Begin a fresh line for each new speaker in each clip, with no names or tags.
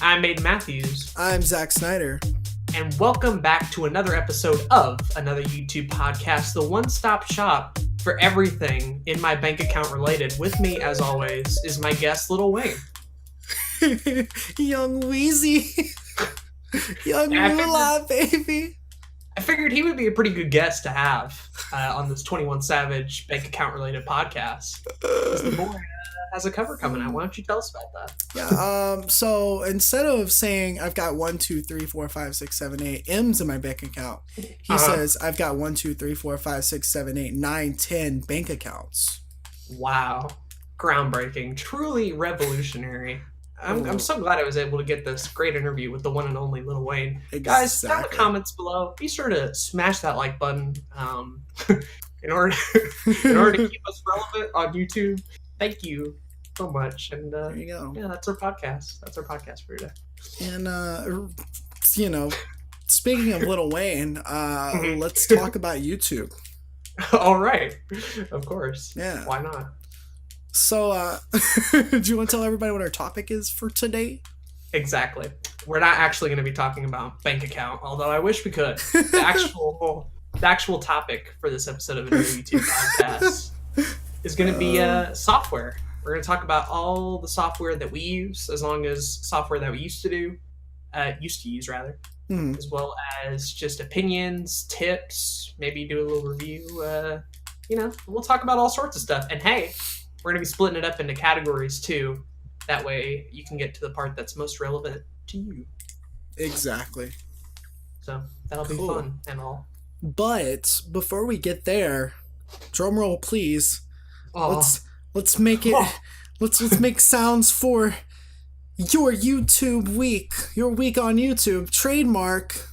I'm Aden Matthews.
I'm Snyder.
And welcome back to another episode of another YouTube podcast, the one-stop shop for everything in my bank account related. With me, as always, is my guest, Lil Wayne.
Young Weezy. Young Moolah, baby.
I figured he would be a pretty good guest to have on this 21 Savage bank account related podcast. The boy has a cover coming out. Why don't you tell us about that?
Yeah. So instead of saying I've got 1, 2, 3, 4, 5, 6, 7, 8 M's in my bank account, he says I've got 1, 2, 3, 4, 5, 6, 7, 8, 9, 10 bank accounts.
Wow. Groundbreaking. Truly revolutionary. I'm so glad I was able to get this great interview with the one and only Lil Wayne. Exactly. Guys, down in the comments below, be sure to smash that like button in order to keep us relevant on YouTube. Thank you so much. And
there you go.
Yeah, that's our podcast. That's our podcast for today.
And speaking of Lil Wayne, let's talk about YouTube.
All right. Of course.
Yeah.
Why not?
So, do you want to tell everybody what our topic is for today?
Exactly. We're not actually going to be talking about bank account, although I wish we could. The actual topic for this episode of the YouTube podcast is going to be software. We're going to talk about all the software that we use, as long as software that we used to use, as well as just opinions, tips, maybe do a little review. We'll talk about all sorts of stuff. And hey, we're going to be splitting it up into categories too. That way you can get to the part that's most relevant to you. Exactly. So that'll be fun and all.
But before we get there, drum roll please.
Oh.
Let's make it. Let's make sounds for your YouTube week. Your week on YouTube. Trademark.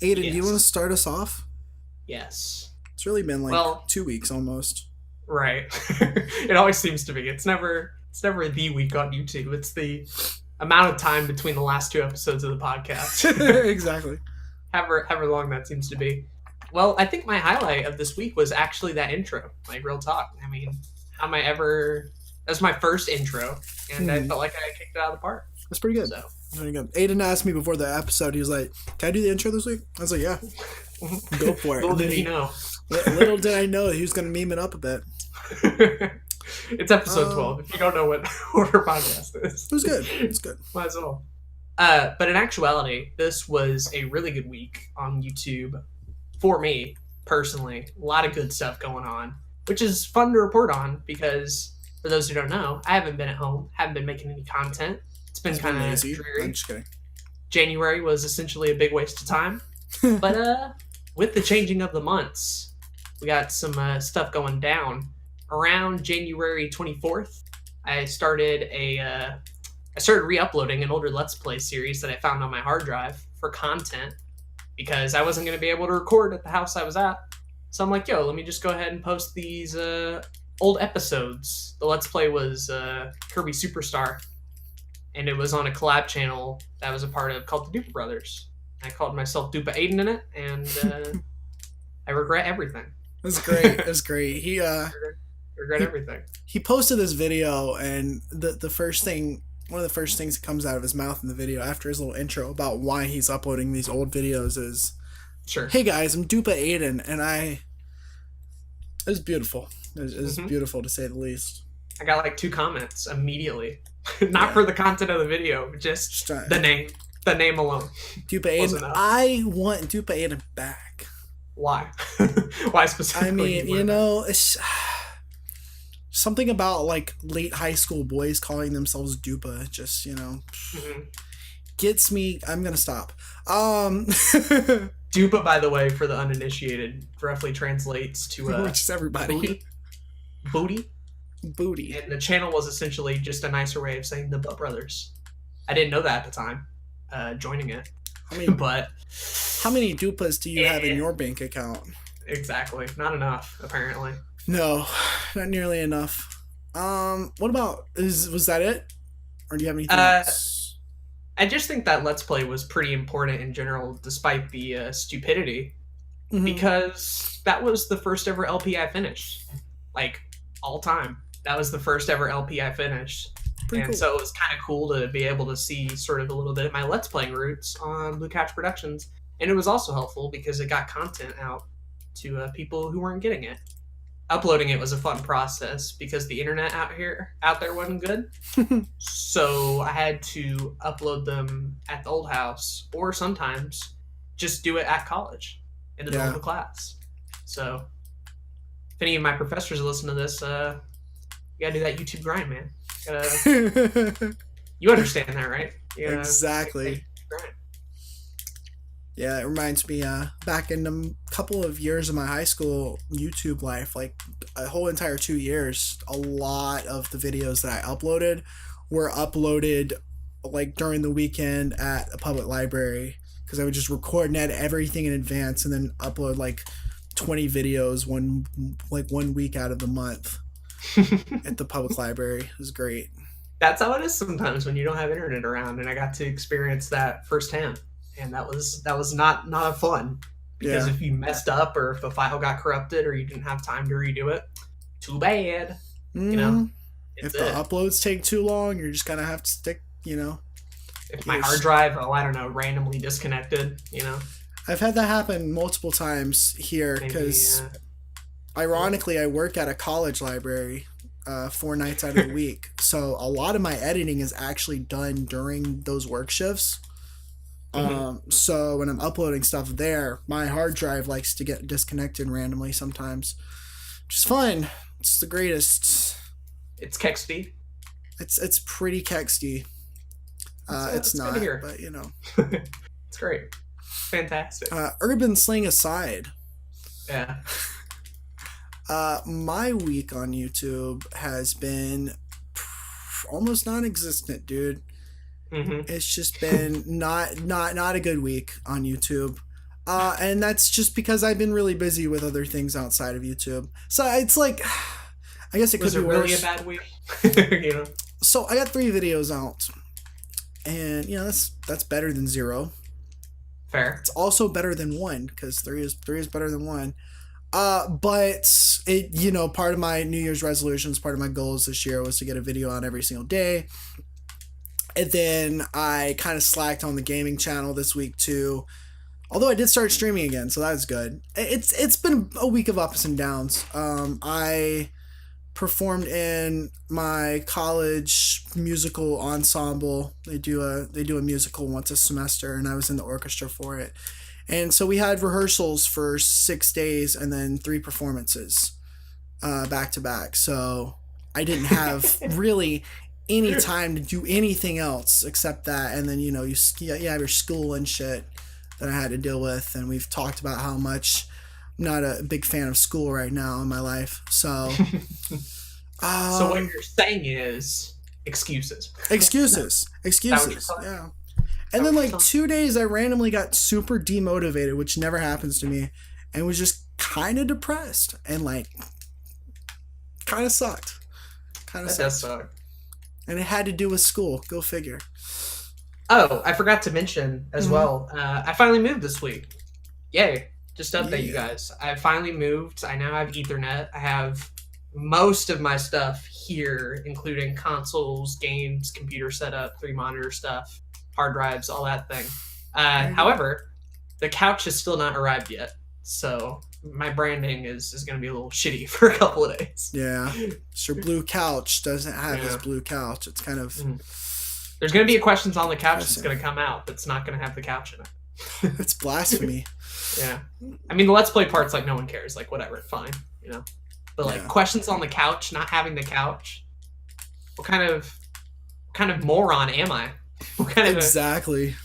Aden, do you want to start us off?
Yes.
It's really been 2 weeks almost.
Right. It always seems to be. It's never the week on YouTube. It's the amount of time between the last 2 episodes of the podcast.
Exactly.
However long that seems to be. Well, I think my highlight of this week was actually that intro. Like, real talk. I mean, that's my first intro, and I felt like I kicked it out of the park.
That's pretty good.
So.
Very good. Aden asked me before the episode, he was like, can I do the intro this week? I was like, yeah. Go for it.
Little did he know.
Little did I know he was going to meme it up a bit.
It's episode 12. If you don't know what our podcast is.
It was good. It's good.
Might as well. But in actuality, this was a really good week on YouTube for me, personally. A lot of good stuff going on, which is fun to report on because, for those who don't know, I haven't been at home, haven't been making any content. It's been kind of dreary.
I'm just kidding.
January was essentially a big waste of time. But with the changing of the months, we got some stuff going down. Around January 24th, I started re-uploading an older Let's Play series that I found on my hard drive for content because I wasn't going to be able to record at the house I was at. So I'm like, let me just go ahead and post these old episodes. The Let's Play was Kirby Superstar, and it was on a collab channel that I was a part of called the Dupa Brothers. I called myself Dupa Aden in it, and I regret everything.
It was great. It was great. He
regret everything.
He posted this video, and one of the first things that comes out of his mouth in the video after his little intro about why he's uploading these old videos is,
"Sure,
hey guys, I'm Dupa Aden," and it was beautiful. It was beautiful to say the least.
I got 2 comments immediately, not for the content of the video, but just the name alone.
Dupa Aden. I want Dupa Aden back.
Why? Why specifically?
I mean, it's something about late high school boys calling themselves Dupa just, gets me. I'm gonna stop.
Dupa, by the way, for the uninitiated, roughly translates to
just everybody.
Booty.
Booty.
And the channel was essentially just a nicer way of saying the Butt Brothers. I didn't know that at the time, joining it.
How many Dupas do you have in your bank account?
Exactly. Not enough, apparently.
No, not nearly enough. What about, was that it? Or do you have anything else?
I just think that Let's Play was pretty important in general, despite the stupidity. Because that was the first ever LP I finished. All time. That was the first ever LP I finished.
pretty cool.
So it was kind of cool to be able to see sort of a little bit of my Let's Playing roots on Blue Couch Productions. And it was also helpful because it got content out to people who weren't getting it. Uploading it was a fun process because the internet out there wasn't good. So I had to upload them at the old house, or sometimes just do it at college in the middle of the class. So if any of my professors listen to this, you gotta do that YouTube grind, man. You understand that, right?
Exactly. Yeah, it reminds me, back in a couple of years of my high school YouTube life, like a whole entire 2 years, a lot of the videos that I uploaded were uploaded like during the weekend at a public library, because I would just record and edit everything in advance and then upload like 20 videos one week out of the month at the public library. It was great.
That's how it is sometimes when you don't have internet around, and I got to experience that firsthand. And that was not fun, because if you messed up or if a file got corrupted or you didn't have time to redo it, too bad.
If the uploads take too long, you're just gonna have to stick.
If my hard drive, randomly disconnected.
I've had that happen multiple times here because, ironically, I work at a college library 4 nights out of the week, so a lot of my editing is actually done during those work shifts. So when I'm uploading stuff there, my hard drive likes to get disconnected randomly sometimes, which is fun. It's the greatest.
It's kexty.
It's pretty kexty. It's not, but
it's great. Fantastic.
Urban slang aside.
Yeah.
My week on YouTube has been almost non-existent, dude. It's just been not a good week on YouTube, and that's just because I've been really busy with other things outside of YouTube. So it's like, I guess it could be worse.
Was it really a bad week?
So I got 3 videos out, and that's better than 0.
Fair.
It's also better than 1, because 3 is better than 1. But it part of my New Year's resolutions, part of my goals this year was to get a video on every single day. And then I kind of slacked on the gaming channel this week too, although I did start streaming again, so that's good. It's been a week of ups and downs. I performed in my college musical ensemble. They do a musical once a semester, and I was in the orchestra for it. And so we had rehearsals for 6 days and then 3 performances back to back. So I didn't have really any time to do anything else except that, and then you have your school and shit that I had to deal with, and we've talked about how much I'm not a big fan of school right now in my life. So
so what you're saying is excuses.
Excuses. Yeah. And then like 2 days I randomly got super demotivated, which never happens to me, and was just kind of depressed and like kind of sucked.
That does suck.
And it had to do with school. Go figure.
Oh, I forgot to mention as well. I finally moved this week. Yay. Just to update you guys. I finally moved. I now have Ethernet. I have most of my stuff here, including consoles, games, computer setup, 3 monitor stuff, hard drives, all that thing. However, the couch has still not arrived yet. So my branding is going to be a little shitty for a couple of days.
Yeah. So Blue Couch doesn't have his blue couch. It's kind of...
There's going to be a questions on the couch that's going to come out that's not going to have the couch in it.
It's blasphemy.
Yeah. I mean, the Let's Play part's like no one cares. Like, whatever. Fine. But like questions on the couch, not having the couch. What kind of moron am I? What kind of
exactly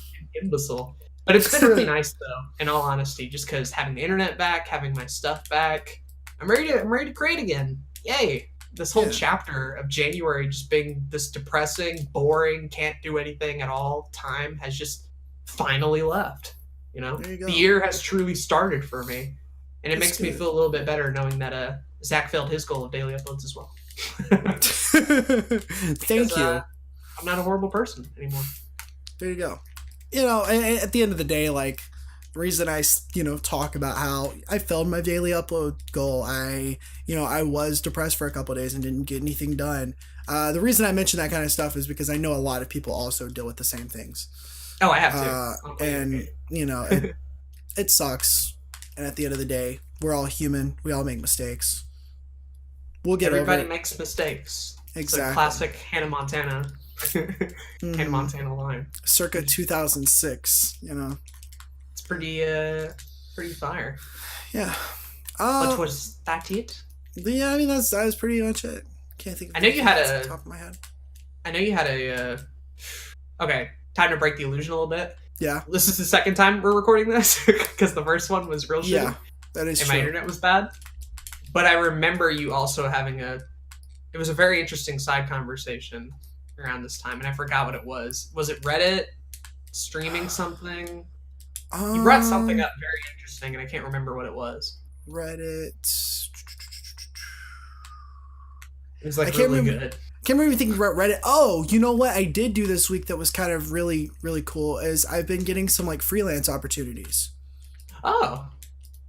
imbecile? But it's been really nice though, in all honesty, just because having the internet back, having my stuff back, I'm ready to create again. Yay! This whole chapter of January just being this depressing, boring, can't do anything at all time has just finally left. The year has truly started for me, and it makes me feel a little bit better knowing that Zach failed his goal of daily uploads as well.
Thank you.
I'm not a horrible person anymore.
There you go. At the end of the day, like, reason I, talk about how I failed my daily upload goal. I was depressed for a couple of days and didn't get anything done. The reason I mention that kind of stuff is because I know a lot of people also deal with the same things.
Oh, I have to.
And, it sucks. And at the end of the day, we're all human. We all make mistakes. We'll get over it.
Everybody makes mistakes.
Exactly.
It's a classic Hannah Montana. Hannah Montana line.
Circa 2006,
It's pretty fire.
Yeah.
But was that it?
Yeah, I mean that was pretty much it. Can't think of
anything off the
top of my head.
I know you had a okay, time to break the illusion a little bit.
Yeah.
This is the second time we're recording this because the first one was real shitty.
Yeah, that is
and
true.
My internet was bad. But I remember you also having it was a very interesting side conversation around this time, and I forgot what it was. Was it Reddit? Streaming something? You brought something up very interesting, and I can't remember what it was.
Reddit.
It was like really good.
I can't remember thinking about Reddit. Oh, you know what I did do this week that was kind of really, really cool is I've been getting some like freelance opportunities.
Oh.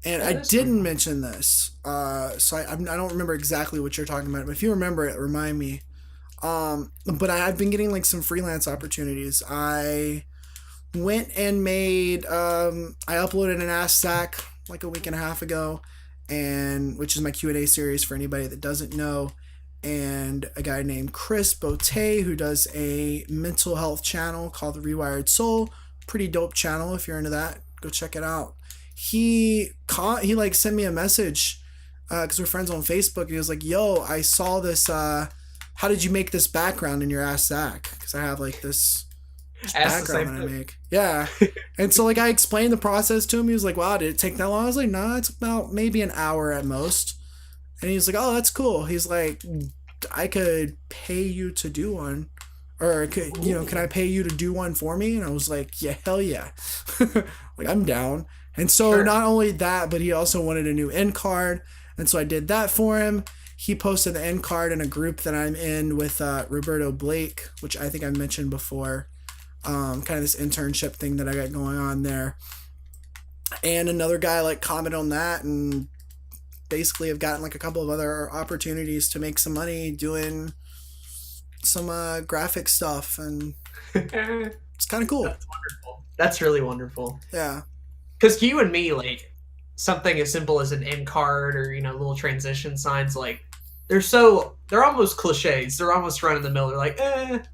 And I didn't mention this. So I don't remember exactly what you're talking about. But if you remember it, remind me. But I've been getting like some freelance opportunities. I went and made, I uploaded an Ask Zach like a week and a half ago, which is my Q&A series for anybody that doesn't know. And a guy named Chris Botte, who does a mental health channel called The Rewired Soul. Pretty dope channel. If you're into that, go check it out. He like sent me a message because we're friends on Facebook. And he was like, yo, I saw this. How did you make this background in your Ask Zach? Because I have like this background that I make. Yeah. And so like I explained the process to him. He was like, wow, did it take that long? I was like, nah, it's about maybe an hour at most. And he's like, oh, that's cool. He's like, I could pay you to do one. Or, can I pay you to do one for me? And I was like, yeah, hell yeah. Like, I'm down. And so Not only that, but he also wanted a new end card. And so I did that for him. He posted the end card in a group that I'm in with Roberto Blake, which I think I mentioned before. Kind of this internship thing that I got going on there. And another guy like commented on that, and basically I've gotten like a couple of other opportunities to make some money doing some graphic stuff, and it's kind of cool.
That's wonderful. That's really wonderful.
Yeah.
Because you and me, like, something as simple as an end card or, little transition signs, like, they're almost cliches. They're almost run of the mill. They're like,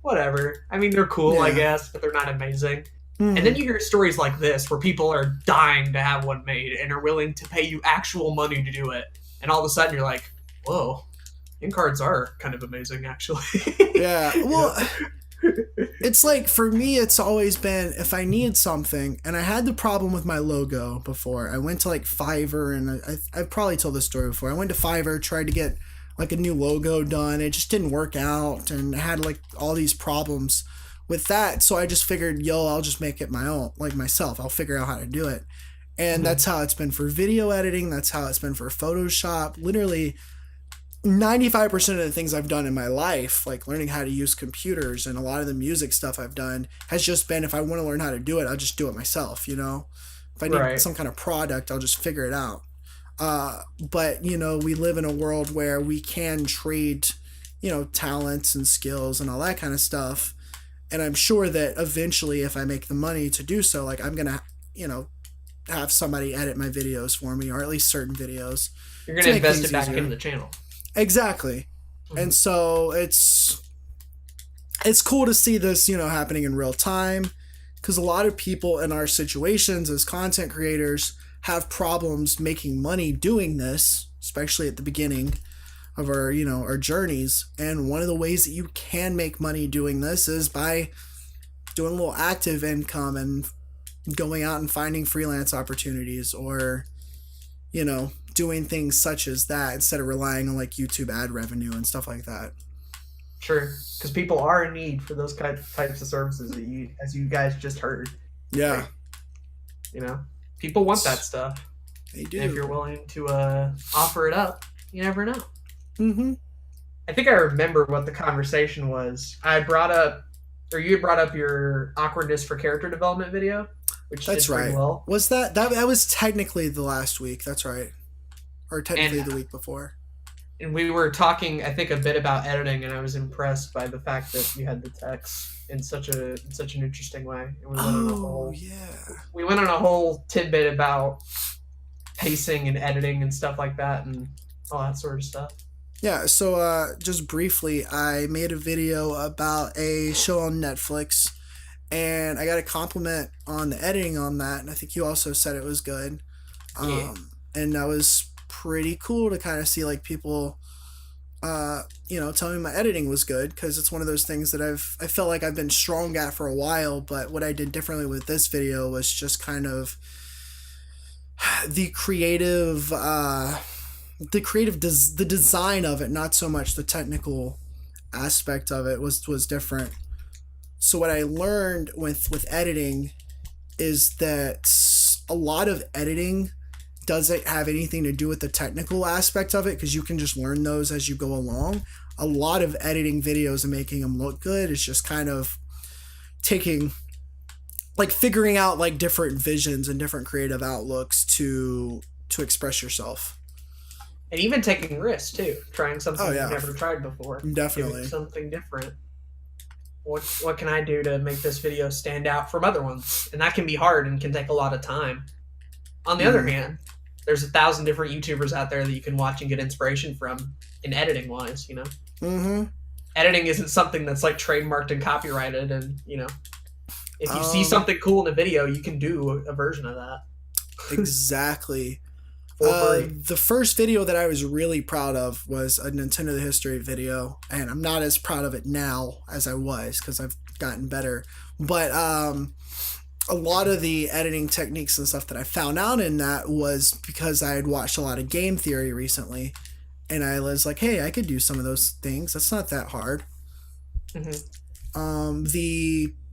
whatever. I mean, they're cool, I guess, but they're not amazing. And then you hear stories like this where people are dying to have one made and are willing to pay you actual money to do it. And all of a sudden you're like, whoa, end cards are kind of amazing, actually.
Yeah. Well, it's like, for me, it's always been, if I need something, and I had the problem with my logo before. I went to like Fiverr, and I've probably told this story before. I went to Fiverr, tried to get like a new logo done. It just didn't work out, and I had like all these problems with that. So I just figured, I'll just make it my own, like myself. I'll figure out how to do it. And that's how it's been for video editing. That's how it's been for Photoshop. Literally 95% of the things I've done in my life, like learning how to use computers, and a lot of the music stuff I've done has just been, if I want to learn how to do it, I'll just do it myself, If I need some kind of product, I'll just figure it out. But, we live in a world where we can trade, talents and skills and all that kind of stuff. And I'm sure that eventually, if I make the money to do so, like I'm going to, have somebody edit my videos for me, or at least certain videos.
You're going to invest it back into the channel.
Exactly. Mm-hmm. And so it's cool to see this, happening in real time, because a lot of people in our situations as content creators have problems making money doing this, especially at the beginning of our, our journeys. And one of the ways that you can make money doing this is by doing a little active income and going out and finding freelance opportunities, or, doing things such as that instead of relying on like YouTube ad revenue and stuff like that.
Sure. Because people are in need for those types of services that as you guys just heard.
Yeah.
Like, people want that stuff.
They do.
And if you're willing to offer it up, you never know.
Mm-hmm.
I think I remember what the conversation was. You brought up your awkwardness for character development video. which you
That's
did pretty
right.
well.
Was that was technically the last week? That's right, or technically
And
the week before.
we were talking, I think, a bit about editing, and I was impressed by the fact that you had the text in such an interesting way. And we went on a whole tidbit about pacing and editing and stuff like that, and all that sort of stuff.
Yeah, so just briefly, I made a video about a show on Netflix, and I got a compliment on the editing on that, and I think you also said it was good.
Yeah.
And that was pretty cool to kind of see like people, tell me my editing was good, because it's one of those things that I felt like I've been strong at for a while, but what I did differently with this video was just kind of the creative. The design of it, not so much the technical aspect of it was different. So what I learned with editing is that a lot of editing doesn't have anything to do with the technical aspect of it, because you can just learn those as you go along. A lot of editing videos and making them look good is just kind of figuring out like different visions and different creative outlooks to express yourself.
And even taking risks too, trying something you've never tried before.
Definitely.
Doing something different. What can I do to make this video stand out from other ones? And that can be hard and can take a lot of time. On the other hand, there's 1,000 different YouTubers out there that you can watch and get inspiration from in editing wise, you know?
Mm-hmm.
Editing isn't something that's like trademarked and copyrighted, and if you see something cool in a video, you can do a version of that.
Exactly.
For free.
The first video that I was really proud of was a Nintendo History video, and I'm not as proud of it now as I was because I've gotten better. But a lot of the editing techniques and stuff that I found out in that was because I had watched a lot of game theory recently, and I was like, hey, I could do some of those things. That's not that hard.
Mm-hmm.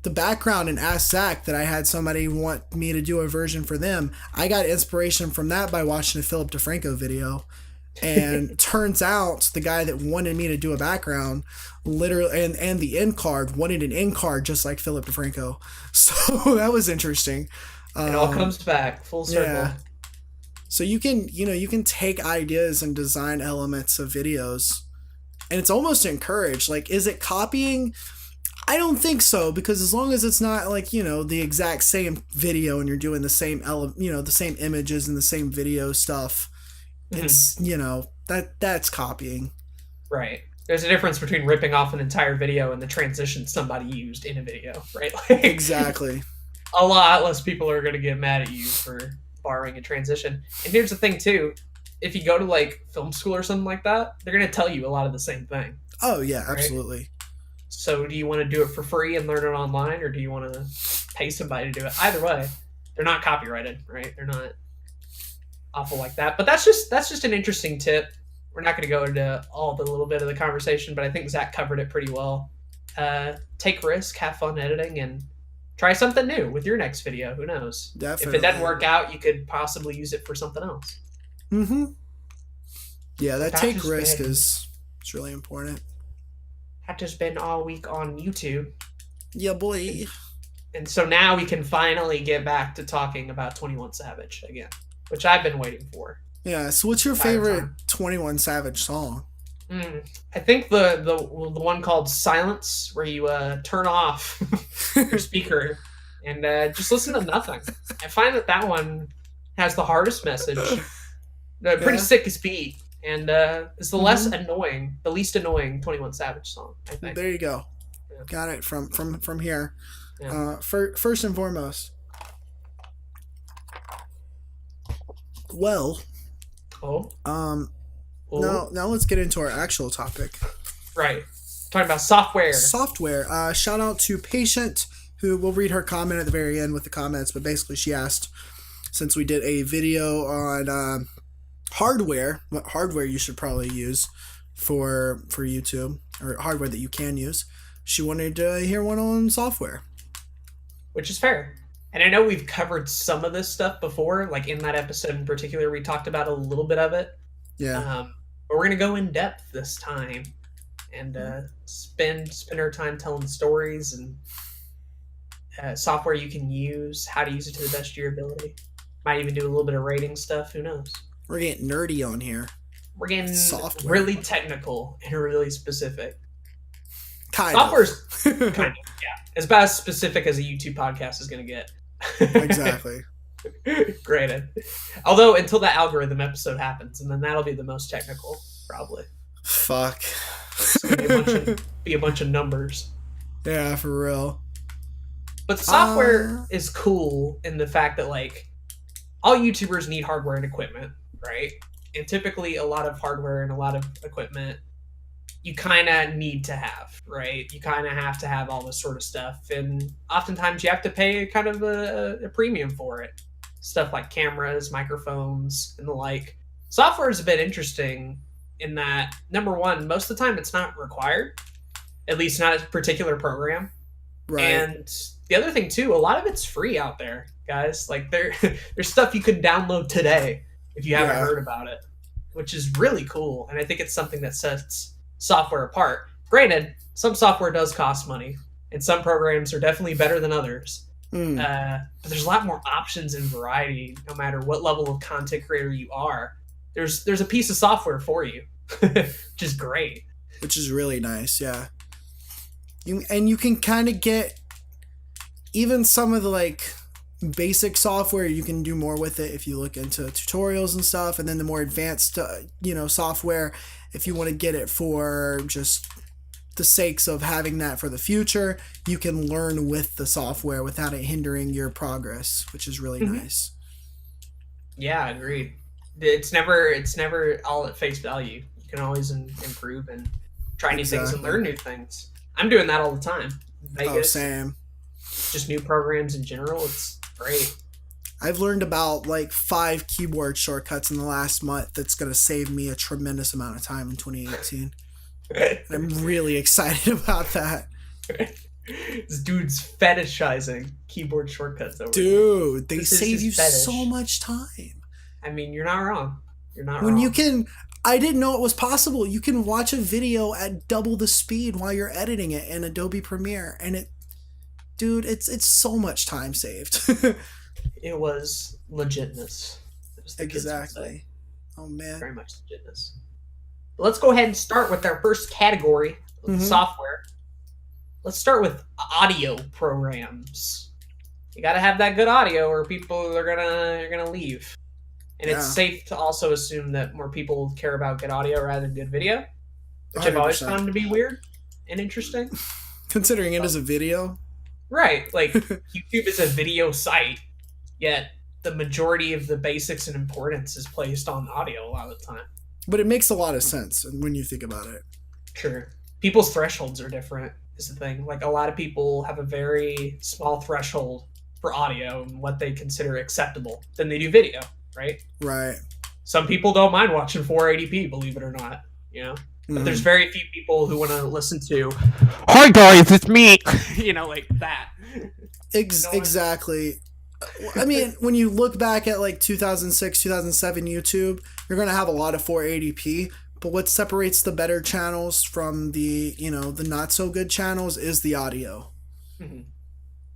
The background in Ask Zach that I had somebody want me to do a version for them, I got inspiration from that by watching a Philip DeFranco video. And turns out the guy that wanted me to do a background literally and the end card wanted an end card just like Philip DeFranco. So that was interesting.
It all comes back full circle. Yeah.
So you can take ideas and design elements of videos, and it's almost encouraged. Like, is it copying? I don't think so, because as long as it's not like, the exact same video and you're doing the same the same images and the same video stuff, it's, that's copying.
Right. There's a difference between ripping off an entire video and the transition somebody used in a video, right? Like,
exactly.
A lot less people are going to get mad at you for borrowing a transition. And here's the thing too, if you go to like film school or something like that, they're going to tell you a lot of the same thing.
Oh yeah,
right?
Absolutely.
So do you want to do it for free and learn it online, or do you want to pay somebody to do it? Either way, they're not copyrighted, right? They're not awful like that. But that's just an interesting tip. We're not going to go into all the little bit of the conversation, but I think Zach covered it pretty well. Take risk, have fun editing, and try something new with your next video. Who knows?
Definitely.
If it doesn't work out, you could possibly use it for something else.
Mm-hmm. Yeah, that take risk is really important.
That just been all week on YouTube.
Yeah, boy.
And so now we can finally get back to talking about 21 Savage again, which I've been waiting for.
Yeah, so what's your favorite 21 Savage song?
I think the one called Silence, where you turn off your speaker and just listen to nothing. I find that one has the hardest message, the pretty sickest beat, and it's the least annoying 21 Savage song, I think.
There you go. Yeah. Got it from here. Yeah. First and foremost. Well. Now let's get into our actual topic.
Right. Talking about software.
Shout out to Patient, who we'll read her comment at the very end with the comments, but basically she asked, since we did a video on hardware, what hardware you should probably use for YouTube, or hardware that you can use, she wanted to hear one on software.
Which is fair. And I know we've covered some of this stuff before, like in that episode in particular, we talked about a little bit of it.
Yeah.
But we're going to go in depth this time and spend our time telling stories and software you can use, how to use it to the best of your ability. Might even do a little bit of rating stuff. Who knows?
We're getting nerdy on here.
We're getting
Software.
really technical and really specific.
Software's
kind of, yeah. As about as specific as a YouTube podcast is going to get.
Exactly.
Granted. Although, until that algorithm episode happens, and then that'll be the most technical, probably.
Fuck.
It's going to be a bunch of numbers.
Yeah, for real.
But the software is cool in the fact that, like, all YouTubers need hardware and equipment, right? And typically a lot of hardware and a lot of equipment you kind of need to have, right? You kind of have to have all this sort of stuff. And oftentimes you have to pay kind of a premium for it. Stuff like cameras, microphones, and the like. Software is a bit interesting in that, number one, most of the time it's not required, at least not a particular program.
Right.
And the other thing, too, a lot of it's free out there, guys. Like, there's stuff you could download today if you haven't heard about it, which is really cool. And I think it's something that sets software apart. Granted, some software does cost money, and some programs are definitely better than others. But there's a lot more options and variety, no matter what level of content creator you are. There's a piece of software for you, which is great.
Which is really nice, yeah. You can kind of get even some of the, like, basic software. You can do more with it if you look into tutorials and stuff, and then the more advanced software, if you want to get it for just the sakes of having that for the future, you can learn with the software without it hindering your progress, which is really nice.
Yeah, agreed. It's never all at face value. You can always improve and try new things and learn new things. I'm doing that all the time. Vegas,
same.
Just new programs in general. It's great.
I've learned about like 5 keyboard shortcuts in the last month that's going to save me a tremendous amount of time in 2018. I'm really excited about that.
This dude's fetishizing keyboard shortcuts over
Dude, they save you so much time.
I mean, you're not wrong. You're not
when
wrong.
you can... I didn't know it was possible. You can watch a video at double the speed while you're editing it in Adobe Premiere, and it's so much time saved.
It was legitness.
Exactly. Oh man.
Very much legitness. Let's go ahead and start with our first category of software. Let's start with audio programs. You got to have that good audio, or people are gonna leave. And it's safe to also assume that more people care about good audio rather than good video, which 100%. I've always found to be weird and interesting.
Considering it is a video.
Right. Like, YouTube is a video site, yet the majority of the basics and importance is placed on audio a lot of the time.
But it makes a lot of sense when you think about it.
Sure. People's thresholds are different, is the thing. Like, a lot of people have a very small threshold for audio and what they consider acceptable than they do video. Right?
Right.
Some people don't mind watching 480p, believe it or not, you know? But there's very few people who want to listen to, "Hi guys, it's me," you know, like that.
Exactly. I mean, when you look back at like 2006, 2007 YouTube, you're going to have a lot of 480p, but what separates the better channels from the not so good channels is the audio.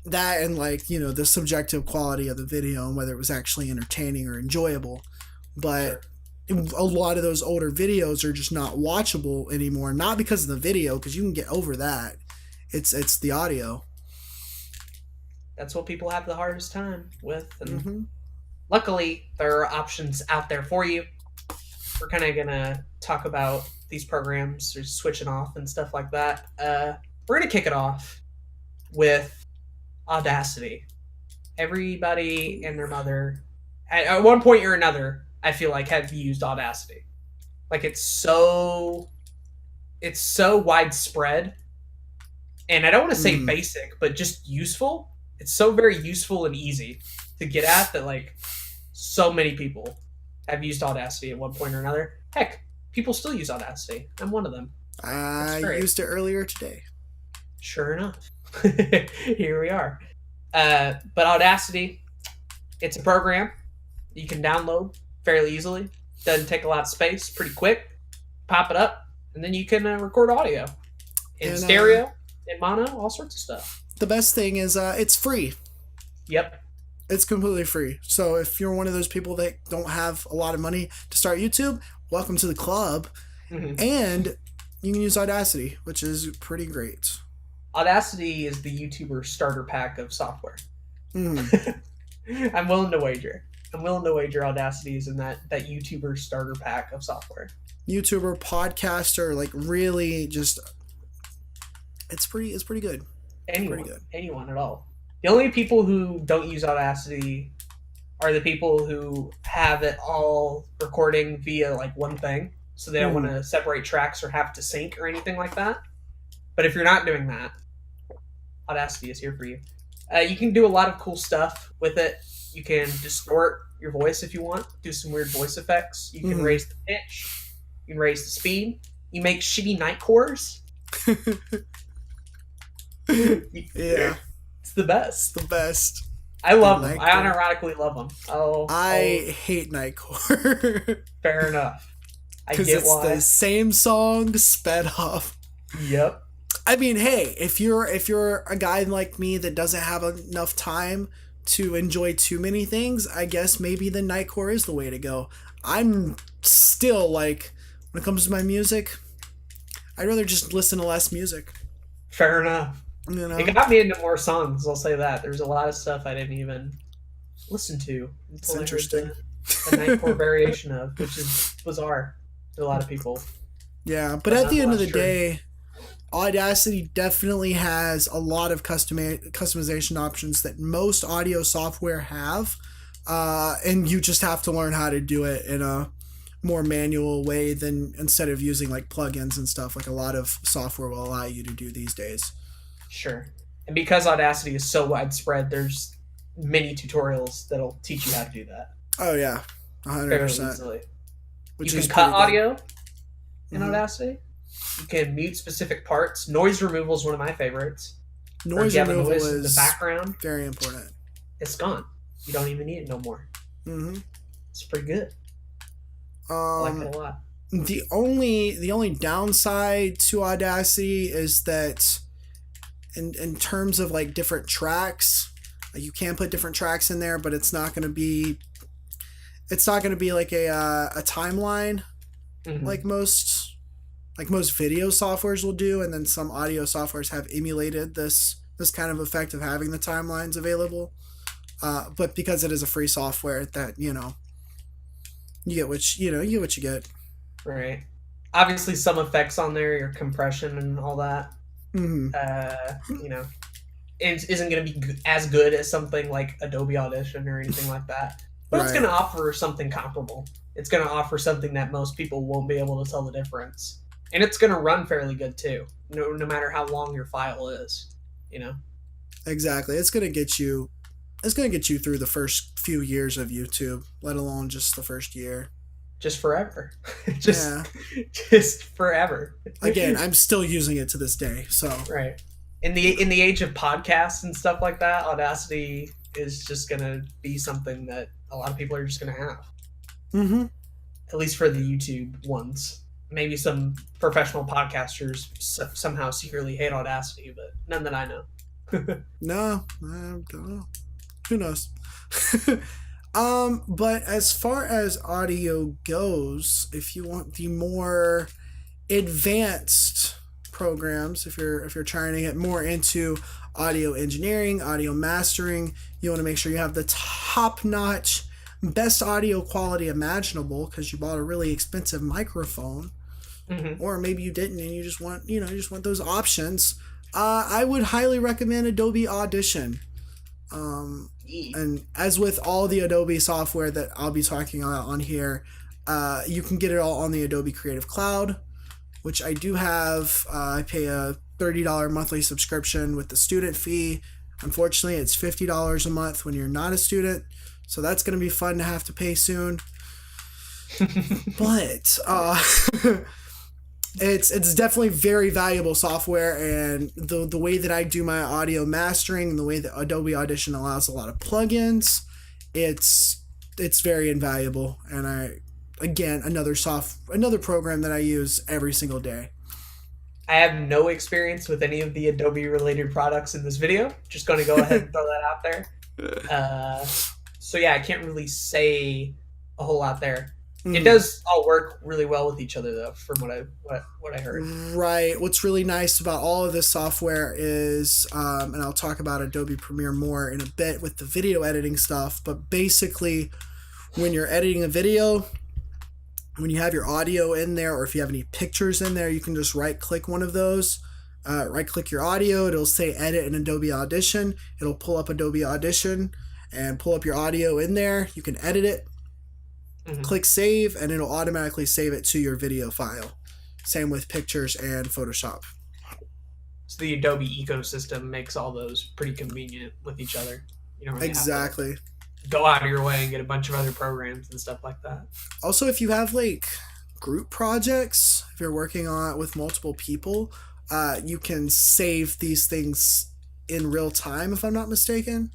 That and like, the subjective quality of the video and whether it was actually entertaining or enjoyable. But a lot of those older videos are just not watchable anymore. Not because of the video, because you can get over that. It's the audio.
That's what people have the hardest time with. And luckily, there are options out there for you. We're kind of going to talk about these programs or switching off and stuff like that. We're going to kick it off with Audacity. Everybody and their mother, at one point or another, I feel like have used Audacity. Like, it's so widespread, and I don't want to say basic, but just useful. It's so very useful and easy to get at that, like, so many people have used Audacity at one point or another. Heck, people still use Audacity. I'm one of them.
I used it earlier today.
Sure enough. Here we are. But Audacity, it's a program you can download fairly easily. Doesn't take a lot of space, pretty quick. Pop it up, and then you can record audio in stereo, in mono, all sorts of stuff.
the best thing is it's free.
Yep.
It's completely free. So if you're one of those people that don't have a lot of money to start YouTube, welcome to the club.
Mm-hmm.
And you can use Audacity, which is pretty great.
Audacity is the YouTuber starter pack of software.
Mm.
I'm willing to wager. Audacity is in that YouTuber starter pack of software.
YouTuber, podcaster, like really just it's pretty good.
Anyone at all. The only people who don't use Audacity are the people who have it all recording via like one thing, so they don't want to separate tracks or have to sync or anything like that. But if you're not doing that, Audacity is here for you. You can do a lot of cool stuff with it. You can distort your voice if you want, do some weird voice effects. You can raise the pitch. You can raise the speed. You make shitty night cores.
Yeah.
It's the best.
The best.
I love them. I unironically love them.
I hate Nightcore.
Fair enough.
Because it's why. The same song sped up.
Yep.
I mean, hey, if you're a guy like me that doesn't have enough time to enjoy too many things, I guess maybe the Nightcore is the way to go. I'm still like, when it comes to my music, I'd rather just listen to less music.
Fair enough.
You know?
It got me into more songs, I'll say that. There's a lot of stuff I didn't even listen to until I heard the Nightcore variation of, which is bizarre to a lot of people.
Yeah, but at the end of the day, Audacity definitely has a lot of customization options that most audio software have, and you just have to learn how to do it in a more manual way than instead of using like plugins and stuff like a lot of software will allow you to do these days.
Sure. And because Audacity is so widespread, there's many tutorials that'll teach you how to do that.
Oh yeah, 100%.
Easily. You can cut audio in Audacity. You can mute specific parts. Noise removal is one of my favorites.
Noise removal is
in the background.
Very important.
It's gone. You don't even need it no more.
Mm-hmm.
It's pretty good. I like it a lot.
The only downside to Audacity is that in terms of like different tracks, you can put different tracks in there, but it's not going to be like a timeline like most video softwares will do, and then some audio softwares have emulated this kind of effect of having the timelines available. But because it is a free software, that you get what you get.
Right. Obviously, some effects on there, your compression and all that.
Mm-hmm.
Isn't going to be as good as something like Adobe Audition or anything like that. But It's going to offer something comparable. It's going to offer something that most people won't be able to tell the difference. And it's going to run fairly good too, no matter how long your file is, Exactly.
It's going to get you through the first few years of YouTube, let alone just the first year.
Just forever. Just forever.
Again, I'm still using it to this day, so.
Right. In the age of podcasts and stuff like that, Audacity is just going to be something that a lot of people are just going to have.
Mm-hmm.
At least for the YouTube ones. Maybe some professional podcasters somehow secretly hate Audacity, but none that I know.
No, I don't know. Who knows? But as far as audio goes, if you want the more advanced programs, if you're trying to get more into audio engineering, audio mastering, you want to make sure you have the top-notch, best audio quality imaginable because you bought a really expensive microphone, or maybe you didn't and you just want those options. I would highly recommend Adobe Audition. And as with all the Adobe software that I'll be talking about on here, you can get it all on the Adobe Creative Cloud, which I do have. I pay a $30 monthly subscription with the student fee. Unfortunately, it's $50 a month when you're not a student, so that's going to be fun to have to pay soon. But it's definitely very valuable software, and the way that I do my audio mastering and the way that Adobe Audition allows a lot of plugins, it's very invaluable. And another program that I use every single day.
I have no experience with any of the Adobe related products in this video. Just going to go ahead and throw that out there. So yeah, I can't really say a whole lot there. It does all work really well with each other, though, from what I heard.
Right. What's really nice about all of this software is, and I'll talk about Adobe Premiere more in a bit with the video editing stuff, but basically, when you're editing a video, when you have your audio in there, or if you have any pictures in there, you can just right-click one of those. Right-click your audio. It'll say Edit in Adobe Audition. It'll pull up Adobe Audition and pull up your audio in there. You can edit it. Click Save, and it'll automatically save it to your video file. Same with pictures and Photoshop.
So the Adobe ecosystem makes all those pretty convenient with each other. You don't really have to go out of your way and get a bunch of other programs and stuff like that.
Also, if you have like group projects, if you're working on it with multiple people, you can save these things in real time, if I'm not mistaken.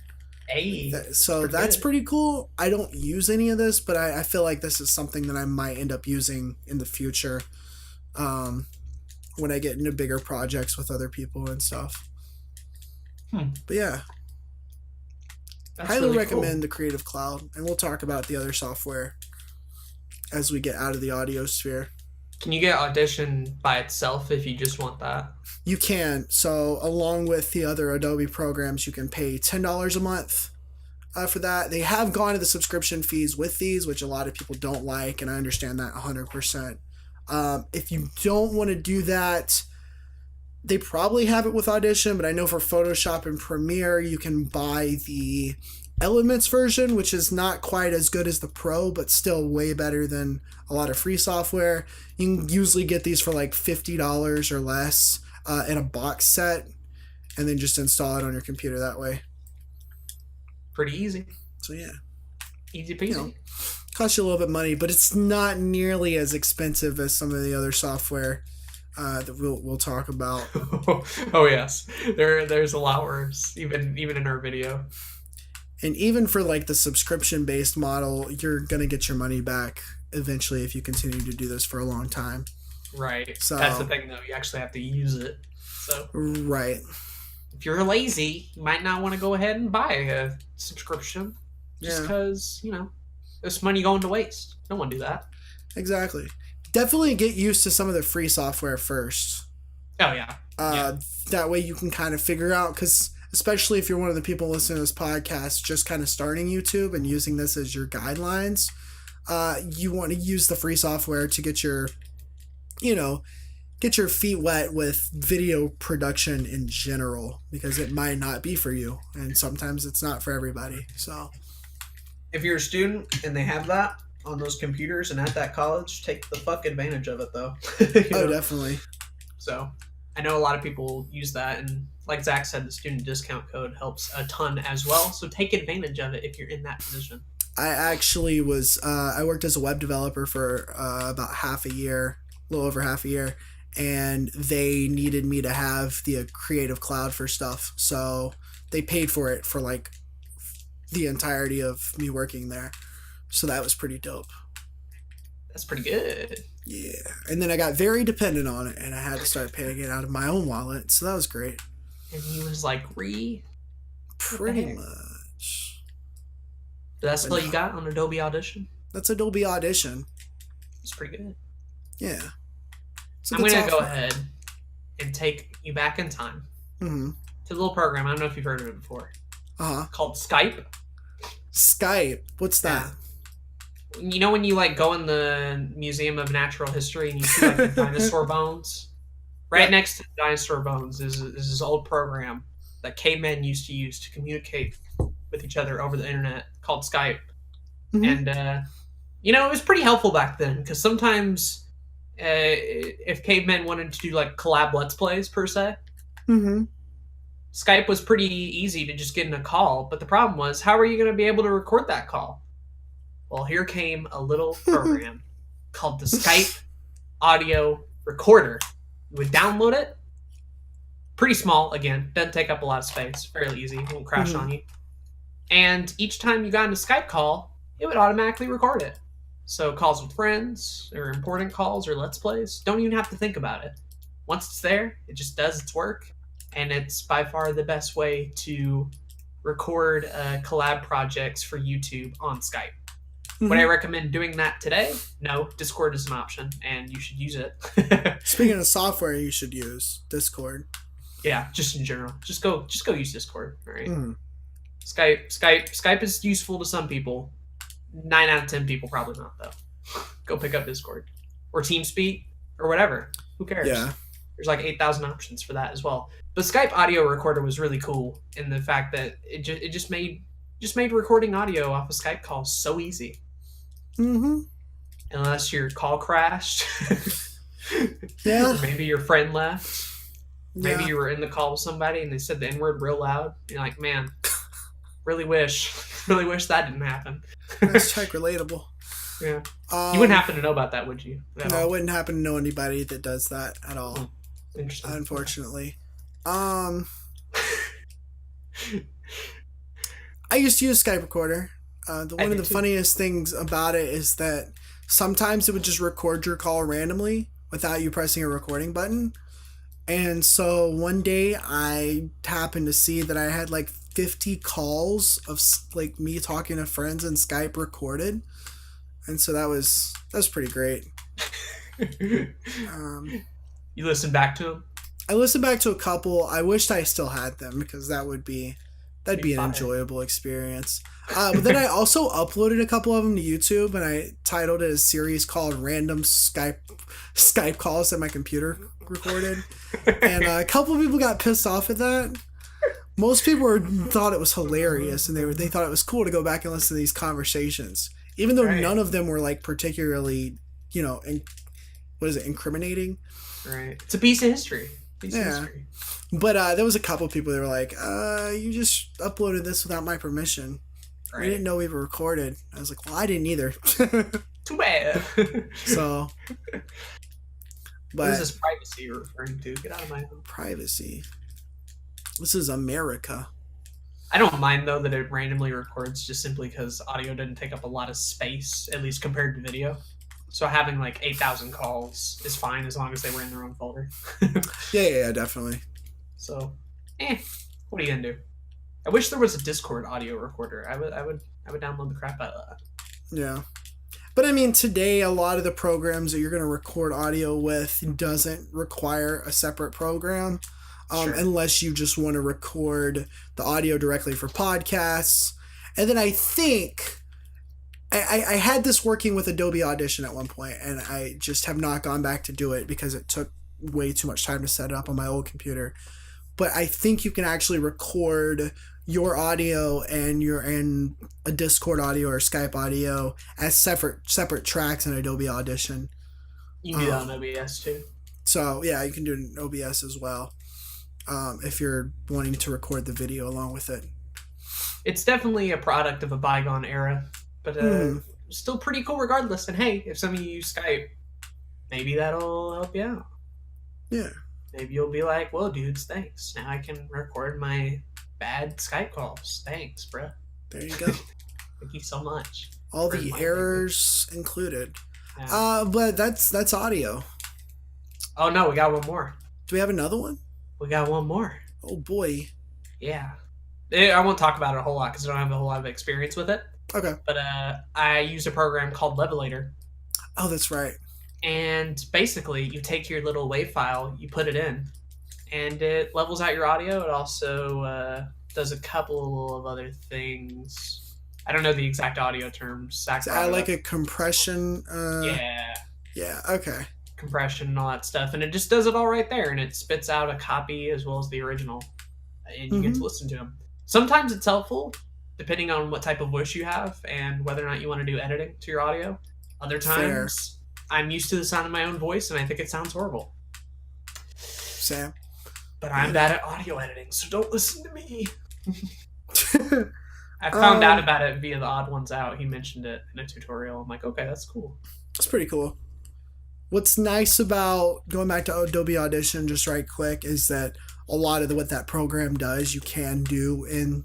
Hey,
so that's pretty cool. I don't use any of this, but I feel like this is something that I might end up using in the future when I get into bigger projects with other people and stuff. But yeah, highly really recommend the Creative Cloud, and we'll talk about the other software as we get out of the audio sphere.
Can you get Audition by itself if you just want that?
You can. So along with the other Adobe programs, you can pay $10 a month for that. They have gone to the subscription fees with these, which a lot of people don't like, and I understand that 100%. If you don't want to do that, they probably have it with Audition, but I know for Photoshop and Premiere, you can buy the Elements version, which is not quite as good as the Pro, but still way better than a lot of free software. You can usually get these for like $50 or less in a box set, and then just install it on your computer that way.
Pretty easy.
So yeah,
easy peasy.
Costs you a little bit of money, but it's not nearly as expensive as some of the other software that we'll talk about.
Oh yes, there's a lot worse, even in our video.
And even for like the subscription based model, you're gonna get your money back eventually if you continue to do this for a long time.
Right. So that's the thing, though. You actually have to use it. So
right.
If you're lazy, you might not want to go ahead and buy a subscription just because this money going to waste. Don't want to do that.
Exactly. Definitely get used to some of the free software first.
Oh yeah.
That way you can kind of figure out, because especially if you're one of the people listening to this podcast just kind of starting YouTube and using this as your guidelines, you want to use the free software to get your feet wet with video production in general, because it might not be for you, and sometimes it's not for everybody. So
if you're a student and they have that on those computers and at that college, take the fuck advantage of it, though.
Definitely.
So I know a lot of people use that, and like Zach said, the student discount code helps a ton as well. So take advantage of it if you're in that position.
I actually was I worked as a web developer for about a little over half a year, and they needed me to have the Creative Cloud for stuff, so they paid for it for like the entirety of me working there. So that was pretty dope.
That's pretty good.
Yeah. And then I got very dependent on it, and I had to start paying it out of my own wallet, so that was great.
And he was like,
Pretty much.
That's all you got on Adobe Audition?
That's Adobe Audition.
It's pretty good.
Yeah.
I'm going to go ahead and take you back in time to the little program. I don't know if you've heard of it before. Called Skype.
Skype? What's that?
You know when you like go in the Museum of Natural History and you see like the dinosaur bones? Right next to the dinosaur bones is this old program that cavemen used to use to communicate with each other over the internet called Skype. And, it was pretty helpful back then, because sometimes if cavemen wanted to do like collab Let's Plays per se, Skype was pretty easy to just get in a call. But the problem was, how are you going to be able to record that call? Well, here came a little program called the Skype Audio Recorder. You would download it. Pretty small, again. Doesn't take up a lot of space. Fairly easy. Won't crash on you. And each time you got into Skype call, it would automatically record it. So calls with friends, or important calls, or Let's Plays, don't even have to think about it. once it's there, it just does its work, and it's by far the best way to record collab projects for YouTube on Skype. Would I recommend doing that today? No, Discord is an option, and you should use it.
Speaking of software, you should use Discord.
Yeah, just in general. Just go use Discord. All right. Skype is useful to some people. 9 out of 10 people probably not, though. Go pick up Discord or TeamSpeak or whatever. Who cares?
Yeah.
There's like 8,000 options for that as well. But Skype audio recorder was really cool in the fact that it just made recording audio off of Skype calls so easy. Unless your call crashed.
Yeah.
Maybe your friend left. Maybe you were in the call with somebody and they said the N-word real loud. You're like, man, really wish that didn't happen.
Hashtag relatable.
Yeah. You wouldn't happen to know about that, would you?
No, I wouldn't happen to know anybody that does that at all.
Interesting.
Unfortunately. I used to use Skype Recorder. One of the funniest things about it is that sometimes it would just record your call randomly without you pressing a recording button. And so one day I happened to see that I had like 50 calls of like me talking to friends in Skype recorded. And so that was pretty great.
You listened back to them?
I listened back to a couple. I wished I still had them because that'd be an enjoyable experience. But then I also uploaded a couple of them to YouTube, and I titled it a series called Random Skype Calls that my computer recorded. And a couple of people got pissed off at that. Most people thought it was hilarious, and they thought it was cool to go back and listen to these conversations, even though none of them were like particularly, incriminating.
Right. It's a piece of history. History.
But there was a couple of people that were like, you just uploaded this without my permission. Right. I didn't know we were recorded. I was like, well, I didn't either.
Too bad.
So. But,
what is this privacy you're referring to? Get out of my home.
Privacy. This is America.
I don't mind, though, that it randomly records just simply because audio didn't take up a lot of space, at least compared to video. So having like 8,000 calls is fine as long as they were in their own folder.
Yeah, definitely.
So, what are you gonna do? I wish there was a Discord audio recorder. I would download the crap out of that.
Yeah. But I mean, today a lot of the programs that you're going to record audio with doesn't require a separate program. Sure. Unless you just want to record the audio directly for podcasts. And then I think I had this working with Adobe Audition at one point, and I just have not gone back to do it because it took way too much time to set it up on my old computer. But I think you can actually record your audio and a Discord audio or Skype audio as separate tracks in Adobe Audition.
You can do that on OBS too.
So yeah, you can do it in OBS as well. If you're wanting to record the video along with it.
It's definitely a product of a bygone era, but still pretty cool regardless. And hey, if some of you use Skype, maybe that'll help you out.
Yeah.
Maybe you'll be like, well, dudes, thanks. Now I can record my bad Skype calls. Thanks, bro.
There you go.
Thank you so much.
All the errors included.
Yeah.
But that's audio.
Oh, no, we got one more.
Do we have another one?
We got one more.
Oh, boy.
Yeah. I won't talk about it a whole lot because I don't have a whole lot of experience with it.
Okay.
But I use a program called Levelator.
Oh, that's right.
And basically, you take your little WAV file, you put it in, and it levels out your audio. It also does a couple of other things. I don't know the exact audio terms.
Like a compression? Yeah, okay.
Compression and all that stuff. And it just does it all right there. And it spits out a copy as well as the original. And you get to listen to them. Sometimes it's helpful, depending on what type of voice you have and whether or not you want to do editing to your audio. Other times, I'm used to the sound of my own voice, and I think it sounds horrible.
Sam.
But I'm bad at audio editing, so don't listen to me. I found out about it via the Odd Ones Out. He mentioned it in a tutorial. I'm like, okay, that's cool.
That's pretty cool. What's nice about going back to Adobe Audition just right quick is that a lot of what that program does, you can do in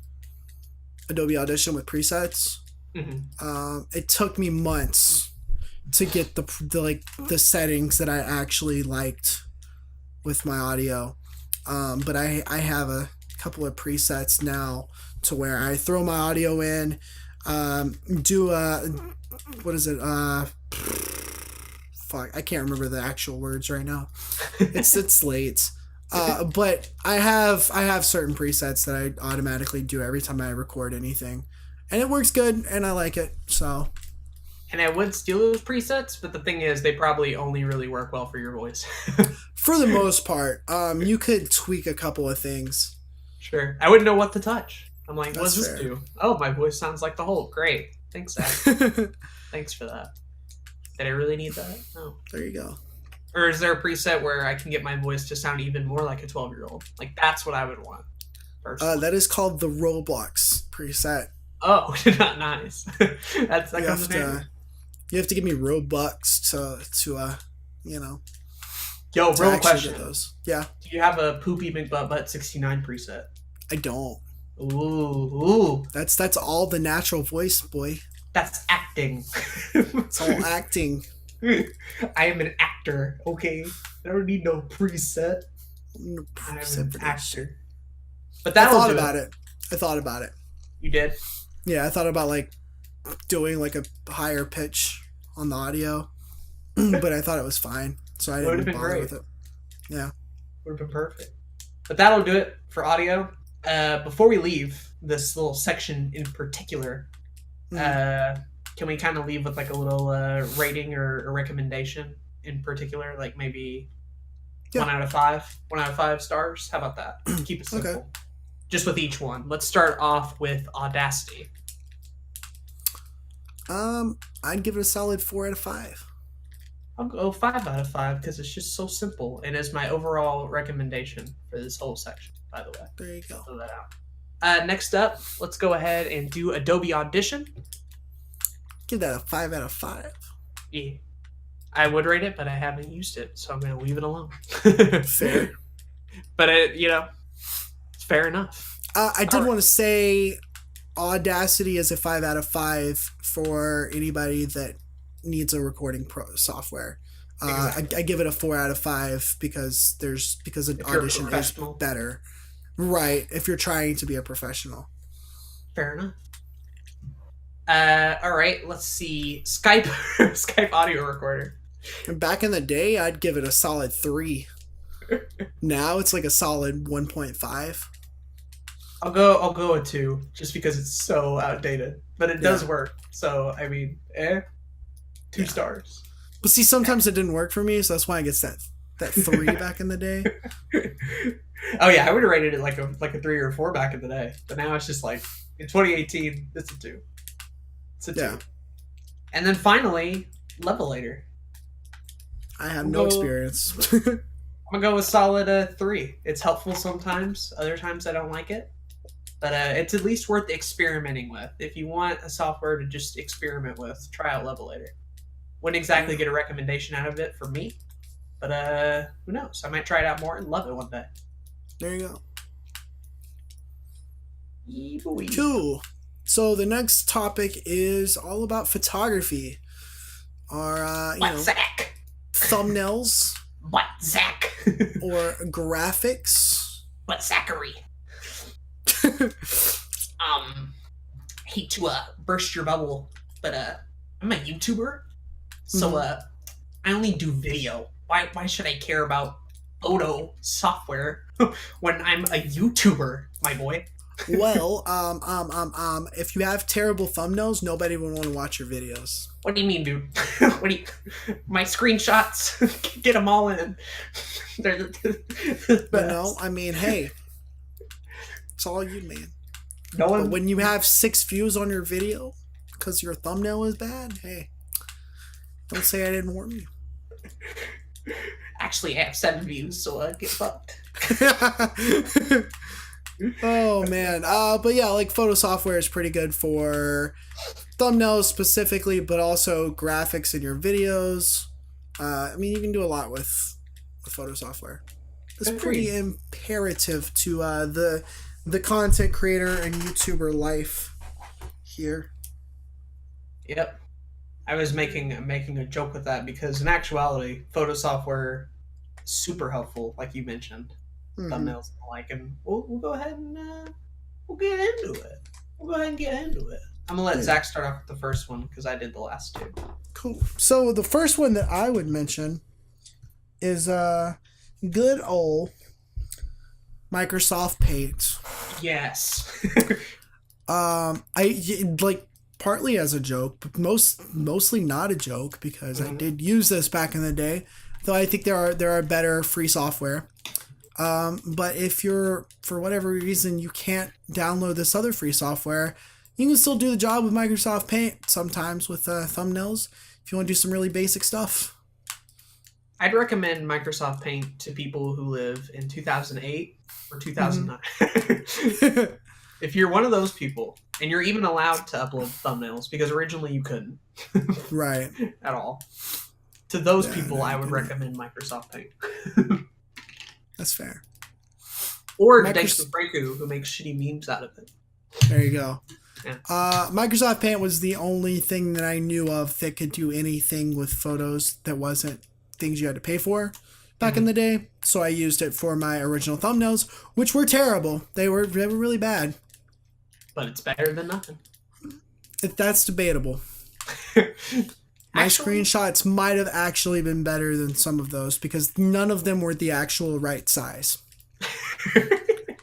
Adobe Audition with presets. It took me months to get the settings that I actually liked with my audio. But I have a couple of presets now to where I throw my audio in, do what is it? Fuck, I can't remember the actual words right now. It's late. But I have certain presets that I automatically do every time I record anything, and it works good, and I like it. So.
And I would steal those presets, but the thing is, they probably only really work well for your voice.
For the most part, you could tweak a couple of things.
Sure. I wouldn't know what to touch. I'm like, what
That's
does this
fair.
do? Oh, my voice sounds like the Hulk. Great. Thanks, Zach. Thanks for that. Did I really need that? No.
There you go.
Or is there a preset where I can get my voice to sound even more like a 12-year-old? Like, that's what I would want. Personally.
That is called the Roblox preset.
Oh, nice. That comes in handy.
You have to give me Robux to
Yo,
to
real
actually
question.
get those. Yeah.
Do you have a Poopy McButt 69 preset?
I don't.
Ooh.
That's all the natural voice, boy.
That's acting.
It's all acting.
I am an actor, okay? I don't need no preset.
No
I'm
preset
an
for that
actor.
shit.
But
I
that'll
thought
do
about
it.
it. I thought about it.
You did?
Yeah, I thought about like doing like a higher pitch on the audio, but I thought it was fine, so I
Would've
didn't
been
bother
great.
with it. Yeah.
Would have been perfect. But that'll do it for audio. Before we leave this little section in particular, can we kind of leave with like a little rating or a recommendation in particular? Like maybe 1 out of 5? 1 out of 5 stars? How about that? Keep it simple.
Okay.
Just with each one. Let's start off with Audacity.
I'd give it a solid 4 out of 5.
I'll go 5 out of 5 because it's just so simple and is my overall recommendation for this whole section, by the way.
There you go.
Throw that out. Next up, let's go ahead and do Adobe Audition.
Give that a 5 out of 5.
Yeah. I would rate it, but I haven't used it, so I'm going to leave it alone.
Fair.
But, it's fair enough.
I did want to say Audacity is a 5 out of 5 for anybody that needs a recording software.
Exactly.
I give it a 4 out of 5 because an Audition is better. Right, if you're trying to be a professional.
Fair enough. All right, let's see. Skype audio recorder.
And back in the day, I'd give it a solid 3. Now it's like a solid 1.5.
I'll go with 2 just because it's so outdated, but it does work. So I mean, 2 stars.
But see, sometimes it didn't work for me, so that's why I get that 3 back in the day.
Oh yeah, I would have rated it like a 3 or a 4 back in the day, but now it's just like in 2018, it's a 2. It's a 2.
Yeah.
And then finally, Levelator.
I have no experience.
I'm gonna go with solid 3. It's helpful sometimes. Other times I don't like it, but it's at least worth experimenting with. If you want a software to just experiment with, try out Levelator. Wouldn't exactly get a recommendation out of it for me, but who knows? I might try it out more and love it one day.
There you go.
Yee-boy.
Cool. So the next topic is all about photography. Our
Zach?
thumbnails.
What, Zach?
Or graphics.
What, Zachary? Hate to burst your bubble, but I'm a YouTuber, so I only do video. Why should I care about photo software when I'm a YouTuber, my boy?
Well, if you have terrible thumbnails, nobody will want to watch your videos.
What do you mean, dude? My screenshots, get them all in. They're the best.
No, I mean, hey, it's all you, man.
No one.
But when you have 6 views on your video because your thumbnail is bad, hey, don't say I didn't warn you.
Actually, I have 7 views, so get fucked.
Oh man, but yeah, like photo software is pretty good for thumbnails specifically, but also graphics in your videos. I mean, you can do a lot with photo software. It's pretty imperative to the content creator and YouTuber life here.
Yep. I was making a joke with that because in actuality, photo software super helpful, like you mentioned,
Mm-hmm.
thumbnails and the like. And we'll go ahead and we'll get into it. We'll go ahead and get into it. I'm gonna let
Yeah.
Zach start off with the first one because I did the last two.
Cool. So the first one that I would mention is good old Microsoft Paint.
Yes.
I like partly as a joke, but mostly not a joke because I did use this back in the day. Though I think there are better free software. But if you're for whatever reason you can't download this other free software, you can still do the job with Microsoft Paint sometimes with thumbnails if you want to do some really basic stuff.
I'd recommend Microsoft Paint to people who live in 2008 or 2009. If you're one of those people, and you're even allowed to upload thumbnails, because originally you couldn't.
Right.
At all. To those
Yeah,
people,
no,
I
you
would
couldn't.
recommend Microsoft Paint.
That's fair.
Or to Dexter Franku, who makes shitty memes out of it.
There you go.
Yeah.
Microsoft Paint was the only thing that I knew of that could do anything with photos that wasn't things you had to pay for back in the day. So I used it for my original thumbnails, which were terrible. They were really bad.
But it's better than nothing.
That's debatable. My screenshots might have actually been better than some of those because none of them were the actual right size.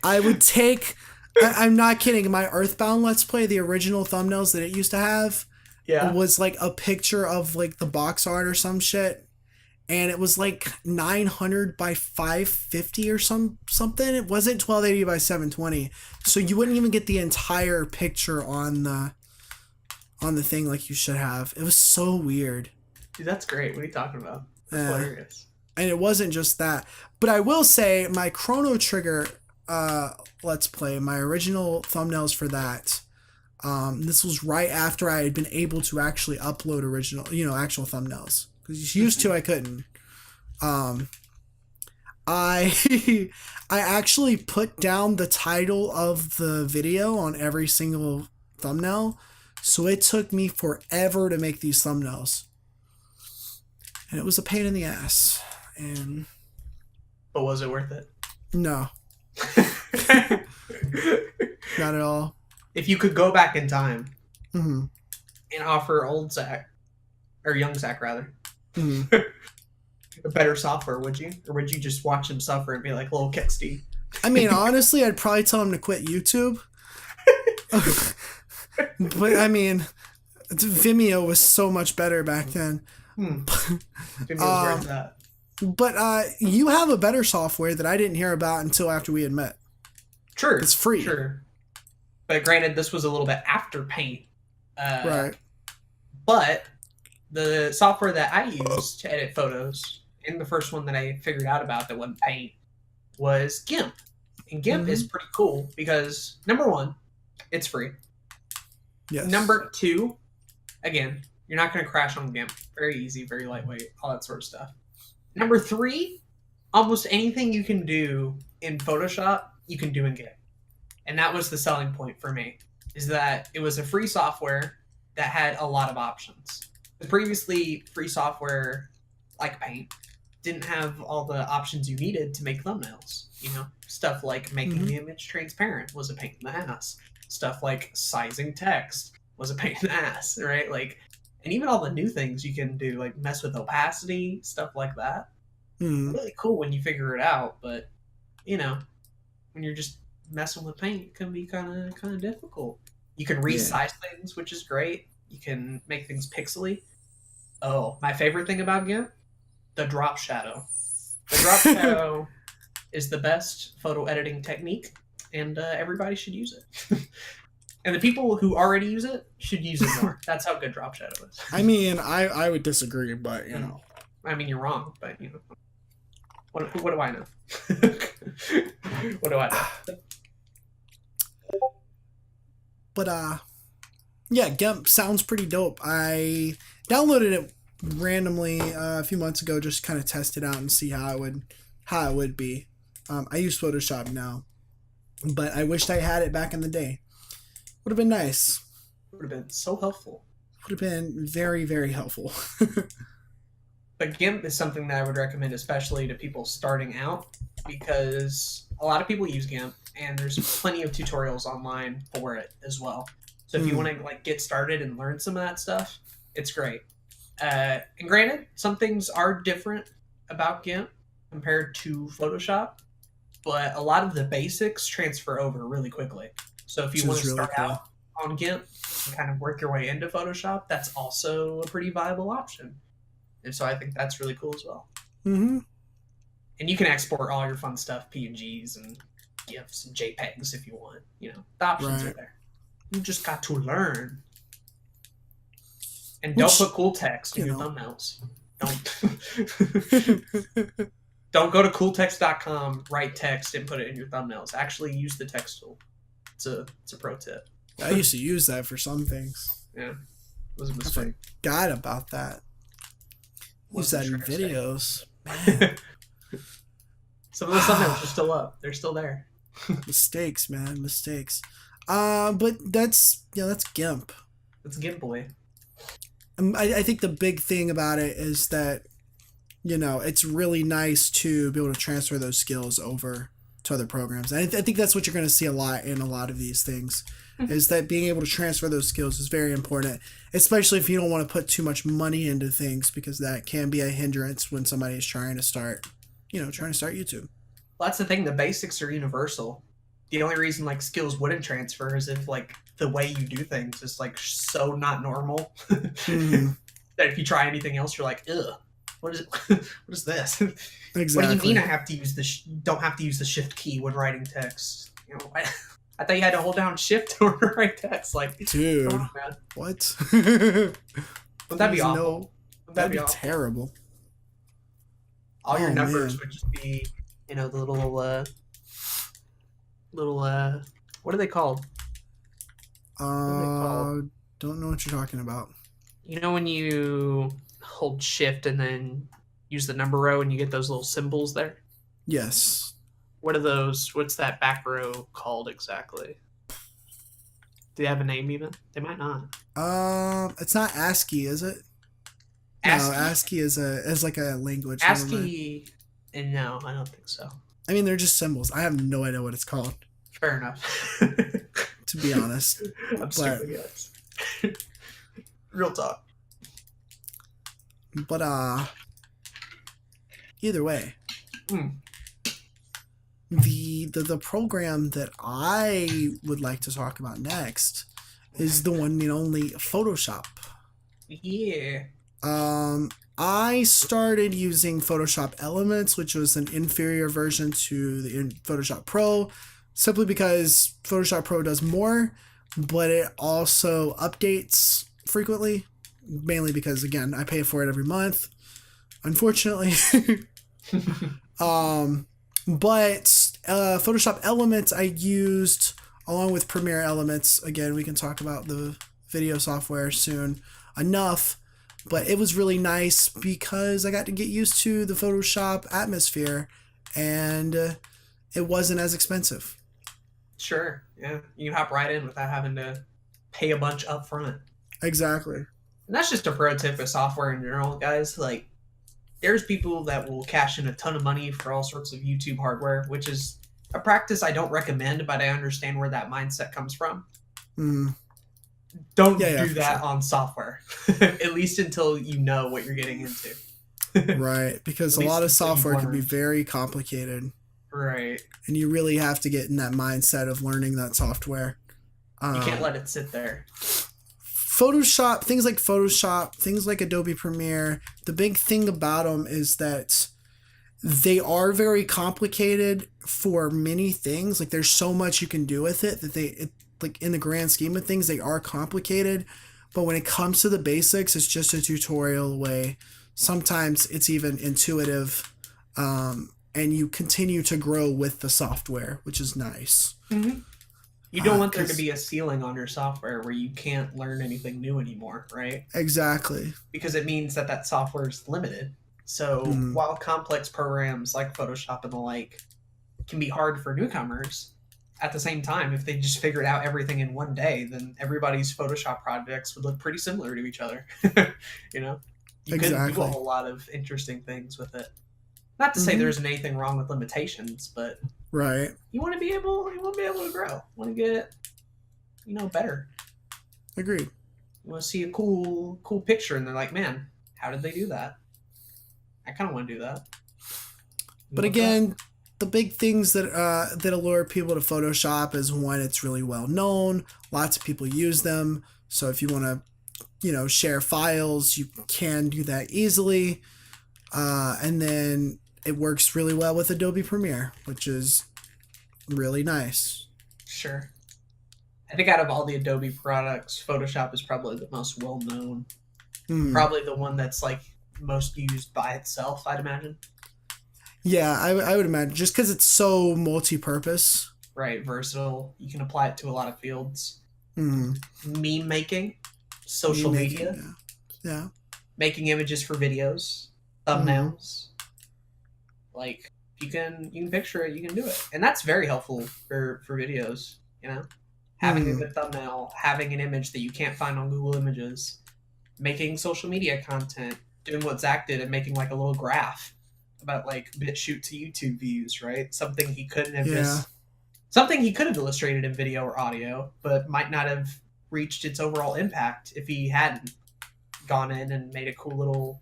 I would take... I'm not kidding. My Earthbound Let's Play, the original thumbnails that it used to have, was like a picture of like the box art or some shit. And it was like 900 by 550 or something. It wasn't 1280 by 720. So you wouldn't even get the entire picture on the thing like you should have. It was so weird.
Dude, that's great. What are you talking about? That's hilarious.
And it wasn't just that. But I will say my Chrono Trigger Let's Play, my original thumbnails for that, this was right after I had been able to actually upload actual thumbnails. Because used to I couldn't. I actually put down the title of the video on every single thumbnail, so it took me forever to make these thumbnails, and it was a pain in the ass.
But was it worth it?
No, not at all.
If you could go back in time
Mm-hmm.
and offer old Zach, or young Zach rather,
Mm-hmm.
a better software, would you? Or would you just watch him suffer and be like, little Kitsty?
I mean, honestly, I'd probably tell him to quit YouTube. But I mean, Vimeo was so much better back then.
Vimeo's worth that.
But you have a better software that I didn't hear about until after we had met.
Sure.
It's free.
Sure. But granted, this was a little bit after Paint.
Right.
But the software that I used to edit photos, and the first one that I figured out about that wasn't Paint, was GIMP. And GIMP is pretty cool because, number one, it's free.
Yes.
Number two, again, you're not going to crash on GIMP. Very easy, very lightweight, all that sort of stuff. Number three, almost anything you can do in Photoshop, you can do in GIMP. And that was the selling point for me, is that it was a free software that had a lot of options. Previously, free software like Paint didn't have all the options you needed to make thumbnails. Stuff like making the image transparent was a pain in the ass. Stuff like sizing text was a pain in the ass, right? And even all the new things you can do, like mess with opacity, stuff like that. Really cool when you figure it out, but when you're just messing with Paint, it can be kind of difficult. You can resize things, which is great. You can make things pixely. Oh, my favorite thing about GIMP? The drop shadow. The drop shadow is the best photo editing technique, and everybody should use it. And the people who already use it should use it more. That's how good drop shadow is.
I mean, I would disagree, but
I mean, you're wrong, but what do I know? What do I know?
But yeah, GIMP sounds pretty dope. I downloaded it randomly a few months ago, just kind of test it out and see how it would be. I use Photoshop now, but I wished I had it back in the day. Would have been nice.
Would have been so helpful.
Would have been very, very helpful.
But But GIMP is something that I would recommend, especially to people starting out, because a lot of people use GIMP, and there's plenty of tutorials online for it as well. So if you want to like get started and learn some of that stuff, it's great. And granted, some things are different about GIMP compared to Photoshop, but a lot of the basics transfer over really quickly. So if you want to start out on GIMP and kind of work your way into Photoshop, that's also a pretty viable option. And so I think that's really cool as well.
Mm-hmm.
And you can export all your fun stuff, PNGs and GIFs and JPEGs if you want. You know, the options are there. You just got to learn. And don't put cool text in your thumbnails. Don't go to cooltext.com, write text, and put it in your thumbnails. Actually use the text tool. It's a pro tip.
I used to use that for some things.
Yeah. It was a mistake.
I forgot about that. Use that in videos. Man.
Some of the thumbnails are still up. They're still there.
Mistakes, man. Mistakes. But that's GIMP.
It's GIMP boy.
I think the big thing about it is that, you know, it's really nice to be able to transfer those skills over to other programs. And I think that's what you're going to see a lot in a lot of these things, is that being able to transfer those skills is very important, especially if you don't want to put too much money into things, because that can be a hindrance when somebody is trying to start YouTube.
Well, that's the thing. The basics are universal. The only reason like skills wouldn't transfer is if like the way you do things is like so not normal that if you try anything else, you're like, ugh, what is this?
Exactly.
What do you mean I have to use don't have to use the shift key when writing text? You know, I thought you had to hold down shift in order to write text. Like,
dude,
come on, man.
What?
Wouldn't that be awful?
That'd be terrible.
All your numbers would just be, you know, the little what are they called?
Don't know what you're talking about.
You know when you hold shift and then use the number row and you get those little symbols there?
Yes.
What are those? What's that back row called exactly? Do they have a name even? They might not.
It's not ASCII, is it?
ASCII?
No, ASCII is like a language.
ASCII, and no, I don't think so.
I mean, they're just symbols. I have no idea what it's called.
Fair enough.
To be honest.
I'm stupid, guys. Real talk.
But either way. The program that I would like to talk about next is the one and only Photoshop.
Yeah.
I started using Photoshop Elements, which was an inferior version to the Photoshop Pro, simply because Photoshop Pro does more, but it also updates frequently, mainly because, again, I pay for it every month, unfortunately. But Photoshop Elements I used along with Premiere Elements. Again, we can talk about the video software soon enough. But it was really nice because I got to get used to the Photoshop atmosphere, and it wasn't as expensive.
Sure, yeah. You can hop right in without having to pay a bunch up front.
Exactly.
And that's just a pro tip with software in general, guys. Like, there's people that will cash in a ton of money for all sorts of YouTube hardware, which is a practice I don't recommend, but I understand where that mindset comes from. Don't do that on software, at least until you know what you're getting into.
Right, because a lot of software can be very complicated.
Right.
And you really have to get in that mindset of learning that software.
You can't let it sit there.
Photoshop, things like Adobe Premiere, the big thing about them is that they are very complicated for many things. Like, there's so much you can do with it that like, in the grand scheme of things, they are complicated, but when it comes to the basics, it's just a tutorial away. Sometimes it's even intuitive, and you continue to grow with the software, which is nice.
You don't want there to be a ceiling on your software where you can't learn anything new anymore, right?
Exactly.
Because it means that software is limited. So while complex programs like Photoshop and the like can be hard for newcomers, at the same time, if they just figured out everything in one day, then everybody's Photoshop projects would look pretty similar to each other. You know? You couldn't do a
Exactly.
whole lot of interesting things with it. Not to say there isn't anything wrong with limitations, but
Right.
you want to be able to grow. You want to get, better.
Agreed.
You want to see a cool picture, and they're like, man, how did they do that? I kind of want to do that.
But again, the big things that that allure people to Photoshop is one, it's really well known. Lots of people use them. So if you want to, share files, you can do that easily. And then it works really well with Adobe Premiere, which is really nice.
Sure. I think out of all the Adobe products, Photoshop is probably the most well known. Probably the one that's like most used by itself, I'd imagine.
Yeah, I would imagine, just because it's so multi-purpose.
Right, versatile. You can apply it to a lot of fields. Meme making, social media.
Yeah. Making
images for videos, thumbnails. Like, you can picture it, you can do it. And that's very helpful for videos, Having a good thumbnail, having an image that you can't find on Google Images, making social media content, doing what Zach did and making like a little graph about like BitChute to YouTube views, right? Something he couldn't have something he could have illustrated in video or audio, but might not have reached its overall impact if he hadn't gone in and made a cool little,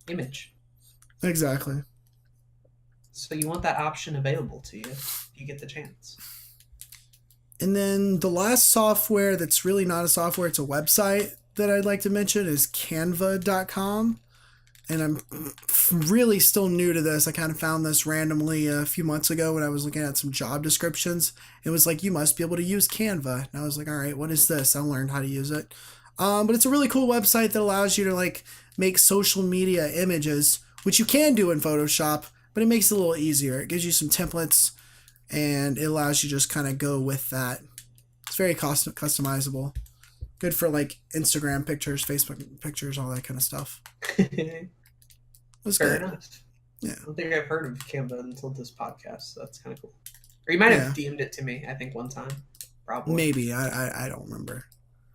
image.
Exactly.
So you want that option available to you if you get the chance.
And then the last software that's really not a software, it's a website that I'd like to mention is canva.com. And I'm really still new to this. I kind of found this randomly a few months ago when I was looking at some job descriptions. It was like, you must be able to use Canva. And I was like, all right, what is this? I'll learn how to use it. But it's a really cool website that allows you to like make social media images, which you can do in Photoshop, but it makes it a little easier. It gives you some templates and it allows you to just kind of go with that. It's very customizable. Good for like Instagram pictures, Facebook pictures, all that kind of stuff.
Fair enough.
Yeah.
I don't think I've heard of Canva until this podcast, so that's kind of cool. Or you might have DM'd it to me, I think, one time. Probably.
Maybe. I don't remember.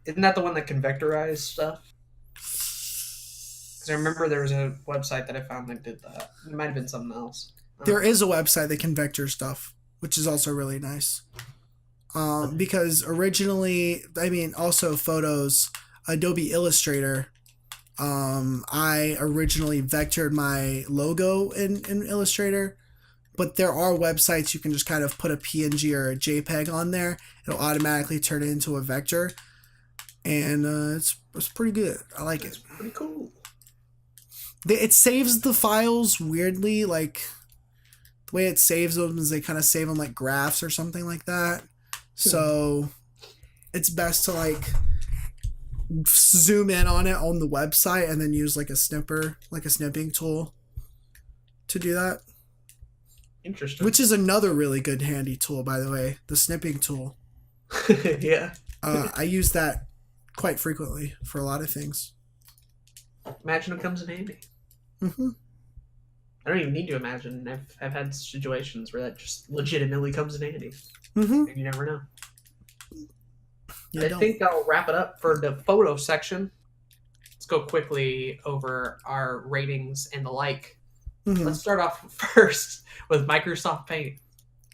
Isn't that the one that can vectorize stuff? Because I remember there was a website that I found that did that. It might have been something else.
There is a website that can vector stuff, which is also really nice. Because originally, also photos, Adobe Illustrator, I originally vectored my logo in Illustrator, but there are websites you can just kind of put a PNG or a JPEG on there. It'll automatically turn it into a vector, and it's pretty good. I like it.
Pretty cool.
It saves the files weirdly, like the way it saves them is they kind of save them like graphs or something like that. So it's best to like zoom in on it on the website and then use like a snipping tool to do that.
Interesting.
Which is another really good handy tool, by the way, the snipping tool.
Yeah.
I use that quite frequently for a lot of things.
Imagine it comes in handy.
Mm-hmm.
I don't even need to imagine. I've had situations where that just legitimately comes in handy.
Mm-hmm.
And you never know. I think I'll wrap it up for the photo section. Let's go quickly over our ratings and the like. Mm-hmm. Let's start off first with Microsoft Paint.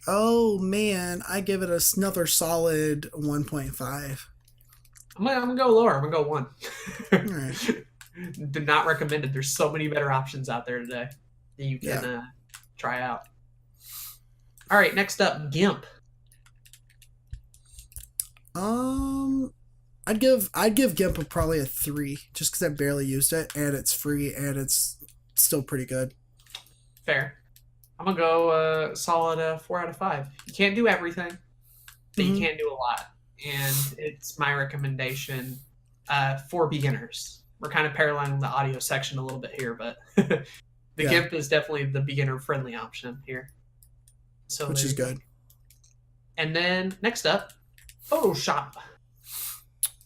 Oh, man. I give it another solid 1.5.
I'm going to go lower. I'm going to go 1.
All right.
Do not recommend it. There's so many better options out there today that you can try out. All right, next up, GIMP.
I'd give GIMP probably a 3, just because I barely used it, and it's free, and it's still pretty good.
Fair. I'm gonna go solid 4 out of 5. You can't do everything, but you can do a lot, and it's my recommendation for beginners. We're kind of paralleling the audio section a little bit here, but the GIMP is definitely the beginner-friendly option here. So
which is good.
And then next up, Photoshop.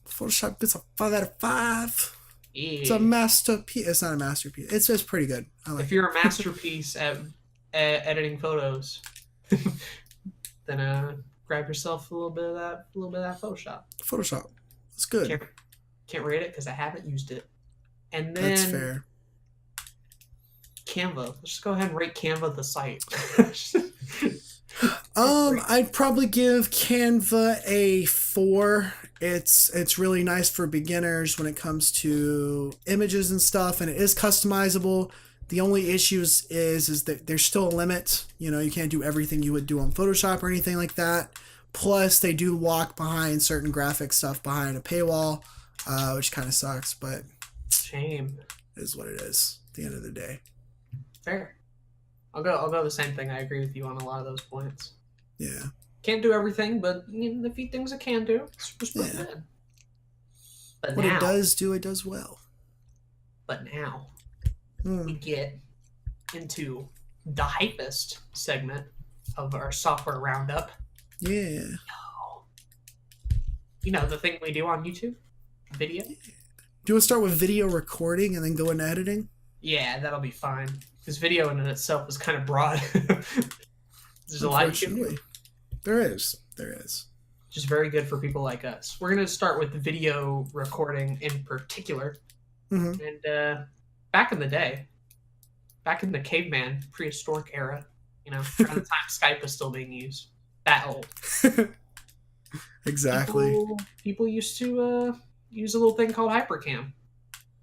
Photoshop gets a 5 out of 5.
Yeah.
It's a masterpiece. It's not a masterpiece. It's just pretty good.
If you're a masterpiece at editing photos, then grab yourself a little bit of that Photoshop.
Photoshop. It's good.
Can't rate it because I haven't used it. And
That's
then
fair.
Canva. Let's just go ahead and rate Canva the site.
I'd probably give Canva a 4. It's really nice for beginners when it comes to images and stuff, and it is customizable. The only issues is that there's still a limit. You know, you can't do everything you would do on Photoshop or anything like that. Plus, they do lock behind certain graphic stuff behind a paywall, which kind of sucks, but
shame.
It is what it is at the end of the day.
Fair. I'll go the same thing. I agree with you on a lot of those points.
Yeah.
Can't do everything, but the few things it can do, it's pretty good. But
what
now,
it does do, it does well.
But now, we get into the hypest segment of our software roundup.
Yeah.
You know, the thing we do on YouTube? Video?
Do you want to start with video recording and then go into editing?
Yeah, that'll be fine. Because video in itself is kind of broad. There's a lot you can do.
There is.
Just very good for people like us. We're going to start with video recording in particular.
Mm-hmm.
And back in the day, back in the caveman prehistoric era, you know, around the time Skype was still being used. That old.
Exactly.
People used to use a little thing called Hypercam. And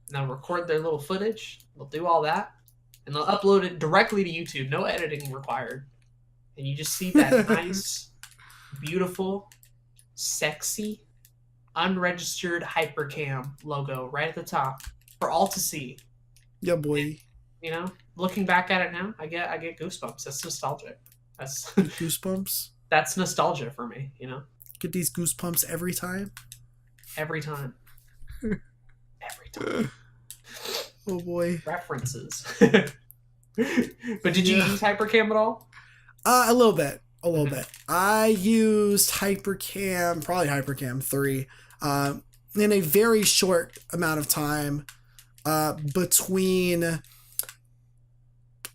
they'll record their little footage. They'll do all that. And they'll upload it directly to YouTube. No editing required. And you just see that nice, beautiful, sexy, unregistered Hypercam logo right at the top for all to see.
Yeah, boy.
And, you know, looking back at it now, I get goosebumps. That's nostalgic. That's
goosebumps.
That's nostalgia for me. You know,
get these goosebumps every time.
Every time. Every time.
Oh boy.
References. But did you use Hypercam at all?
A little bit. I used Hypercam, probably Hypercam 3, in a very short amount of time between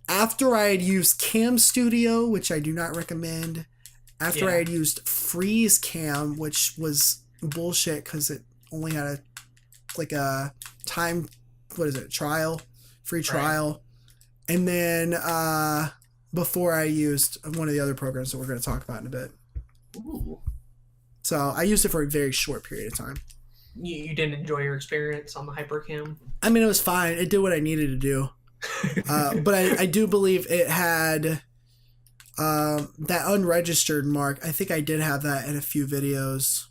after I had used Cam Studio, which I do not recommend, after I had used Freeze Cam, which was bullshit because it only had a time, free trial, and then before I used one of the other programs that we're going to talk about in a bit.
Ooh.
So I used it for a very short period of time.
You didn't enjoy your experience on the Hypercam?
I mean, it was fine. It did what I needed to do. But I do believe it had that unregistered mark. I think I did have that in a few videos.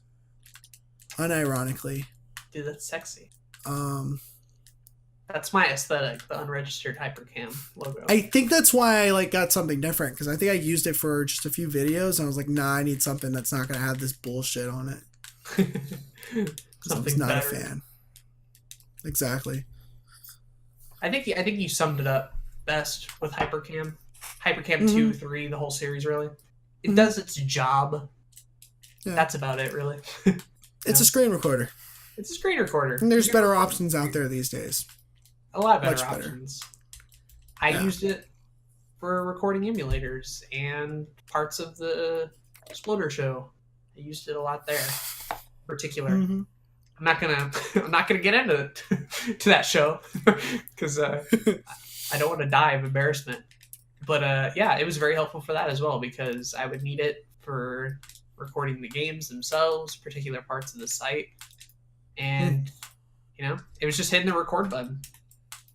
Unironically.
Dude, that's sexy. That's my aesthetic, the unregistered Hypercam logo.
I think that's why I got something different, because I think I used it for just a few videos and I was like, nah, I need something that's not going to have this bullshit on it. I was not a fan. Exactly.
I think you summed it up best with Hypercam. Hypercam 2, 3, the whole series, really. It does its job. Yeah. That's about it, really.
It's a screen recorder.
It's a screen recorder.
And there's better options out there these days.
A lot better options. I used it for recording emulators and parts of the Exploder show. I used it a lot there, in particular. Mm-hmm. I'm not gonna get into to that show because I don't want to die of embarrassment. But it was very helpful for that as well, because I would need it for recording the games themselves, particular parts of the site, and it was just hitting the record button.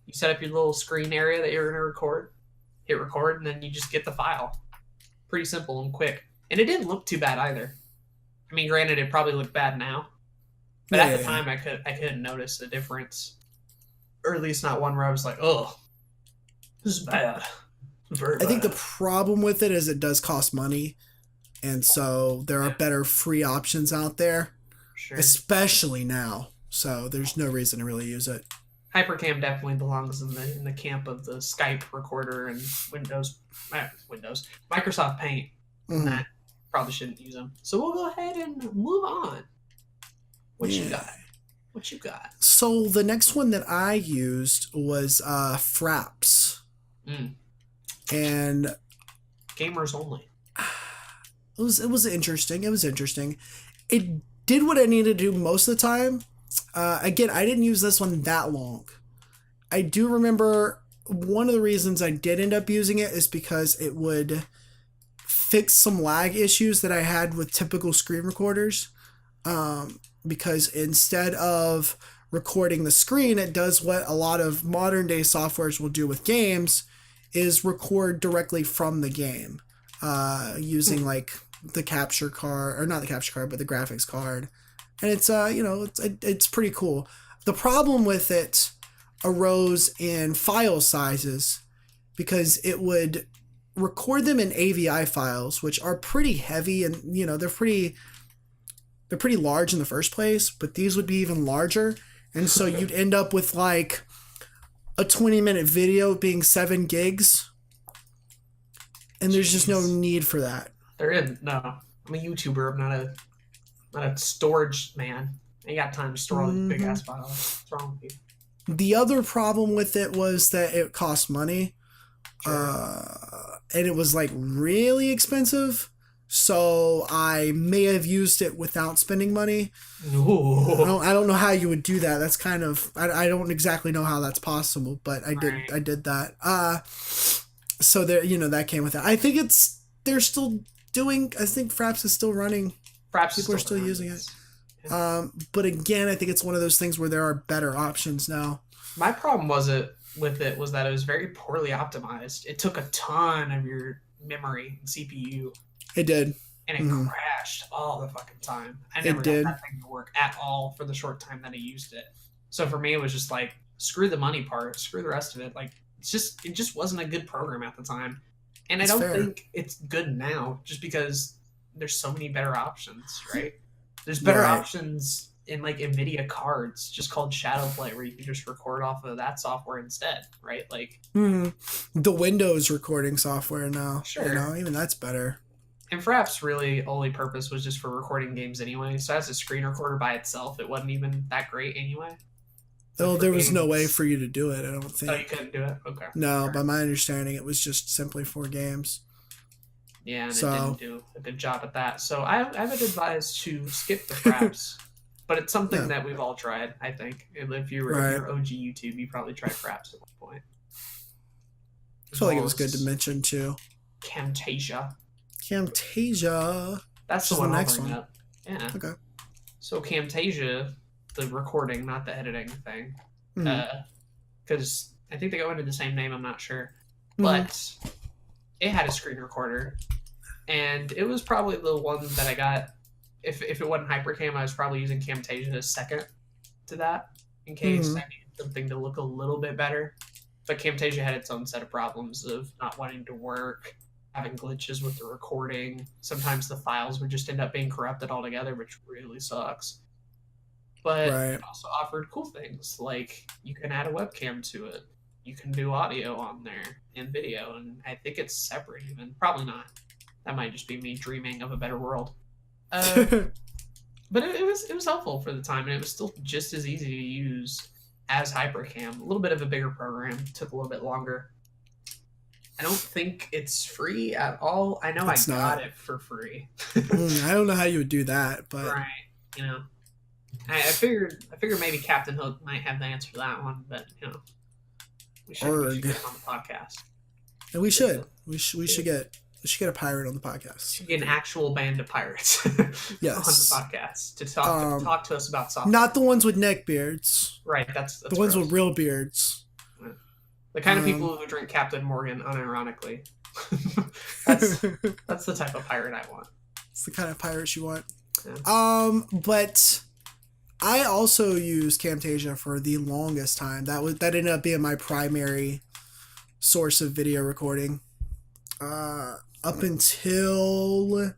You set up your little screen area that you're going to record, hit record, and then you just get the file. Pretty simple and quick. And it didn't look too bad either. I mean, granted, it probably looked bad now. But at the time, I couldn't notice a difference. Or at least not one where I was like, oh, this is bad. Very bad.
I think the problem with it is it does cost money. And so there are better free options out there. Sure. Especially now. So there's no reason to really use it.
Hypercam definitely belongs in the camp of the Skype recorder and Microsoft Paint. Mm-hmm. That probably shouldn't use them. So we'll go ahead and move on. What you got? So
the next one that I used was Fraps. And
gamers only.
It was interesting. It did what I needed to do most of the time. Again, I didn't use this one that long. I do remember one of the reasons I did end up using it is because it would fix some lag issues that I had with typical screen recorders. Because instead of recording the screen, it does what a lot of modern day softwares will do with games, is record directly from the game, using like the capture card, or not the capture card, but the graphics card. And it's it's pretty cool. The problem with it arose in file sizes, because it would record them in AVI files, which are pretty heavy, and they're pretty large in the first place, but these would be even larger. And so you'd end up with like a 20-minute video being 7 gigs. And there's just no need for that.
There isn't. No. I'm a YouTuber. I'm not a storage man. I ain't got time to store all these big ass files. What's wrong with you?
The other problem with it was that it cost money. Sure. And it was like really expensive. So I may have used it without spending money.
Ooh.
I don't know how you would do that. That's kind of, I don't exactly know how that's possible, but I did that. So there, that came with it. I think they're still doing, I think Fraps is still running. People are still using it. Yeah. But again, I think it's one of those things where there are better options now.
My problem with it was that it was very poorly optimized. It took a ton of your memory and CPU.
It did.
And it crashed all the fucking time. I never got that thing to work at all for the short time that I used it. So for me, it was just like, screw the money part, screw the rest of it. Like, it just wasn't a good program at the time. And I don't think it's good now, just because there's so many better options, right? There's better options in like NVIDIA cards, just called Shadowplay, where you can just record off of that software instead, right? Like
the Windows recording software now.
Sure.
Even that's better.
And Fraps really only purpose was just for recording games anyway. So as a screen recorder by itself, it wasn't even that great anyway.
Oh, there was no way for you to do it, I don't think.
Oh, you couldn't do it? Okay.
No, sure. By my understanding, it was just simply for games.
Yeah, and it didn't do a good job at that. So I would advise to skip the Fraps. But it's something that we've all tried, I think. If you were OG YouTube, you probably tried Fraps at one point.
I feel like it was good to mention, too.
Camtasia.
That's
the one I'll bring
one.
up. Yeah.
Okay.
So Camtasia, the recording, not the editing thing, because I think they go under the same name. I'm not sure, but it had a screen recorder, and it was probably the one that I got. If it wasn't Hypercam, I was probably using Camtasia as second to that, in case I needed something to look a little bit better. But Camtasia had its own set of problems of not wanting to work, having glitches with the recording. Sometimes the files would just end up being corrupted altogether, which really sucks. But it also offered cool things, like you can add a webcam to it. You can do audio on there and video, and I think it's separate even. Probably not. That might just be me dreaming of a better world. But it was helpful for the time, and it was still just as easy to use as Hypercam. A little bit of a bigger program. Took a little bit longer. I don't think it's free at all. I know I got it for free.
I don't know how you would do that, but
I figured maybe Captain Hook might have the answer to that one, but we should get him on the podcast.
And we should get a pirate on the podcast.
Should get an actual band of pirates
yes.
on the podcast to talk to us about software.
Not the ones with neck beards.
Right, that's
the ones with real beards.
The kind of people who drink Captain Morgan unironically. That's the type of pirate I want.
It's the kind of pirates you want.
Yeah.
But I also used Camtasia for the longest time. That ended up being my primary source of video recording. Up until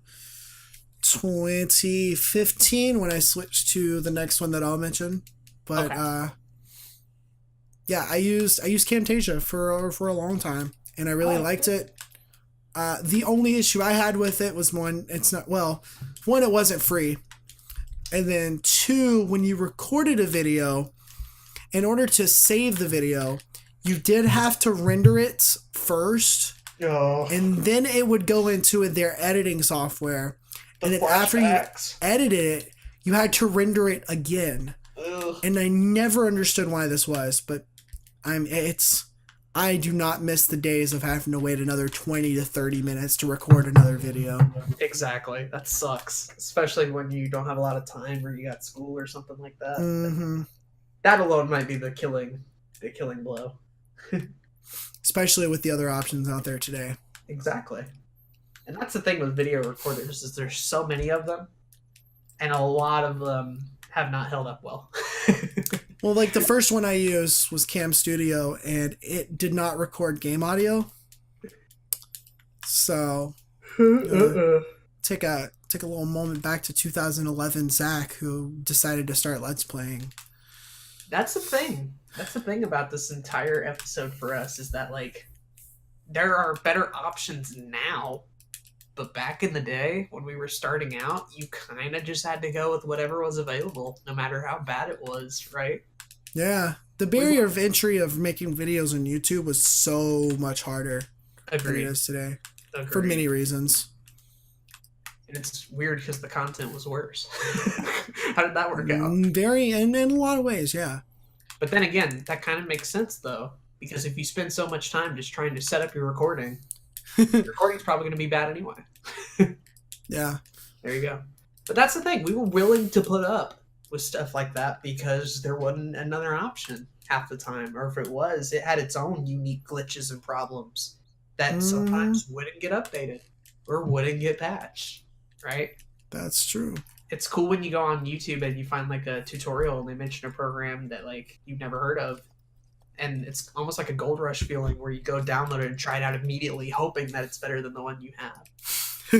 2015 when I switched to the next one that I'll mention. But I used Camtasia for a long time, and I really liked it. The only issue I had with it was one, it wasn't free. And then 2, when you recorded a video, in order to save the video, you did have to render it first.
Oh.
And then it would go into their editing software. And then after you edited it, you had to render it again.
Ugh.
And I never understood why this was, but I do not miss the days of having to wait another 20 to 30 minutes to record another video.
Exactly. That sucks, especially when you don't have a lot of time or you got school or something like that.
Mm-hmm.
That alone might be the killing blow.
Especially with the other options out there today.
Exactly. And that's the thing with video recorders is there's so many of them, and a lot of them have not held up well.
Well, like the first one I used was Cam Studio, and it did not record game audio. So, take a little moment back to 2011 Zach, who decided to start Let's Playing.
That's the thing. That's the thing about this entire episode for us is that, like, there are better options now, but back in the day when we were starting out, you kind of just had to go with whatever was available, no matter how bad it was, right?
Yeah. The barrier of entry of making videos on YouTube was so much harder than it is today.
Agreed.
For many reasons.
And it's weird because the content was worse. How did that work out?
In a lot of ways, yeah.
But then again, that kind of makes sense, though, because if you spend so much time just trying to set up your recording, your recording's probably going to be bad anyway.
Yeah.
There you go. But that's the thing. We were willing to put up with stuff like that because there wasn't another option half the time. Or if it was, it had its own unique glitches and problems that sometimes wouldn't get updated or wouldn't get patched, right?
That's true.
It's cool when you go on YouTube and you find like a tutorial and they mention a program that like you've never heard of. And it's almost like a gold rush feeling where you go download it and try it out immediately, hoping that it's better than the one you have.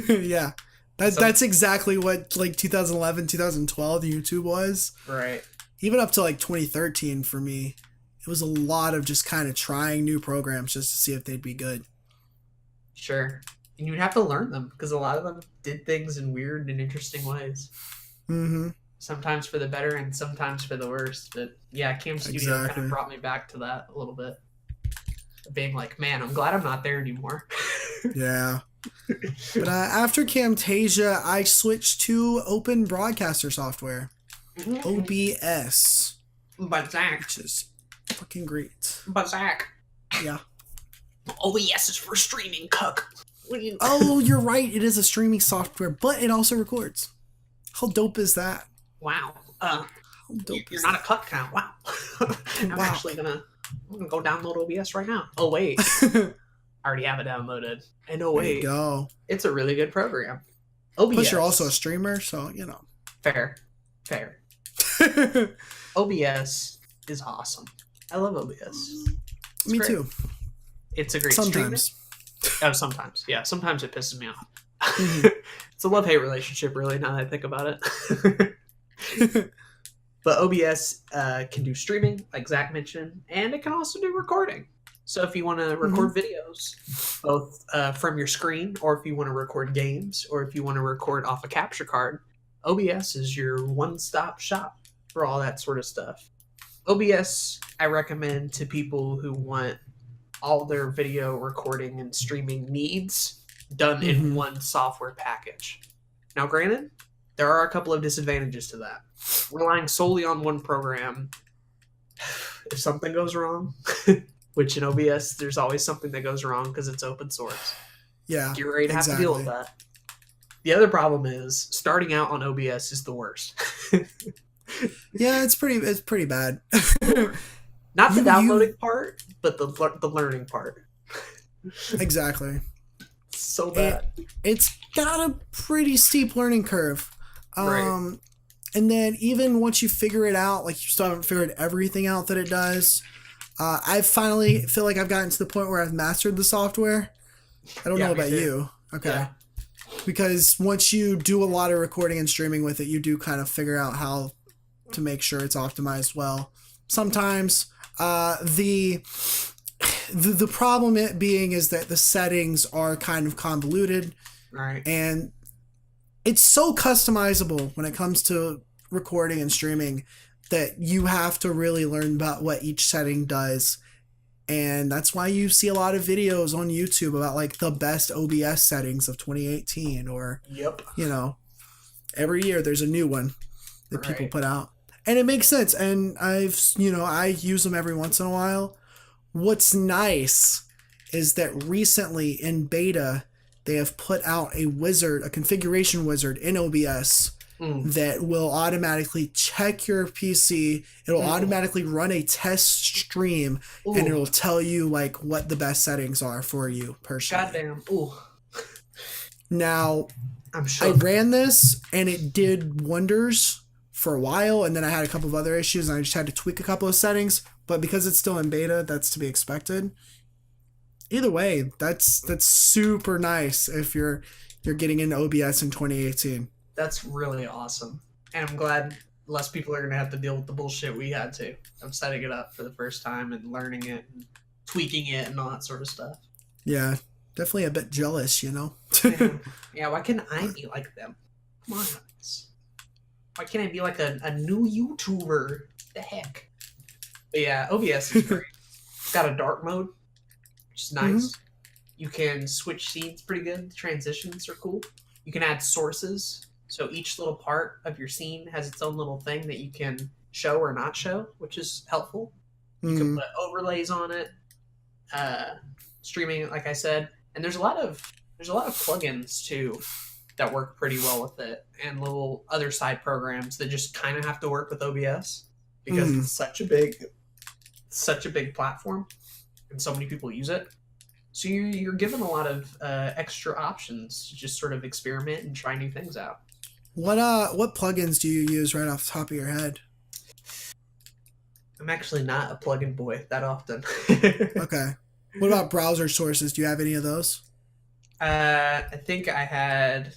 Yeah. That's exactly what like 2011, 2012 YouTube was.
Right.
Even up to like 2013 for me. It was a lot of just kind of trying new programs just to see if they'd be good.
Sure. And you'd have to learn them because a lot of them did things in weird and interesting ways.
Mm-hmm.
Sometimes for the better and sometimes for the worse. But yeah, Cam Studio kind of brought me back to that a little bit. Being like, man, I'm glad I'm not there anymore.
Yeah. But after Camtasia, I switched to Open Broadcaster software. OBS.
But Zach.
Which is fucking great.
But Zach.
Yeah.
OBS is for streaming, cuck.
Oh, you're right. It is a streaming software, but it also records. How dope is that?
Wow. You're not a cuck now. Wow. I'm
Wow.
actually gonna go download OBS right now. Oh wait. I already have it downloaded. And oh wait.
There you go.
It's a really good program. OBS.
Plus you're also a streamer, so you know.
Fair. OBS is awesome. I love OBS.
Me
great.
too.
It's a great
Sometimes.
streamer. Oh, sometimes. Yeah, sometimes it pisses me off.
Mm-hmm.
It's a love-hate relationship, really, now that I think about it. But OBS can do streaming, like Zach mentioned, and it can also do recording. So if you want to record videos, both from your screen, or if you want to record games, or if you want to record off a capture card, OBS is your one-stop shop for all that sort of stuff. OBS, I recommend to people who want all their video recording and streaming needs done in one software package. Now, granted, there are a couple of disadvantages to that. Relying solely on one program, if something goes wrong, which in OBS, there's always something that goes wrong because it's open source.
Yeah,
you're ready to have to deal with that. The other problem is starting out on OBS is the worst.
Yeah, it's pretty bad.
Not the downloading part, but the learning part.
Exactly.
So bad.
It's got a pretty steep learning curve.
Right.
And then even once you figure it out, like you still haven't figured everything out that it does. I finally feel like I've gotten to the point where I've mastered the software. I don't know about you. Okay. Yeah. Because once you do a lot of recording and streaming with it, you do kind of figure out how to make sure it's optimized well. Sometimes the problem it being is that the settings are kind of convoluted.
Right.
And it's so customizable when it comes to recording and streaming that you have to really learn about what each setting does. And that's why you see a lot of videos on YouTube about like the best OBS settings of 2018 or, you know, every year there's a new one that people put out. And it makes sense. And I use them every once in a while. What's nice is that recently in beta, they have put out a configuration wizard in OBS that will automatically check your PC. It'll automatically run a test stream, and it'll tell you like what the best settings are for you personally.
Goddamn. Ooh.
Now,
I'm sure
I ran this and it did wonders for a while, and then I had a couple of other issues and I just had to tweak a couple of settings. But because it's still in beta, that's to be expected. Either way, that's super nice if you're getting into OBS in 2018.
That's really awesome. And I'm glad less people are going to have to deal with the bullshit we had to. I'm setting it up for the first time and learning it and tweaking it and all that sort of stuff.
Yeah, definitely a bit jealous, you know?
Yeah, why can't I be like them? Come on. Why can't I be like a new YouTuber? The heck? But yeah, OBS is great. It's got a dark mode, which is nice. You can switch scenes pretty good. The transitions are cool. You can add sources. So each little part of your scene has its own little thing that you can show or not show, which is helpful. You can put overlays on it, streaming it, like I said. And there's a lot of plugins too that work pretty well with it, and little other side programs that just kind of have to work with OBS because it's such a big platform and so many people use it. So you're given a lot of extra options to just sort of experiment and try new things out.
What plugins do you use right off the top of your head?
I'm actually not a plugin boy that often.
Okay. What about browser sources? Do you have any of those?
I think I had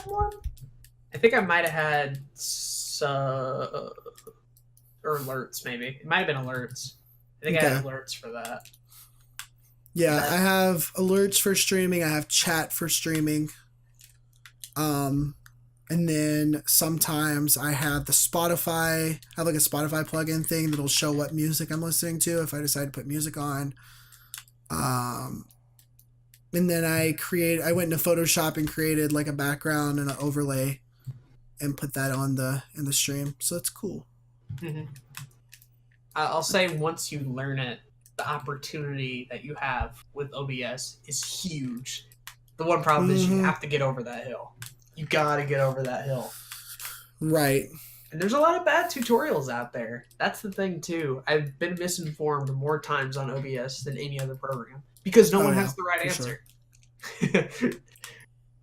one. I think I might have had or alerts, maybe. It might have been alerts. I think I had alerts for that.
Yeah, I have alerts for streaming. I have chat for streaming. And then sometimes I have the Spotify. I have like a Spotify plugin thing that'll show what music I'm listening to if I decide to put music on. And then I went into Photoshop and created like a background and an overlay and put that in the stream. So it's cool.
Mm-hmm. I'll say once you learn it, the opportunity that you have with OBS is huge. The one problem is you have to get over that hill. You gotta get over that hill.
Right.
And there's a lot of bad tutorials out there. That's the thing, too. I've been misinformed more times on OBS than any other program because no one has the right answer. Sure.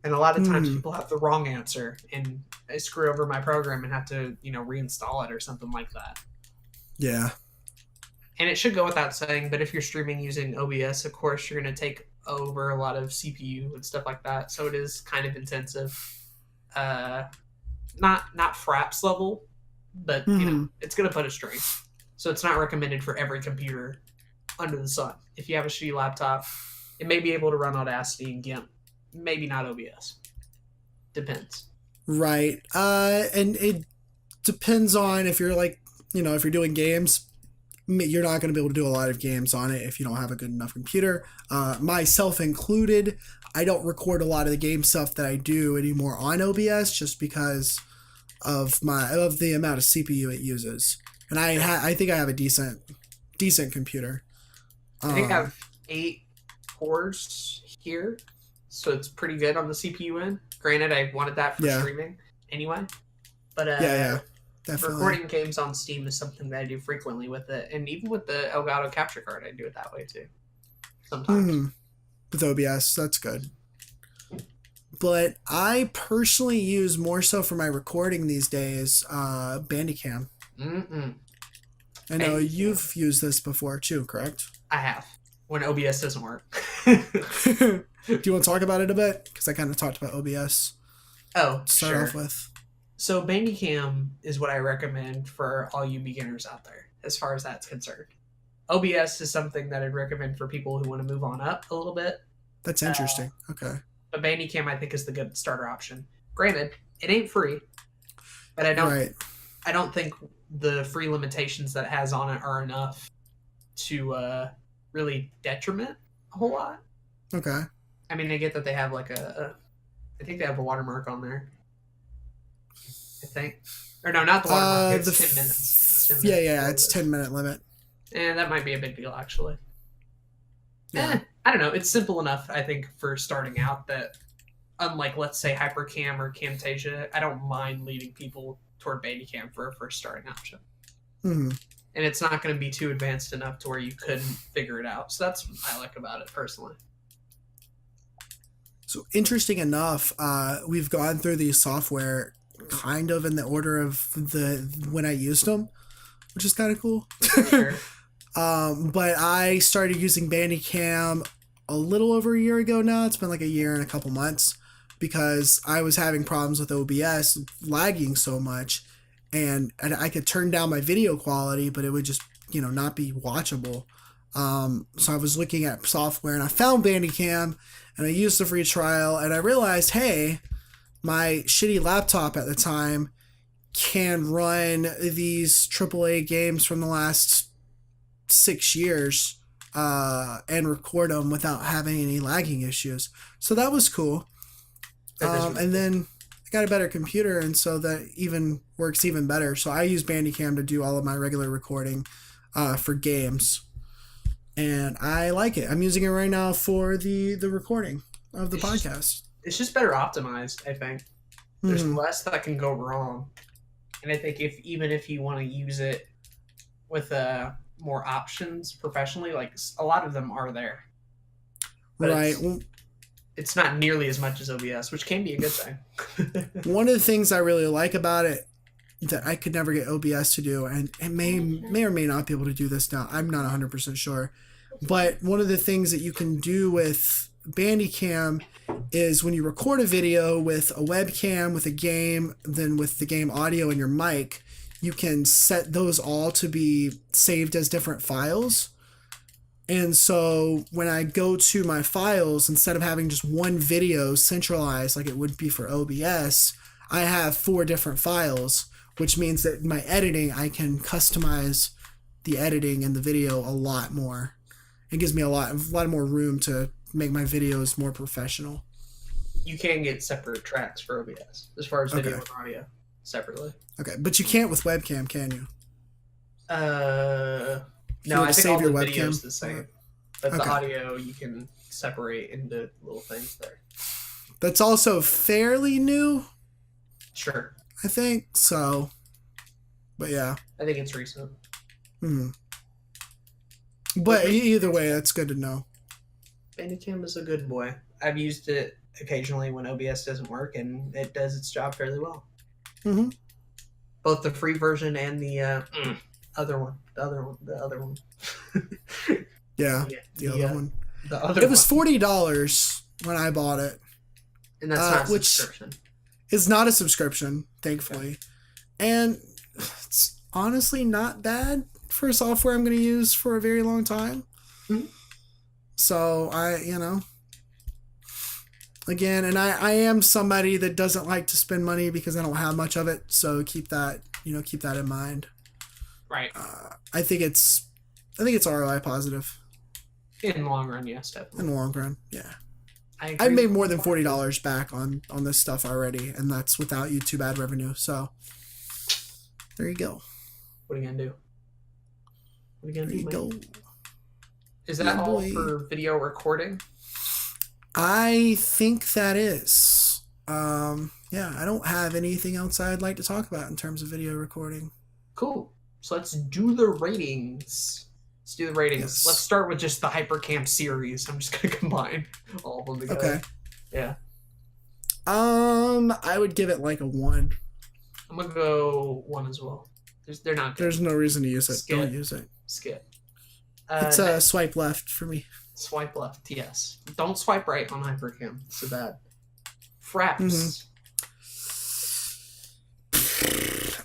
And a lot of times people have the wrong answer, and I screw over my program and have to, reinstall it or something like that.
Yeah.
And it should go without saying, but if you're streaming using OBS, of course, you're going to take over a lot of CPU and stuff like that. So it is kind of intensive. Not Fraps level, but it's going to put a strain. So it's not recommended for every computer under the sun. If you have a shitty laptop, it may be able to run Audacity and GIMP. Maybe not OBS. Depends.
Right. And it depends on if you're if you're doing games, you're not going to be able to do a lot of games on it if you don't have a good enough computer. Myself included, I don't record a lot of the game stuff that I do anymore on OBS just because of the amount of CPU it uses. And I think I have a decent computer.
I think I have 8 cores here, so it's pretty good on the CPU end. Granted, I wanted that for streaming anyway, but
yeah. Definitely.
Recording games on Steam is something that I do frequently with it, and even with the Elgato capture card, I do it that way too. Sometimes
with OBS, that's good. But I personally use more so for my recording these days, Bandicam. I know you've used this before too, correct?
I have. When OBS doesn't work.
Do you want to talk about it a bit? Because I kind of talked about OBS.
Oh,
to start off with.
So Bandicam is what I recommend for all you beginners out there, as far as that's concerned. OBS is something that I'd recommend for people who want to move on up a little bit.
That's interesting. Okay.
But Bandicam, I think, is the good starter option. Granted, it ain't free, but I don't think the free limitations that it has on it are enough to really detriment a whole lot.
Okay.
I mean, I get that they have I think they have a watermark on there. I think. Or no, not the watermark. It's 10 minutes.
Yeah, it's 10-minute limit.
And that might be a big deal, actually.
Yeah.
I don't know. It's simple enough, I think, for starting out that, unlike, let's say, Hypercam or Camtasia, I don't mind leading people toward Bandicam for a first starting option.
Mm-hmm.
And it's not going to be too advanced enough to where you couldn't figure it out. So that's what I like about it, personally.
So interesting enough, we've gone through these software kind of in the order of when I used them, which is kind of cool.
Sure.
But I started using Bandicam a little over a year ago now. It's been like a year and a couple months because I was having problems with OBS lagging so much, and I could turn down my video quality, but it would just, not be watchable. So I was looking at software and I found Bandicam and I used the free trial and I realized, hey, my shitty laptop at the time can run these AAA games from the last 6 years and record them without having any lagging issues. So that was cool. And then I got a better computer, and so that even works even better. So I use Bandicam to do all of my regular recording for games. And I like it. I'm using it right now for the recording of the podcast.
It's just better optimized, I think. There's
Mm-hmm.
less that can go wrong. And I think even if you want to use it with more options professionally, like a lot of them are there. But
Right.
it's not nearly as much as OBS, which can be a good thing.
One of the things I really like about it that I could never get OBS to do, and it may or may not be able to do this now. I'm not 100% sure. But one of the things that you can do with Bandicam is when you record a video with a webcam, with a game, then with the game audio and your mic, you can set those all to be saved as different files. And so when I go to my files, instead of having just one video centralized like it would be for OBS, I have 4 different files, which means that my editing, I can customize the editing and the video a lot more. It gives me a lot more room to make my videos more professional.
You can get separate tracks for OBS as far as video and audio separately.
Okay, but you can't with webcam, can you?
No, I think all the video is
webcam?
the same. But the audio you can separate into little things there.
That's also fairly new,
Sure.
I think. So, but yeah.
I think it's recent.
Hmm. But either way, that's good to know.
Bandicam is a good boy. I've used it occasionally when OBS doesn't work, and it does its job fairly well.
Mm-hmm.
Both the free version and the other one. The other one.
Yeah, the other one.
The other
It was
one.
$40 when I bought it.
And that's not a
which
subscription.
It's not a subscription, thankfully. And it's honestly not bad for software I'm going to use for a very long time.
Mm-hmm.
So again, and I am somebody that doesn't like to spend money because I don't have much of it. So keep that in mind.
Right.
I think it's ROI positive.
In the long run, yes, definitely.
In the long run, yeah.
I've
made more than $40 back on this stuff already, and that's without YouTube ad revenue. So there you go.
What are you gonna do? What are you gonna
There
do,
you
man?
go.
Is that all
boy.
for video recording?
I think that is. Yeah, I don't have anything else I'd like to talk about in terms of video recording.
Cool. So let's do the ratings.
Yes.
Let's start with just the Hypercam series. I'm just gonna combine all of them together.
Okay.
Yeah.
I would give it like a 1.
I'm gonna go 1 as well. They're not good.
There's no reason to use it.
Skip.
Don't use it.
Skip.
It's a swipe left for me.
Swipe left, yes. Don't swipe right on Hypercam. It's so bad. Fraps.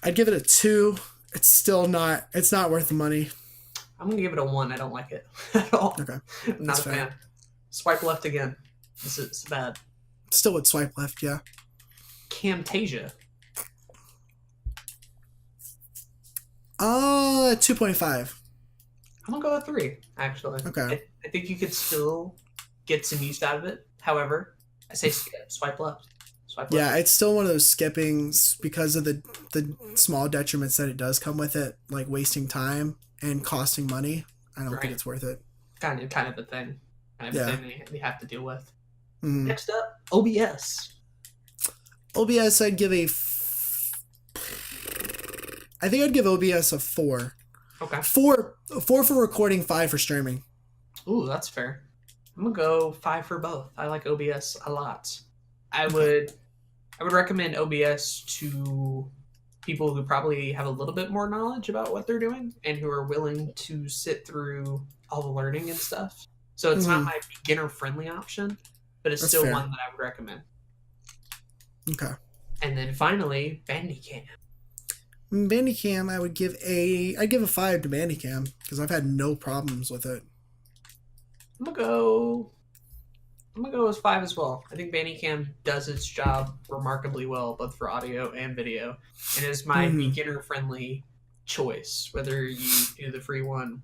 I'd give it a 2. It's not worth the money.
I'm gonna give it a 1. I don't like it at all.
Okay.
I'm not a fan. Swipe left again. This is bad.
Still would swipe left, yeah.
Camtasia.
2.5.
I'm gonna go with 3, actually.
Okay.
I think you could still get some use out of it. However, I say skip. Swipe left. Swipe left.
Yeah, it's still one of those skippings because of the small detriments that it does come with it, like wasting time and costing money, I don't
Right.
think it's worth it.
Kind of a thing. Kind of a thing they have to deal with.
Mm.
Next up, OBS.
OBS, I think I'd give OBS a 4.
Okay.
4 for recording, 5 for streaming.
Ooh, that's fair. I'm gonna go 5 for both. I like OBS a lot. I would recommend OBS to people who probably have a little bit more knowledge about what they're doing and who are willing to sit through all the learning and stuff. So it's not my beginner friendly option, but it's still one that I would recommend.
Okay.
And then finally, Bandicam.
Bandicam, I'd give a 5 to Bandicam because I've had no problems with it.
I'm gonna go as 5 as well. I think Bandicam does its job remarkably well, both for audio and video, and is my beginner-friendly choice. Whether you do the free one,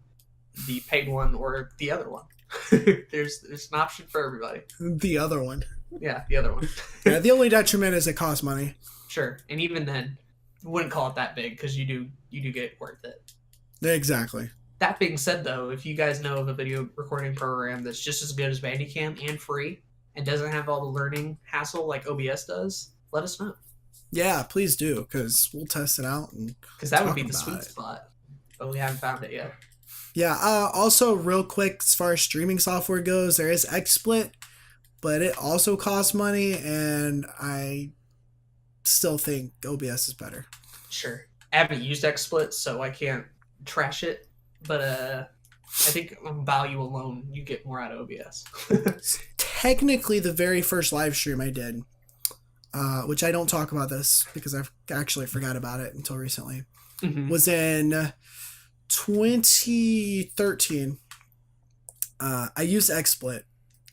the paid one, or the other one, there's an option for everybody.
The other one.
Yeah, the other one.
Yeah, the only detriment is it costs money.
Sure, and even then, I wouldn't call it that big because you do get worth it.
Exactly.
That being said, though, if you guys know of a video recording program that's just as good as Bandicam and free and doesn't have all the learning hassle like OBS does, let us know.
Yeah, please do, because we'll test it out.
Because that would be the sweet spot, but we haven't found it yet.
Yeah, also real quick, as far as streaming software goes, there is XSplit, but it also costs money, and I still think OBS is better.
Sure. I haven't used XSplit, so I can't trash it. But I think on value alone, you get more out of OBS.
Technically, the very first live stream I did, which I don't talk about this because I've actually forgot about it until recently, was in 2013. I used XSplit.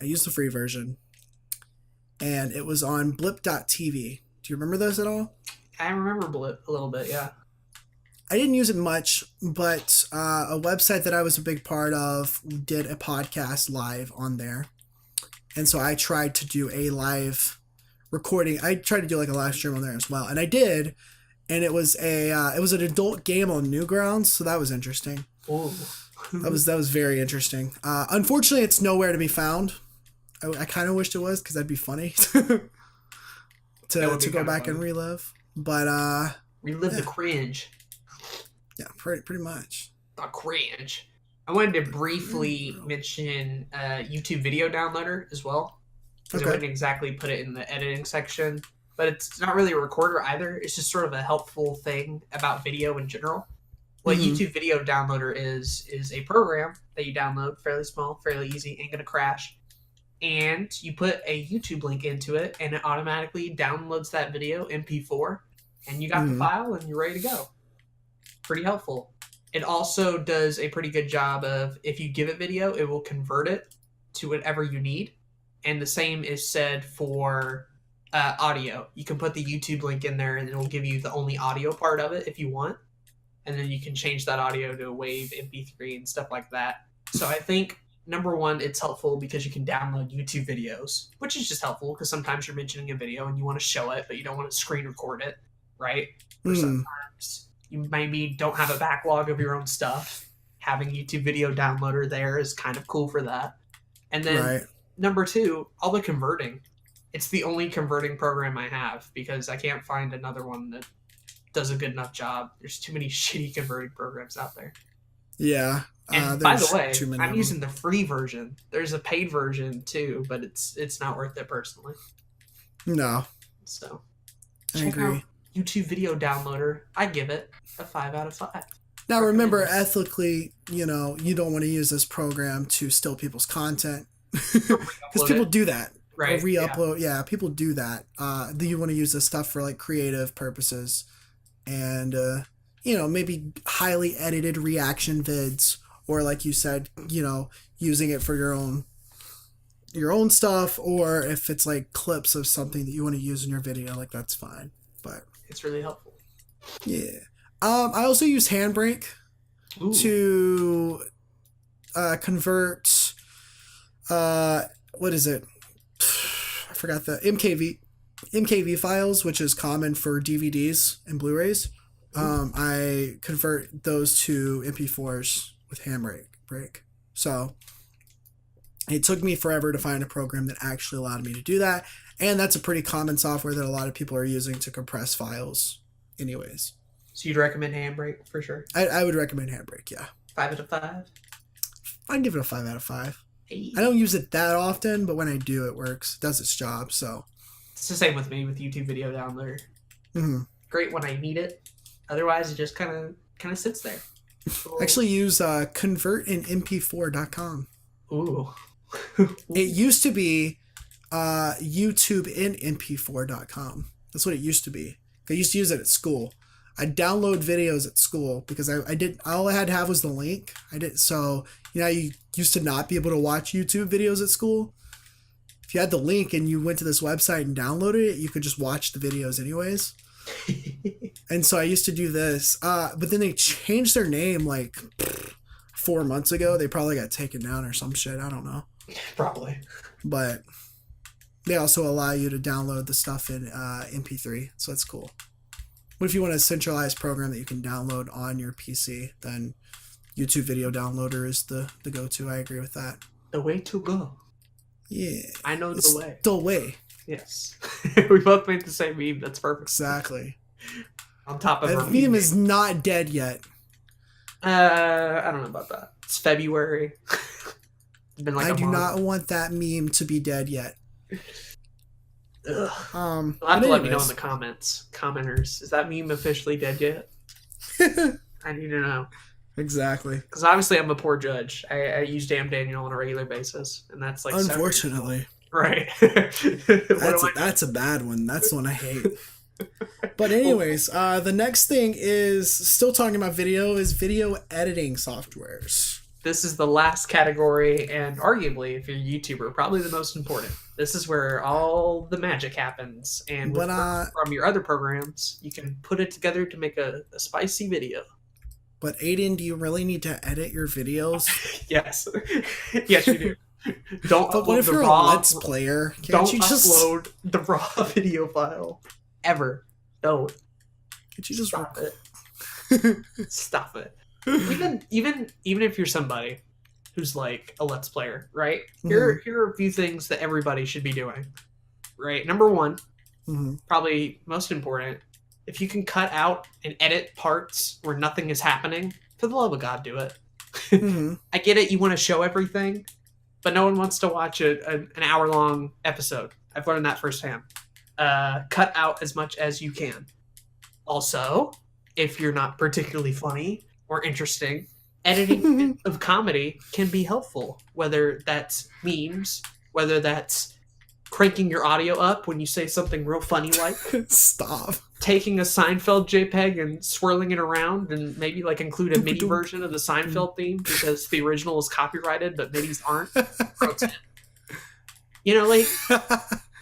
I used the free version. And it was on blip.tv. Do you remember those at all?
I remember Blip a little bit, yeah.
I didn't use it much, but a website that I was a big part of did a podcast live on there. And so I tried to do a live recording. I tried to do like a live stream on there as well. And I did. And it was an adult game on Newgrounds, so that was interesting.
Ooh.
that was very interesting. Unfortunately, it's nowhere to be found. I kind of wished it was because that'd be funny to go back and relive. But
relive the cringe.
Yeah, pretty much.
The cringe. I wanted to briefly mention YouTube Video Downloader as well. Because I wouldn't exactly put it in the editing section. But it's not really a recorder either. It's just sort of a helpful thing about video in general. What YouTube Video Downloader is a program that you download, fairly small, fairly easy, ain't gonna crash. And you put a YouTube link into it, and it automatically downloads that video, MP4, and you got the file, and you're ready to go. Pretty helpful. It also does a pretty good job of, if you give it video, it will convert it to whatever you need. And the same is said for audio. You can put the YouTube link in there, and it will give you the only audio part of it if you want. And then you can change that audio to a WAV, MP3, and stuff like that. So I think, number one, it's helpful because you can download YouTube videos, which is just helpful because sometimes you're mentioning a video and you want to show it, but you don't want to screen record it, right? Or sometimes you maybe don't have a backlog of your own stuff. Having YouTube Video Downloader there is kind of cool for that. And then number two, all the converting. It's the only converting program I have because I can't find another one that does a good enough job. There's too many shitty converting programs out there.
Yeah.
And by the way, I'm using the free version. There's a paid version too, but it's not worth it personally.
No.
So
check out
YouTube Video Downloader. I give it a 5 out of 5.
Now remember, ethically, you don't want to use this program to steal people's content because people do that.
Right.
Or re-upload. Yeah, people do that. You want to use this stuff for like creative purposes, and maybe highly edited reaction vids, or like you said, using it for your own stuff, or if it's like clips of something that you want to use in your video, like that's fine. But
it's really helpful.
Yeah. I also use Handbrake to convert. What is it? I forgot the MKV files, which is common for DVDs and Blu-rays. I convert those to MP4s with Handbrake. So it took me forever to find a program that actually allowed me to do that. And that's a pretty common software that a lot of people are using to compress files anyways.
So you'd recommend Handbrake for sure?
I would recommend Handbrake, yeah.
5 out of 5?
I'd give it a 5 out of 5.
Hey.
I don't use it that often, but when I do, it works. It does its job, so.
It's the same with me with YouTube video downloader.
Mm-hmm.
Great when I need it. Otherwise, it just kind of sits there.
Actually use convertinmp4.com.
Ooh.
It used to be YouTubeinmp4.com. That's what it used to be. I used to use it at school. I download videos at school because I did, all I had to have was the link. So you used to not be able to watch YouTube videos at school. If you had the link and you went to this website and downloaded it, you could just watch the videos anyways. And so I used to do this, but then they changed their name like 4 months ago. They probably got taken down or some shit. I don't know.
Probably.
But they also allow you to download the stuff in MP3, so that's cool. What if you want a centralized program that you can download on your PC? Then YouTube Video Downloader is the go-to. I agree with that.
The way to go.
Yeah.
I know the way.
The way.
Yes. We both made the same meme. That's perfect.
Exactly.
On top of
that meme is not dead yet.
I don't know about that. It's February. It's been like
I do not want that meme to be dead yet.
Ugh. You'll have to let me know in the comments. Commenters, is that meme officially dead yet? I need to know.
Exactly.
Because obviously I'm a poor judge. I use Damn Daniel on a regular basis. And that's like...
Unfortunately.
Right.
That's a bad one. That's the one I hate. But anyways, the next thing is, still talking about video, is video editing softwares.
This is the last category, and arguably, if you're a YouTuber, probably the most important. This is where all the magic happens. And from your other programs, you can put it together to make a spicy video.
But Aden, do you really need to edit your videos?
Yes. Yes, you do. Don't
but what if you're a Let's Player?
Don't you just upload the raw video file. Ever. Don't.
Could you just
stop it? Stop it. Even if you're somebody who's like a Let's Player, right? Here are a few things that everybody should be doing. Right? Number one, probably most important, if you can cut out and edit parts where nothing is happening, for the love of God, do it. I get it, you want to show everything, but no one wants to watch an hour-long episode. I've learned that firsthand. Cut out as much as you can. Also, if you're not particularly funny or interesting, editing of comedy can be helpful. Whether that's memes, whether that's cranking your audio up when you say something real funny like...
Stop.
Taking a Seinfeld JPEG and swirling it around and maybe like include a MIDI version of the Seinfeld theme because the original is copyrighted but MIDIs aren't. You know, like,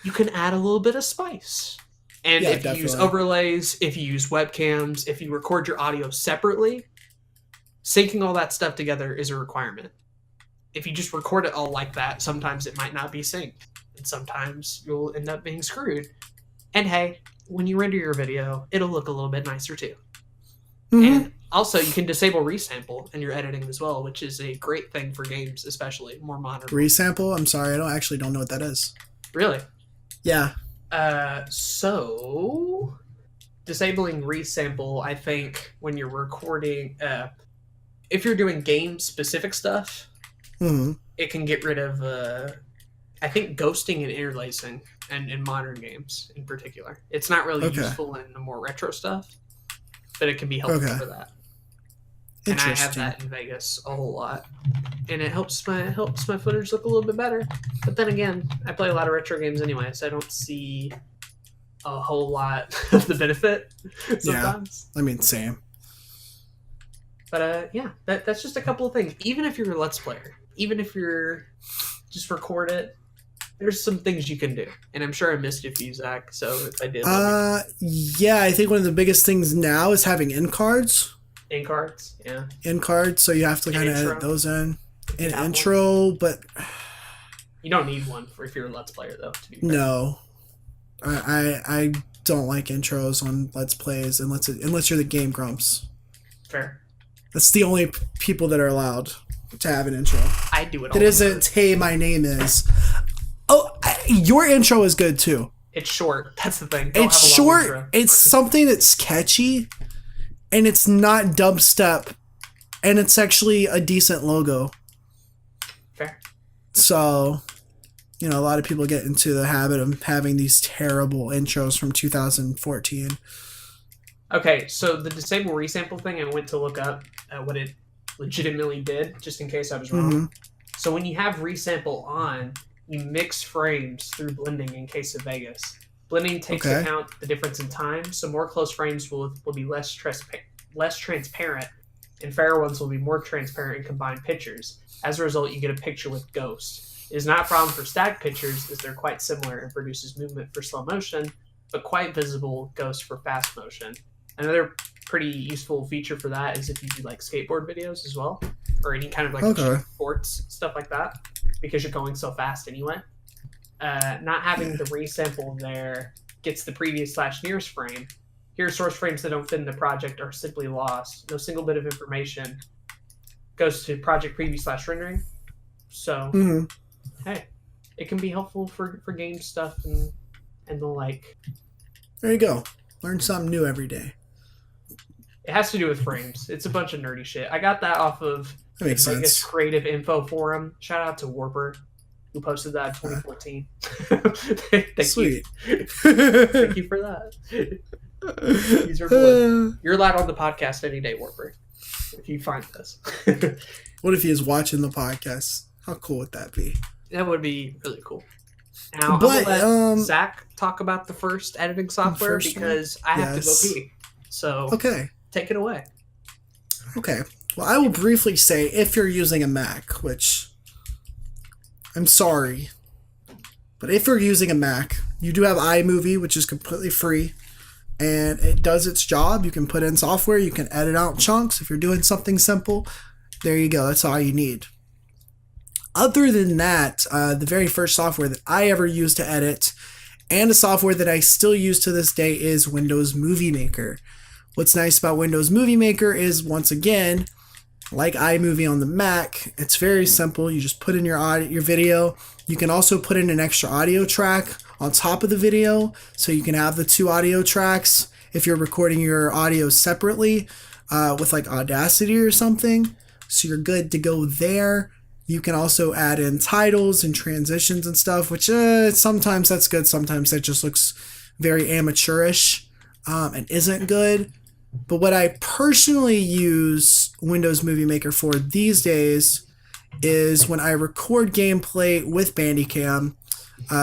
you can add a little bit of spice. And if you use overlays, if you use webcams, if you record your audio separately, syncing all that stuff together is a requirement. If you just record it all like that, sometimes it might not be synced. And sometimes you'll end up being screwed. And hey, when you render your video, it'll look a little bit nicer too. And also, you can disable resample in your editing as well, which is a great thing for games, especially more modern.
Resample? I'm sorry, I don't know what that is.
Really?
Yeah.
So disabling resample, I think, when you're recording, if you're doing game-specific stuff, it can get rid of, I think, ghosting and interlacing, and in modern games in particular. It's not really useful in the more retro stuff, but it can be helpful for that. And I have that in Vegas a whole lot, and it helps my footage look a little bit better. But then again, I play a lot of retro games anyway, so I don't see a whole lot of the benefit sometimes.
Yeah, I mean, same.
But yeah, that's just a couple of things. Even if you're a Let's Player, even if you're just record it, there's some things you can do. And I'm sure I missed a few, Zach, so if I did...
yeah, I think one of the biggest things now is having end cards.
End cards, yeah.
End cards, so you have to kind of edit those in. An intro, but... You
don't need one if you're a Let's Player, though, to be fair.
No. I don't like intros on Let's Plays unless you're the Game Grumps.
Fair.
That's the only people that are allowed to have an intro.
I do it all.
That isn't, hey, my name is. Oh, your intro is good too.
It's short. That's the thing.
It's short. It's something that's catchy, and it's not dubstep, and it's actually a decent logo.
Fair.
So, a lot of people get into the habit of having these terrible intros from 2014.
Okay, so the disable resample thing, I went to look up what it legitimately did, just in case I was wrong.
Mm-hmm.
So when you have resample on, you mix frames through blending in case of Vegas. Blending takes account the difference in time, so more close frames will be less transparent, and fairer ones will be more transparent in combined pictures. As a result, you get a picture with ghost. It is not a problem for static pictures, as they're quite similar and produces movement for slow motion, but quite visible ghost for fast motion. Another pretty useful feature for that is if you do like skateboard videos as well, or any kind of like sports stuff like that, because you're going so fast anyway. Not having the resample there gets the previous / nearest frame. Here, source frames that don't fit in the project are simply lost. No single bit of information goes to project preview / rendering. So, hey, it can be helpful for game stuff and the like.
There you go. Learn something new every day.
It has to do with frames. It's a bunch of nerdy shit. I got that off of
the Vegas
Creative Info Forum. Shout out to Warper, who posted that in 2014.
Sweet.
Thank you for that. He's your boy. You're allowed on the podcast any day, Warper, if you find this.
What if he is watching the podcast? How cool would that be?
That would be really cool. Now, I'm going to let Zach talk about the first editing software because I have to go pee. So, take it away.
Okay. Well, I will briefly say if you're using a Mac, which I'm sorry, but if you're using a Mac, you do have iMovie, which is completely free, and it does its job. You can put in software, you can edit out chunks. If you're doing something simple, there you go. That's all you need. Other than that, the very first software that I ever used to edit, and a software that I still use to this day, is Windows Movie Maker. What's nice about Windows Movie Maker is, once again, like iMovie on the Mac, it's very simple. You just put in your video. You can also put in an extra audio track on top of the video, so you can have the two audio tracks if you're recording your audio separately with like Audacity or something. So you're good to go there. You can also add in titles and transitions and stuff, which sometimes that's good. Sometimes that just looks very amateurish and isn't good. But what I personally use Windows Movie Maker for these days is when I record gameplay with Bandicam,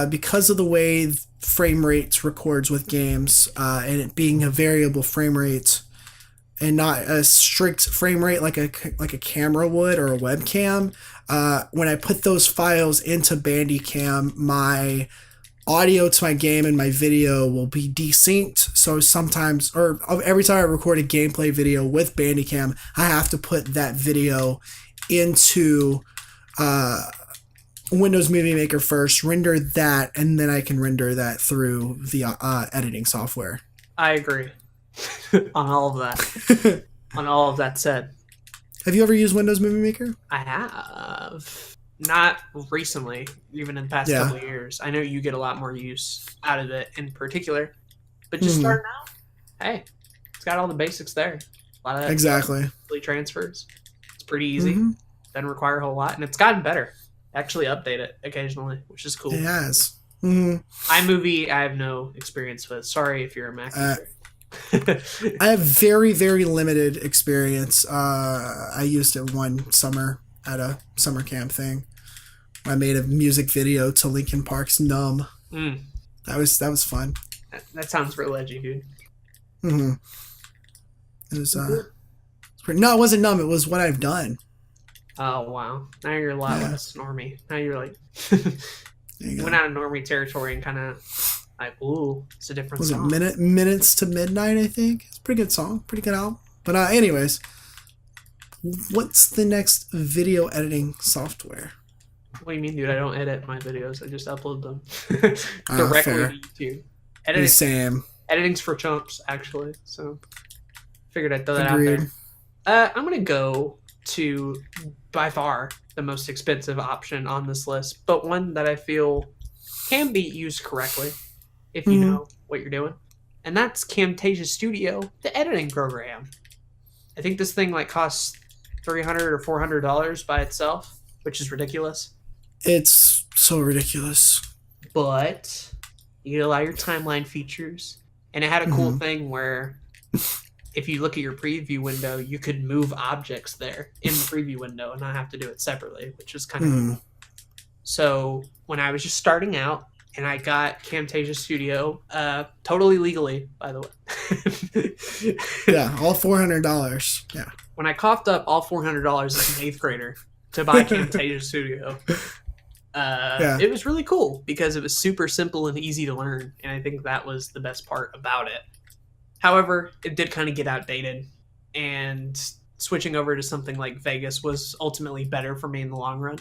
because of the way frame rates records with games, and it being a variable frame rate and not a strict frame rate like a camera would or a webcam. When I put those files into Bandicam, my audio to my game and my video will be desynced. So sometimes, or every time I record a gameplay video with Bandicam, I have to put that video into Windows Movie Maker first, render that, and then I can render that through the editing software.
I agree on all of that. On all of that said.
Have you ever used Windows Movie Maker?
I have. Not recently, even in the past couple of years. I know you get a lot more use out of it in particular. But just starting out, hey, it's got all the basics there. A lot of that transfers. It's pretty easy. Doesn't require a whole lot. And it's gotten better. Actually update it occasionally, which is cool.
It has.
iMovie, I have no experience with. Sorry if you're a Mac user.
I have very, very limited experience. I used it one summer at a summer camp thing. I made a music video to Linkin Park's "Numb." That was fun.
That sounds real edgy, dude.
It was no, it wasn't "Numb." It was "What I've Done."
Oh wow! Now you're a lot less normie. Now you're like you went out of normie territory and kind of like, ooh, it's a different song.
Was it Minutes to Midnight? I think it's a pretty good song, pretty good album. But anyways, what's the next video editing software?
What do you mean, dude? I don't edit my videos. I just upload them directly to YouTube.
Editing. Same.
Editing's for chumps, actually. So figured I'd throw that out
Agreed.
there. I'm gonna go to by far the most expensive option on this list, but one that I feel can be used correctly if you know what you're doing, and that's Camtasia Studio, the editing program. I think this thing like costs $300 or $400 by itself, which is ridiculous.
It's so ridiculous.
But you get a lot of your timeline features, and it had a cool thing where if you look at your preview window, you could move objects there in the preview window and not have to do it separately, which is kind of cool. So when I was just starting out and I got Camtasia Studio, totally legally, by the way.
Yeah, all $400. Yeah.
When I coughed up all $400 as an 8th grader to buy Camtasia Studio, it was really cool because it was super simple and easy to learn, and I think that was the best part about it. However, it did kind of get outdated, and switching over to something like Vegas was ultimately better for me in the long run.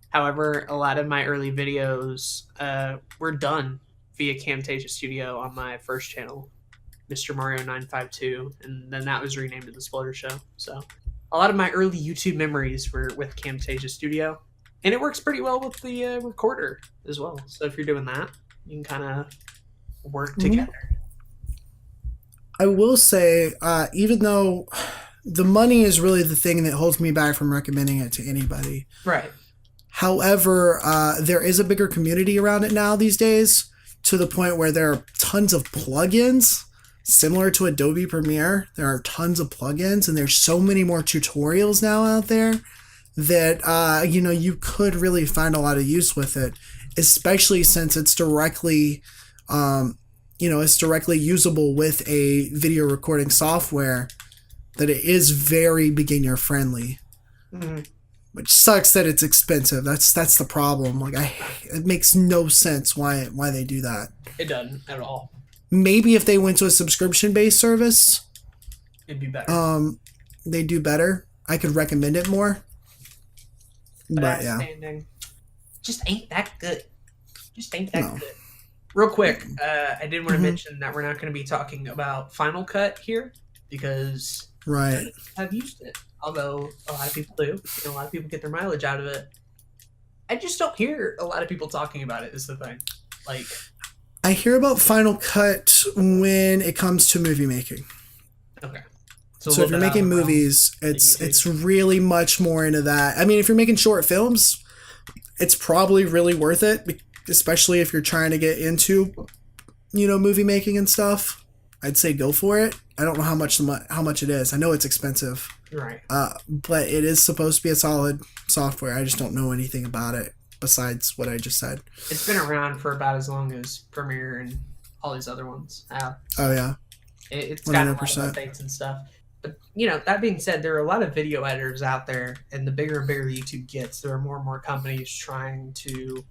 However, a lot of my early videos were done via Camtasia Studio on my first channel, Mr. Mario 952, and then that was renamed to The Sploder Show. So a lot of my early YouTube memories were with Camtasia Studio, and it works pretty well with the recorder as well. So if you're doing that, you can kind of work together.
I will say, even though the money is really the thing that holds me back from recommending it to anybody.
Right.
However, there is a bigger community around it now these days, to the point where there are tons of plugins similar to Adobe Premiere. There are tons of plugins, and there's so many more tutorials now out there that you could really find a lot of use with it, especially since it's directly it's directly usable with a video recording software that it is very beginner friendly. Which sucks that it's expensive. That's the problem. Like it makes no sense why they do that.
It doesn't at all.
Maybe if they went to a subscription based service,
it'd be better.
They do better. I could recommend it more. But yeah,
just ain't that good. Just ain't that good. Real quick, I did want to mention that we're not going to be talking about Final Cut here because I've used it. Although a lot of people do. A lot of people get their mileage out of it. I just don't hear a lot of people talking about it, is the thing. Like,
I hear about Final Cut when it comes to movie making.
Okay.
So if you're making movies, it's really much more into that. I mean, if you're making short films, it's probably really worth it, especially if you're trying to get into, movie making and stuff. I'd say go for it. I don't know how much it is. I know it's expensive.
Right.
But it is supposed to be a solid software. I just don't know anything about it besides what I just said.
It's been around for about as long as Premiere and all these other ones have.
Oh, yeah.
It's got a lot of updates and stuff. But, that being said, there are a lot of video editors out there, and the bigger and bigger YouTube gets, there are more and more companies trying to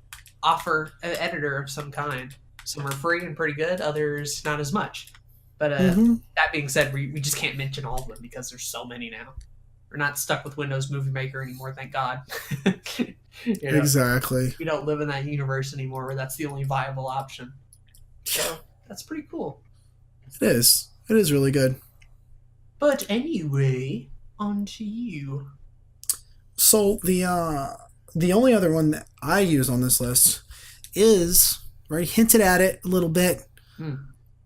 offer an editor of some kind. Some are free and pretty good, others not as much. But that being said, we just can't mention all of them because there's so many now. We're not stuck with Windows Movie Maker anymore, thank God.
Exactly.
We don't live in that universe anymore where that's the only viable option. So that's pretty cool.
It is. It is really good.
But anyway, on to you.
So the only other one that I use on this list is, already hinted at it a little bit,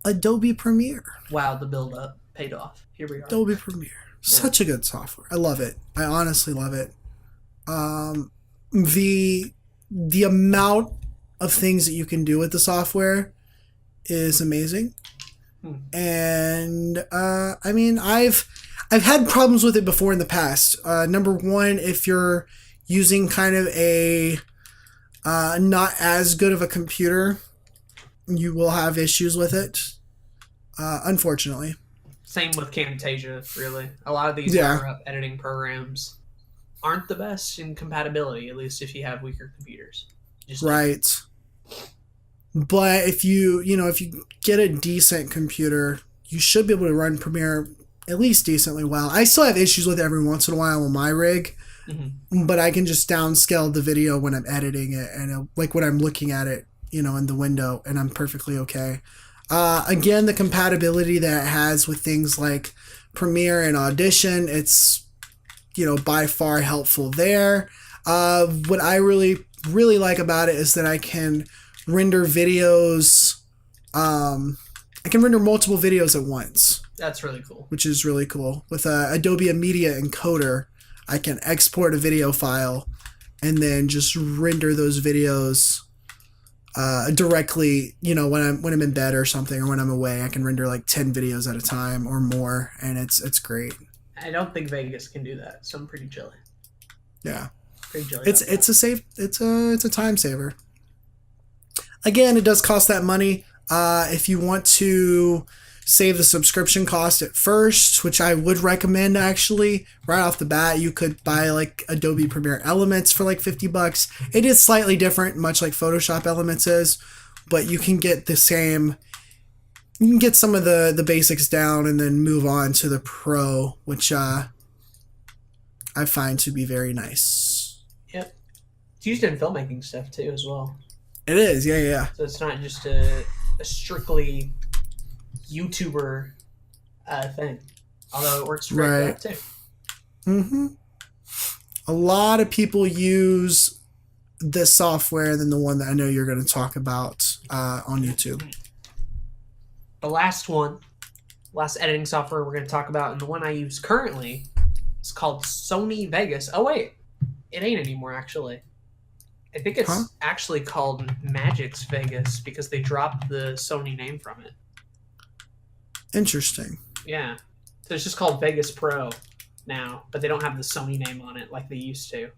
Adobe Premiere.
Wow, the build-up paid off. Here we are.
Adobe Premiere. Such a good software. I love it. I honestly love it. The amount of things that you can do with the software is amazing. And I mean, I've had problems with it before in the past. Number one, if you're using kind of a not as good of a computer, you will have issues with it. Unfortunately.
Same with Camtasia, really. A lot of these higher-up editing programs aren't the best in compatibility, at least if you have weaker computers.
Right. But if you get a decent computer, you should be able to run Premiere at least decently well. I still have issues with it every once in a while on my rig, but I can just downscale the video when I'm editing it and like when I'm looking at it, in the window, and I'm perfectly okay. Again, the compatibility that it has with things like Premiere and Audition, it's, by far helpful there. What I really, really like about it is that I can render videos. I can render multiple videos at once.
That's really cool.
Which is really cool. With Adobe Media Encoder, I can export a video file and then just render those videos directly, when I'm in bed or something, or when I'm away. I can render like 10 videos at a time or more, and it's great.
I don't think Vegas can do that, so I'm pretty chilly.
Yeah.
Pretty chilly.
It's a time saver. Again, it does cost that money. If you want to save the subscription cost at first, which I would recommend actually, right off the bat, you could buy like Adobe Premiere Elements for like $50. It is slightly different, much like Photoshop Elements is, but you can get some of the basics down and then move on to the Pro, which I find to be very nice.
Yep. It's used in filmmaking stuff too as well.
It is, yeah.
So it's not just a strictly YouTuber thing, although it works great for that too. Mm-hmm.
A lot of people use this software than the one that I know you're going to talk about on YouTube.
The last editing software we're going to talk about, and the one I use currently, is called Sony Vegas. Oh wait, it ain't anymore actually. I think it's actually called Magix Vegas because they dropped the Sony name from it.
Interesting.
Yeah. So it's just called Vegas Pro now, but they don't have the Sony name on it like they used to.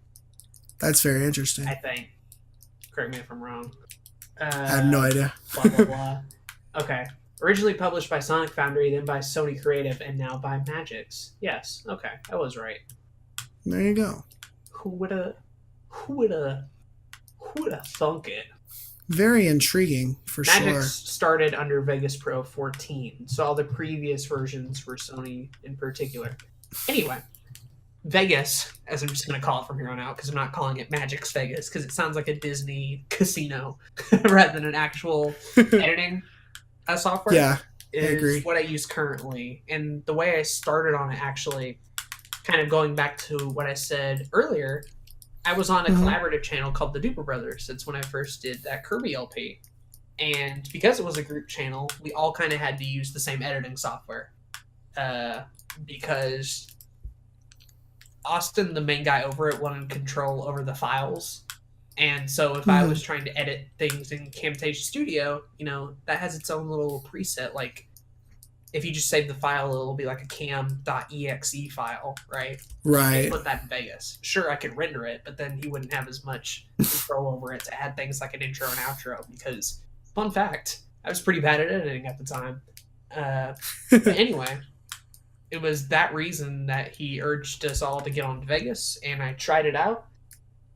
That's very interesting.
I think. Correct me if I'm wrong.
I have no idea.
Blah, blah, blah. Okay. Originally published by Sonic Foundry, then by Sony Creative, and now by Magix. Yes. Okay. I was right.
There you go.
Who would have thunk it?
Very intriguing, for
Magix
sure.
started under Vegas Pro 14, so all the previous versions were Sony in particular. Anyway, Vegas, as I'm just going to call it from here on out, because I'm not calling it Magix Vegas, because it sounds like a Disney casino rather than an actual editing software.
Yeah, I
is
agree.
What I use currently. And the way I started on it, actually, kind of going back to what I said earlier, I was on a collaborative channel called the Duper Brothers. It's when I first did that Kirby LP. And because it was a group channel, we all kind of had to use the same editing software. Because Austin, the main guy over it, wanted control over the files. And so if I was trying to edit things in Camtasia Studio, that has its own little preset. Like, if you just save the file, it'll be like a cam.exe file, right?
Right.
Put that in Vegas. Sure, I could render it, but then you wouldn't have as much control over it to add things like an intro and outro. Because, fun fact, I was pretty bad at editing at the time. But anyway, it was that reason that he urged us all to get on Vegas, and I tried it out,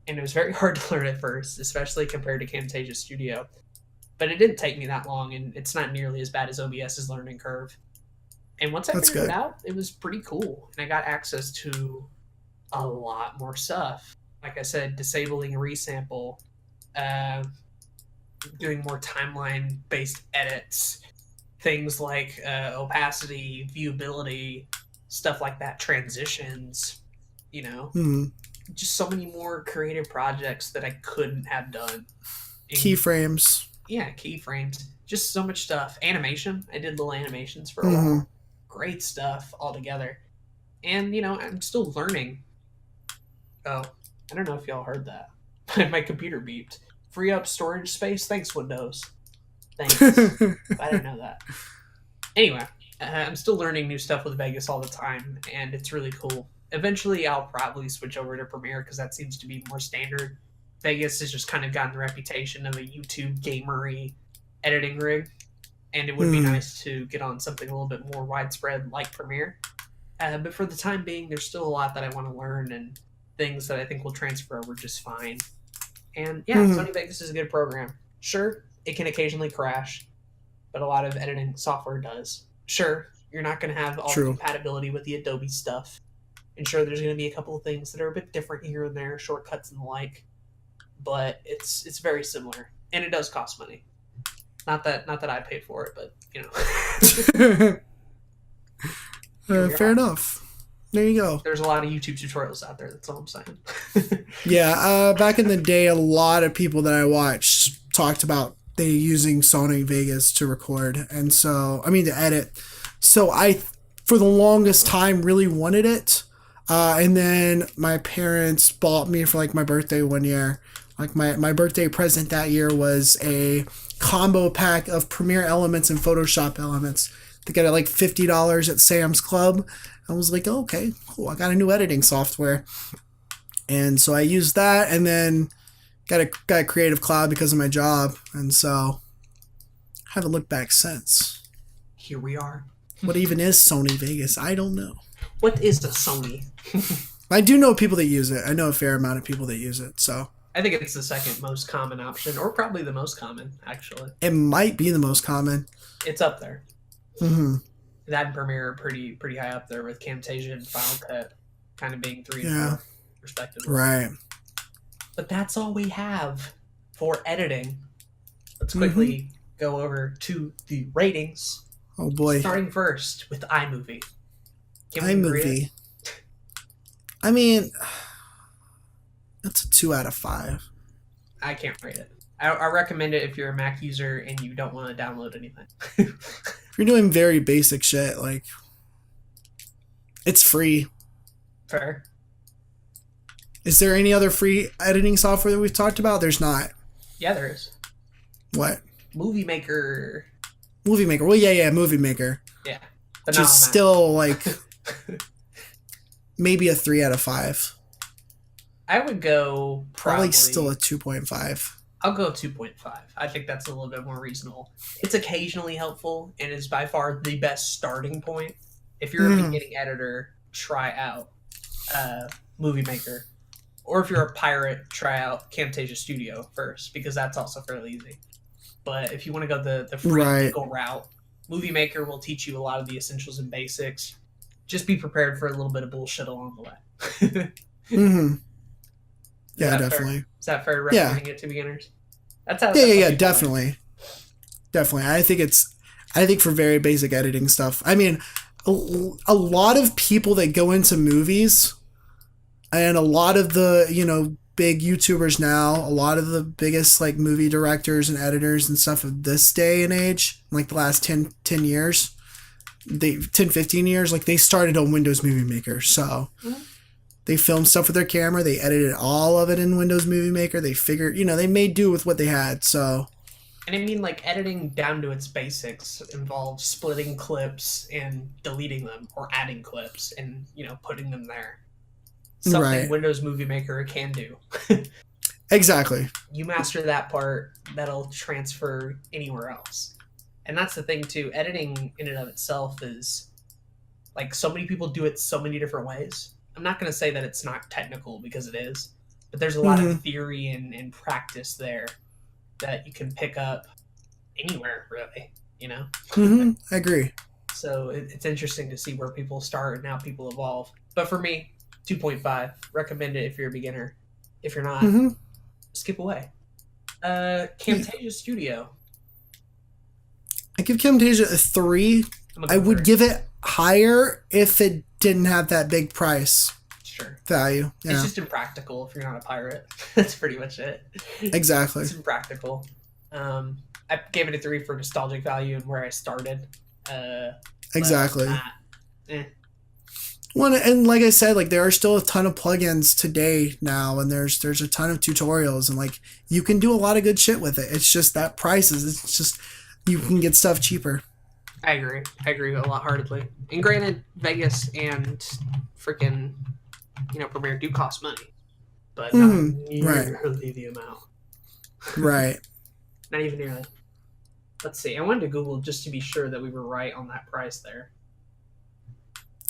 and it was very hard to learn at first, especially compared to Camtasia Studio. But it didn't take me that long, and it's not nearly as bad as OBS's learning curve. And once I figured it out, it was pretty cool. And I got access to a lot more stuff. Like I said, disabling resample, doing more timeline-based edits, things like opacity, viewability, stuff like that, transitions, just so many more creative projects that I couldn't have done.
Keyframes.
Yeah, keyframes. Just so much stuff. Animation. I did little animations for a while. Great stuff altogether. And, I'm still learning. Oh, I don't know if y'all heard that. My computer beeped. Free up storage space? Thanks, Windows. Thanks. I didn't know that. Anyway, I'm still learning new stuff with Vegas all the time, and it's really cool. Eventually, I'll probably switch over to Premiere, because that seems to be more standard. Vegas has just kind of gotten the reputation of a YouTube gamery editing rig, and it would be nice to get on something a little bit more widespread like Premiere. But for the time being, there's still a lot that I want to learn and things that I think will transfer over just fine. And yeah, Sony Vegas is a good program. Sure, it can occasionally crash, but a lot of editing software does. Sure, you're not going to have all the compatibility with the Adobe stuff. And sure, there's going to be a couple of things that are a bit different here and there, shortcuts and the like. But it's very similar, and it does cost money. Not that I paid for it, but you know.
Fair enough. There you go.
There's a lot of YouTube tutorials out there. That's all I'm saying.
Yeah, back in the day, a lot of people that I watched talked about they using Sony Vegas to record, and so to edit. So I, for the longest time, really wanted it, and then my parents bought me for like my birthday one year. Like my birthday present that year was a combo pack of Premiere Elements and Photoshop Elements. They got it like $50 at Sam's Club. I was like, oh, okay, cool. I got a new editing software. And so I used that, and then got a Creative Cloud because of my job. And so haven't looked back since.
Here we are.
What even is Sony Vegas? I don't know.
What is the Sony?
I do know people that use it. I know a fair amount of people that use it. So
I think it's the second most common option, or probably the most common, actually.
it might be the most common.
It's up there.
Mm-hmm.
That and Premiere are pretty high up there, with Camtasia and Final Cut kind of being 3 and 4, respectively.
Right.
But that's all we have for editing. Let's quickly go over to the ratings.
Oh boy.
Starting first with iMovie. Can we agree?
iMovie. I mean, that's a 2 out of 5.
I can't rate it. I recommend it if you're a Mac user and you don't want to download anything.
If you're doing very basic shit, like, it's free.
Fair.
Is there any other free editing software that we've talked about? There's not.
Yeah, there is.
What?
Movie Maker.
Movie Maker. Well, yeah, Movie Maker.
Yeah. But
Which is still, like, maybe a 3 out of 5.
I would go
probably still a 2.5.
I'll go 2.5. I think that's a little bit more reasonable. It's occasionally helpful and is by far the best starting point. If you're a beginning editor, try out Movie Maker. Or if you're a pirate, try out Camtasia Studio first, because that's also fairly easy. But if you want to go the free legal route, Movie Maker will teach you a lot of the essentials and basics. Just be prepared for a little bit of bullshit along the way.
Yeah, definitely.
Fair? Is that fair recommending it to beginners? That's how.
Yeah, definitely. Definitely. I think for very basic editing stuff. I mean, a lot of people that go into movies, and a lot of the, big YouTubers now, a lot of the biggest like movie directors and editors and stuff of this day and age, like the last 10 years, 15 years, like they started on Windows Movie Maker. So they filmed stuff with their camera. They edited all of it in Windows Movie Maker. They figured, they made do with what they had. So,
and I mean, like, editing down to its basics involves splitting clips and deleting them, or adding clips and putting them there. Something Windows Movie Maker can do.
Exactly.
You master that part, that'll transfer anywhere else. And that's the thing too. Editing in and of itself is like, so many people do it so many different ways. I'm not going to say that it's not technical, because it is, but there's a lot of theory and practice there that you can pick up anywhere, really,
I agree.
So it's interesting to see where people start and how people evolve. But for me, 2.5, recommend it if you're a beginner. If you're not, skip away. Camtasia Studio.
I give Camtasia a 3. I would give it higher if it didn't have that big price value. Yeah.
It's just impractical if you're not a pirate. That's pretty much it.
Exactly.
It's impractical. I gave it a 3 for nostalgic value and where I started.
Exactly. Well, and like I said, like, there are still a ton of plugins today now, and there's a ton of tutorials, and like, you can do a lot of good shit with it. It's just that prices. It's just, you can get stuff cheaper.
I agree a lot heartedly. And granted, Vegas and freaking, Premiere do cost money, but not nearly the amount.
Right.
Not even nearly. Let's see. I wanted to Google just to be sure that we were right on that price there.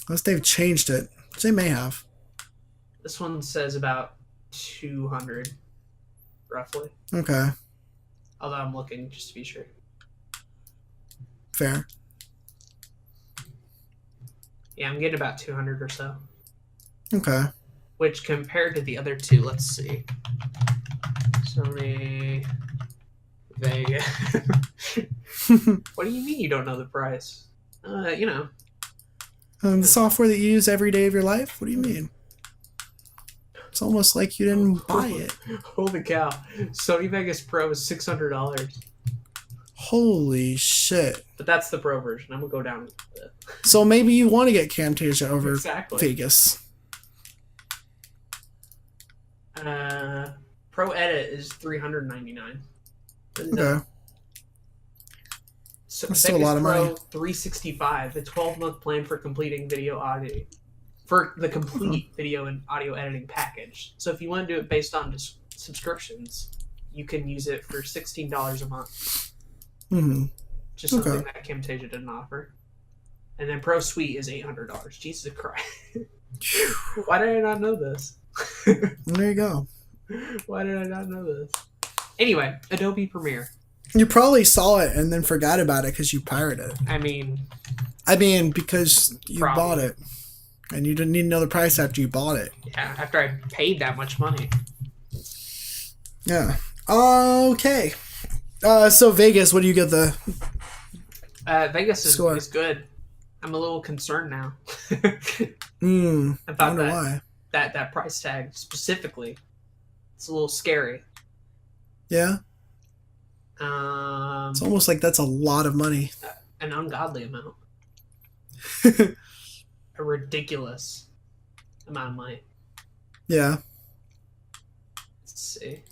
Unless they've changed it, which they may have.
This one says about 200, roughly.
Okay.
Although I'm looking just to be sure.
Fair.
Yeah, I'm getting about 200 or so.
Okay.
Which, compared to the other two, let's see. Sony Vegas. What do you mean you don't know the price? You know.
The software that you use every day of your life? What do you mean? It's almost like you didn't buy it.
Holy cow. Sony Vegas Pro is $600.
Holy shit.
But that's the Pro version. I'm going to go down with it.
So maybe you want to get Camtasia over
Exactly.
Vegas.
Pro Edit is $399.
Okay.
So
That's still a lot of
Pro
money.
$365, the 12-month plan for completing video audio, for the complete video and audio editing package. So if you want to do it based on subscriptions, you can use it for $16 a month.
Mm-hmm.
Just something that Camtasia didn't offer. And then Pro Suite is $800. Jesus Christ. Why did I not know this?
There you go.
Why did I not know this? Anyway, Adobe Premiere.
You probably saw it and then forgot about it because you pirated it.
I mean,
because you
probably.
bought it. And you didn't need to know the price after you bought it.
Yeah, after I paid that much money.
Yeah. Okay. So Vegas, what do you get the
Vegas is
score?
Good. I'm a little concerned now.
I
About
wonder why.
that price tag specifically. It's a little scary.
Yeah. It's almost like that's a lot of money.
An ungodly amount. A ridiculous amount of money.
Yeah.
Let's see.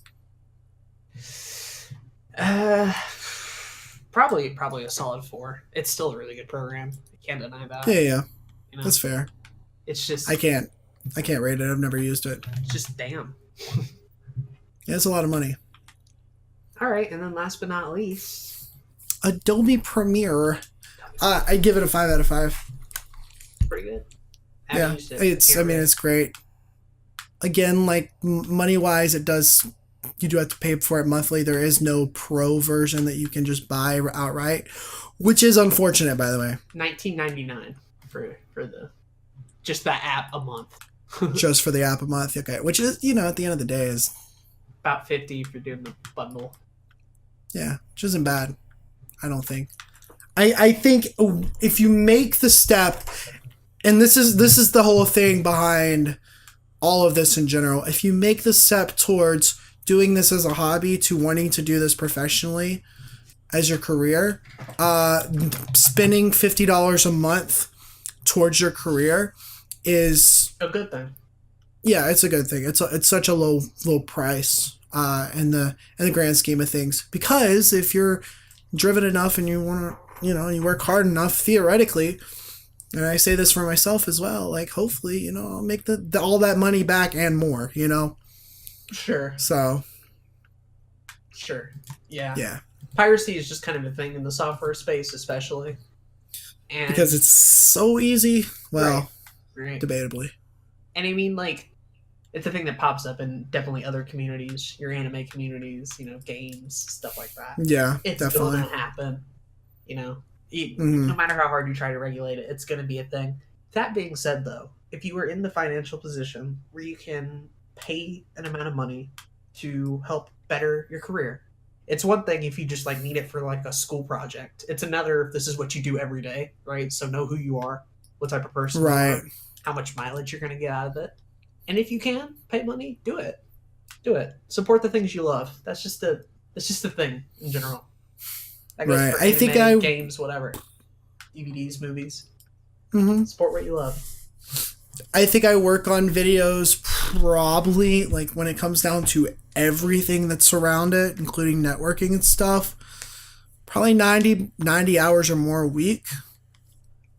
Probably a solid 4. It's still a really good program. I can't deny that.
Yeah.
You know?
That's fair.
It's just
I can't rate it. I've never used it.
It's just damn.
Yeah, it's a lot of money.
All right, and then last but not least,
Adobe Premiere. I give it a 5 out of 5.
Pretty good.
Yeah, it's great. Again, like money wise, you do have to pay for it monthly. There is no pro version that you can just buy outright, which is unfortunate, by the way.
$19.99 for just the app a month.
Just for the app a month, okay. Which is, at the end of the day is
about $50 if you're doing the bundle.
Yeah, which isn't bad, I don't think. I think if you make the step, and this is the whole thing behind all of this in general, if you make the step towards doing this as a hobby to wanting to do this professionally as your career, spending $50 a month towards your career is
a good thing.
Yeah, it's a good thing. It's such a low price in the grand scheme of things, because if you're driven enough and you want to, you work hard enough, theoretically, and I say this for myself as well, like hopefully, I'll make all that money back and more,
Sure.
So.
Sure. Yeah.
Yeah.
Piracy is just kind of a thing in the software space, especially. And
because it's so easy. Well,
right.
Debatably.
And I mean, like, it's a thing that pops up in definitely other communities, your anime communities, games, stuff like that.
Yeah,
it's
definitely.
Gonna happen. No matter how hard you try to regulate it, it's gonna be a thing. That being said, though, if you are in the financial position where you can pay an amount of money to help better your career, it's one thing if you just need it for a school project. It's another if this is what you do every day, right? So know who you are, what type of person you are, how much mileage you're gonna get out of it. And if you can pay money, do it. Support the things you love. That's just the thing in general. That goes for anime, games, whatever, DVDs, movies.
Mm-hmm.
Support what you love.
I think I work on videos probably when it comes down to everything that's around it, including networking and stuff, probably 90 hours or more a week.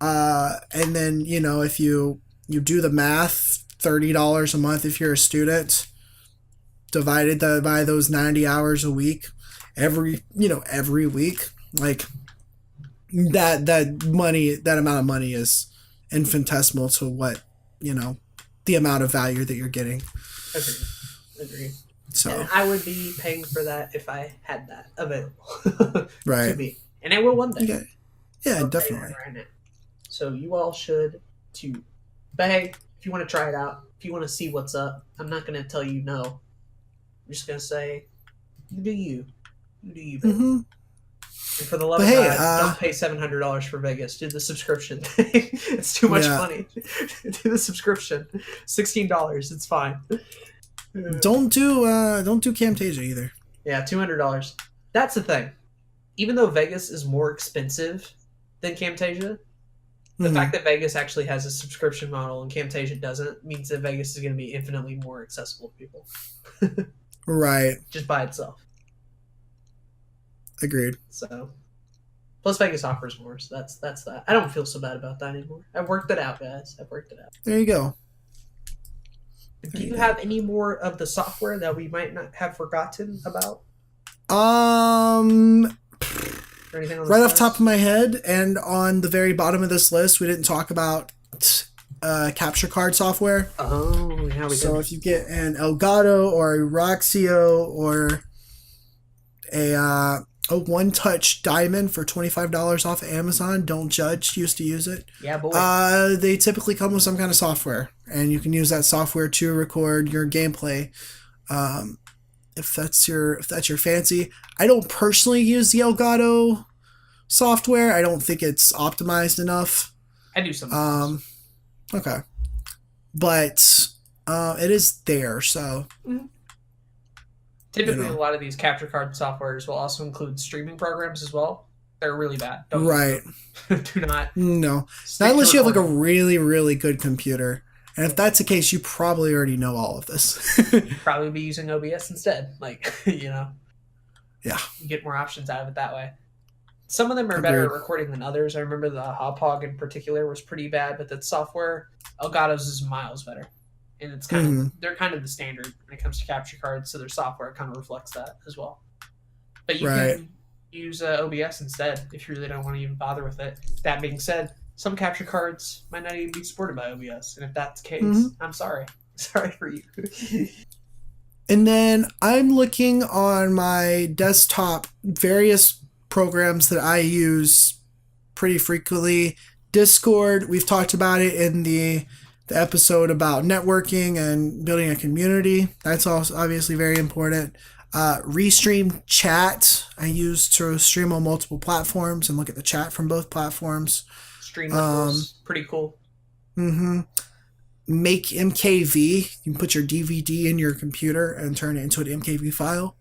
And then, if you do the math, $30 a month if you're a student, divided by those 90 hours a week, every week, that amount of money is infinitesimal to what, the amount of value that you're getting.
Agreed.
So
and I would be paying for that if I had that available.
Right.
To me. And I will one day.
Okay. Yeah, definitely.
Right now. So you all should too. But hey, if you want to try it out, if you want to see what's up, I'm not going to tell you no. I'm just going to say, you do you. You do you, baby.
Mm-hmm.
And for the love
But
of
hey,
God, don't pay $700 for Vegas. Do the subscription thing. It's too much money. Do the subscription. $16. It's fine.
Don't do Camtasia either.
Yeah, $200. That's the thing. Even though Vegas is more expensive than Camtasia, the fact that Vegas actually has a subscription model and Camtasia doesn't means that Vegas is going to be infinitely more accessible to people.
Right.
Just by itself.
Agreed.
So, plus Vegas offers more, so that's that. I don't feel so bad about that anymore. I've worked it out, guys. I've worked it out.
There you go.
Do you have any more of the software that we might not have forgotten about? Right off the top of my head, and on the very bottom of this list, we didn't talk about capture card software.
Oh, yeah, we did. So if you get an Elgato or a Roxio or a One Touch Diamond for $25 off of Amazon, don't judge. Used to use it.
Yeah, boy.
They typically come with some kind of software, and you can use that software to record your gameplay. If that's your fancy. I don't personally use the Elgato software. I don't think it's optimized enough.
I do sometimes.
Okay. But it is there, so.
Mm-hmm. Typically, a lot of these capture card softwares will also include streaming programs as well. They're really bad.
Right.
Do not.
No. Not unless you have like a really, really good computer. And if that's the case, you probably already know all of this.
Probably be using OBS instead. Like,
Yeah.
You get more options out of it that way. Some of them are better at recording than others. I remember the Hog in particular was pretty bad, but that software, Elgato's is miles better. And it's kind of, they're kind of the standard when it comes to capture cards, so their software kind of reflects that as well. But you can use OBS instead if you really don't want to even bother with it. That being said, some capture cards might not even be supported by OBS, and if that's the case, I'm sorry. Sorry for you.
And then I'm looking on my desktop various programs that I use pretty frequently. Discord, we've talked about it in the episode about networking and building a community. That's also obviously very important. Restream chat, I use to stream on multiple platforms and look at the chat from both platforms.
Stream levels, pretty cool.
Make MKV. You can put your DVD in your computer and turn it into an MKV file.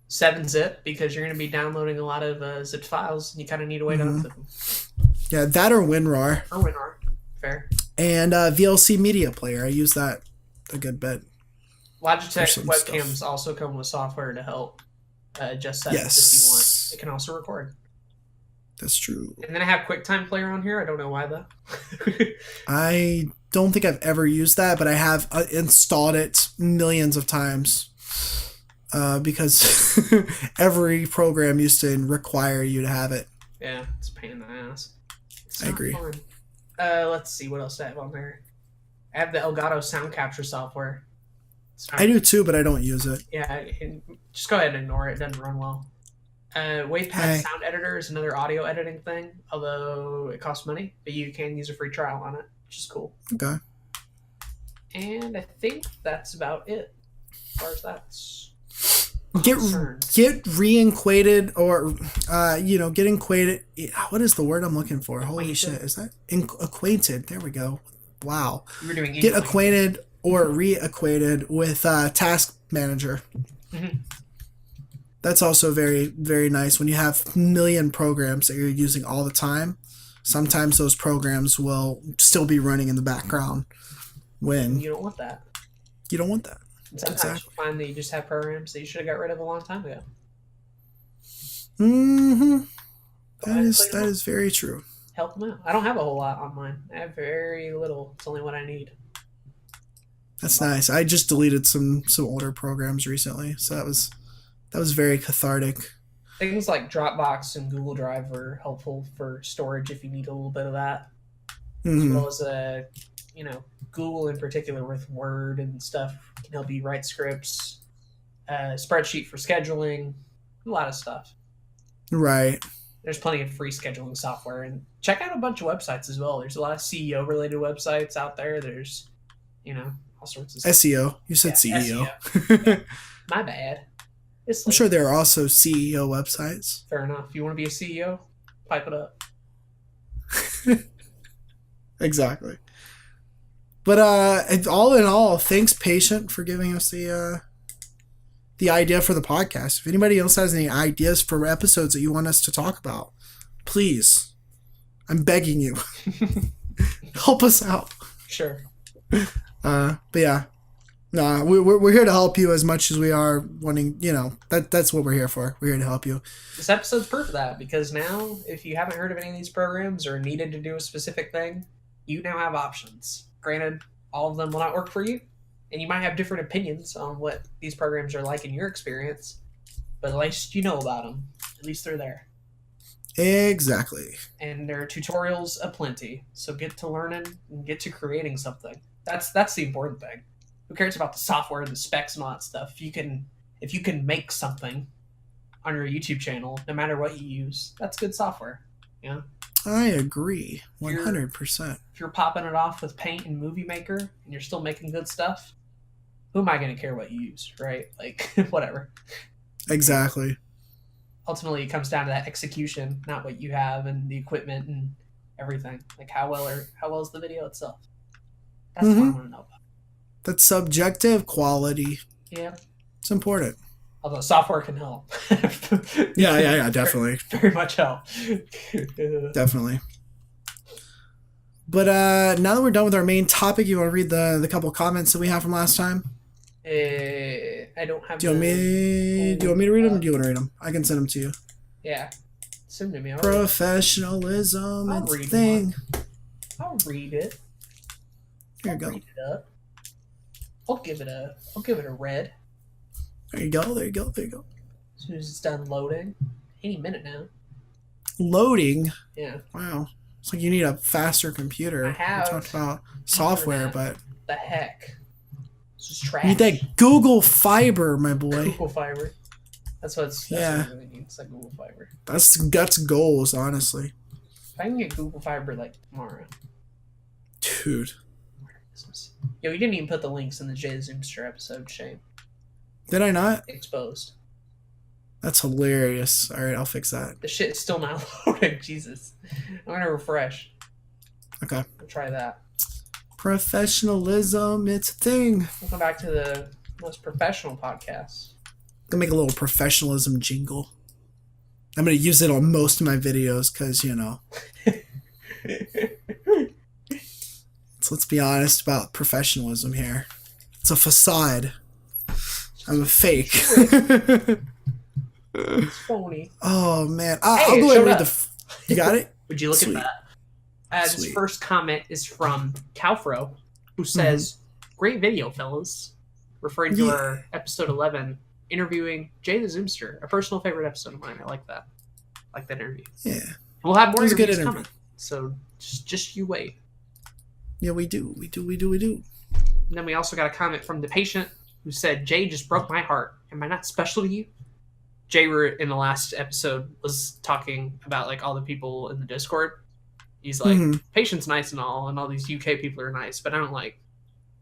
7-zip, because you're going to be downloading a lot of zipped files, and you kind of need a way to unzip them.
Yeah, that or WinRAR.
Fair.
And VLC Media Player. I use that a good bit.
Logitech webcams also come with software to help adjust settings if you want. It can also record.
That's true.
And then I have QuickTime Player on here. I don't know why, though.
I don't think I've ever used that, but I have installed it millions of times because every program used to require you to have it.
Yeah, it's a pain in the ass.
I agree.
Fun. Let's see what else I have on there. I have the Elgato sound capture software.
I do too, but I don't use it.
Yeah, just go ahead and ignore it. It doesn't run well. WavePad Sound Editor is another audio editing thing, although it costs money, but you can use a free trial on it, which is cool.
Okay.
And I think that's about it as far as that's
get re-acquainted or get acquainted. What is the word I'm looking for? Holy shit, is that acquainted? There we go. Wow.
You were doing
get acquainted or reacquainted with Task Manager. That's also very, very nice. When you have a million programs that you're using all the time, sometimes those programs will still be running in the background when
you don't want that.
You don't want that.
Sometimes you find that you just have programs that you should have got rid of a long time ago.
That is very true.
Help them out. I don't have a whole lot on mine. I have very little. It's only what I need.
That's nice. I just deleted some older programs recently, so that was very cathartic.
Things like Dropbox and Google Drive are helpful for storage if you need a little bit of that. As well as Google in particular with Word and stuff can help you write scripts. Spreadsheet for scheduling, a lot of stuff.
Right.
There's plenty of free scheduling software, and check out a bunch of websites as well. There's a lot of CEO related websites out there. There's, all sorts of stuff.
SEO. You said CEO.
SEO. My bad. It's
I'm
like,
sure there are also CEO websites.
fair enough. You want to be a CEO? Pipe it up.
Exactly. But all in all, thanks, Patient, for giving us the idea for the podcast. If anybody else has any ideas for episodes that you want us to talk about, please, I'm begging you, help us out.
Sure.
But yeah, no, we're here to help you as much as we are wanting. That's what we're here for. We're here to help you.
This episode's proof of that, because now, if you haven't heard of any of these programs or needed to do a specific thing, you now have options. Granted, all of them will not work for you, and you might have different opinions on what these programs are like in your experience, but at least you know about them. At least they're there.
Exactly.
And there are tutorials aplenty, so get to learning and get to creating something. That's the important thing. Who cares about the software and the specs and all that stuff? If you can make something on your YouTube channel, no matter what you use, that's good software. Yeah.
I agree, 100%.
If you're popping it off with Paint and Movie Maker and you're still making good stuff, who am I going to care what you use, right? Like, whatever.
Exactly.
Ultimately, it comes down to that execution, not what you have and the equipment and everything. Like, how well is the video itself? That's what I want to know about.
That's subjective quality.
Yeah.
It's important.
Although software can help.
Yeah, definitely.
Very much help.
Definitely. But now that we're done with our main topic, you want to read the couple comments that we have from last time?
I don't have.
Do you want me to read them? Or do you want to read them? I can send them to you.
Yeah, send them to me.
Professionalism, it's a thing.
I'll read it.
Here you go.
Read it up. I'll give it a read.
There you go.
As soon as it's done loading, any minute now.
Loading.
Yeah.
Wow. It's like you need a faster computer.
I have.
We talked about software, but
the heck. This is trash.
you need that Google Fiber, my boy.
Google Fiber. That's what it really needs. Like Google Fiber.
That's goals, honestly.
If I can get Google Fiber like tomorrow.
Dude.
Yo, you didn't even put the links in the Jay Zoomster episode. Shame.
Did I not?
Exposed.
That's hilarious. All right, I'll fix that.
The shit is still not loading. Jesus. I'm gonna refresh.
Okay.
I'll try that.
Professionalism, it's a thing.
We'll come back to the most professional podcast.
Gonna make a little professionalism jingle. I'm gonna use it on most of my videos because so let's be honest about professionalism here. It's a facade. I'm a fake.
It's phony.
Oh man, I'll go ahead and read You got it?
Would you look
Sweet.
at that? This first comment is from Calfro, who says, "Great video, fellas," referring to our episode 11, interviewing Jay the Zoomster, a personal favorite episode of mine. I like that. I like that interview.
Yeah,
we'll have more interviews coming. So just you wait.
Yeah, we do.
And then we also got a comment from the patient who said, "Jay just broke my heart. Am I not special to you?" Jay, in the last episode, was talking about like all the people in the Discord. He's like, Patient's nice and all these UK people are nice, but I don't like.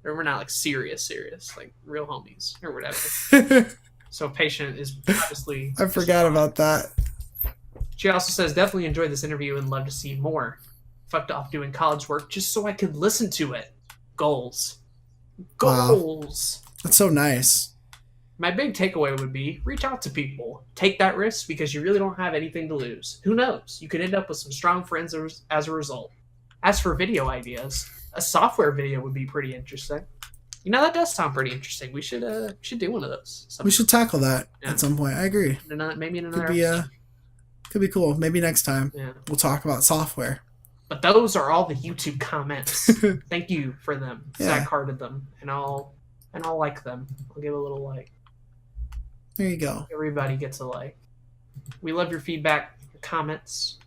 We're not like serious, like real homies or whatever. So Patient is obviously.
I forgot about that.
She also says, "Definitely enjoyed this interview and love to see more. Fucked off doing college work just so I could listen to it. Goals.
Wow. That's so nice."
My big takeaway would be reach out to people. Take that risk because you really don't have anything to lose. Who knows? You could end up with some strong friends as a result. As for video ideas, a software video would be pretty interesting. That does sound pretty interesting. We should do one of those.
We should tackle that at some point. I agree.
Maybe in another
could be cool. Maybe next time
we'll
talk about software.
But those are all the YouTube comments. Thank you for them. Zach hearted them, and I'll like them. I'll give a little like.
There you go.
Everybody gets a like. We love your feedback, your comments.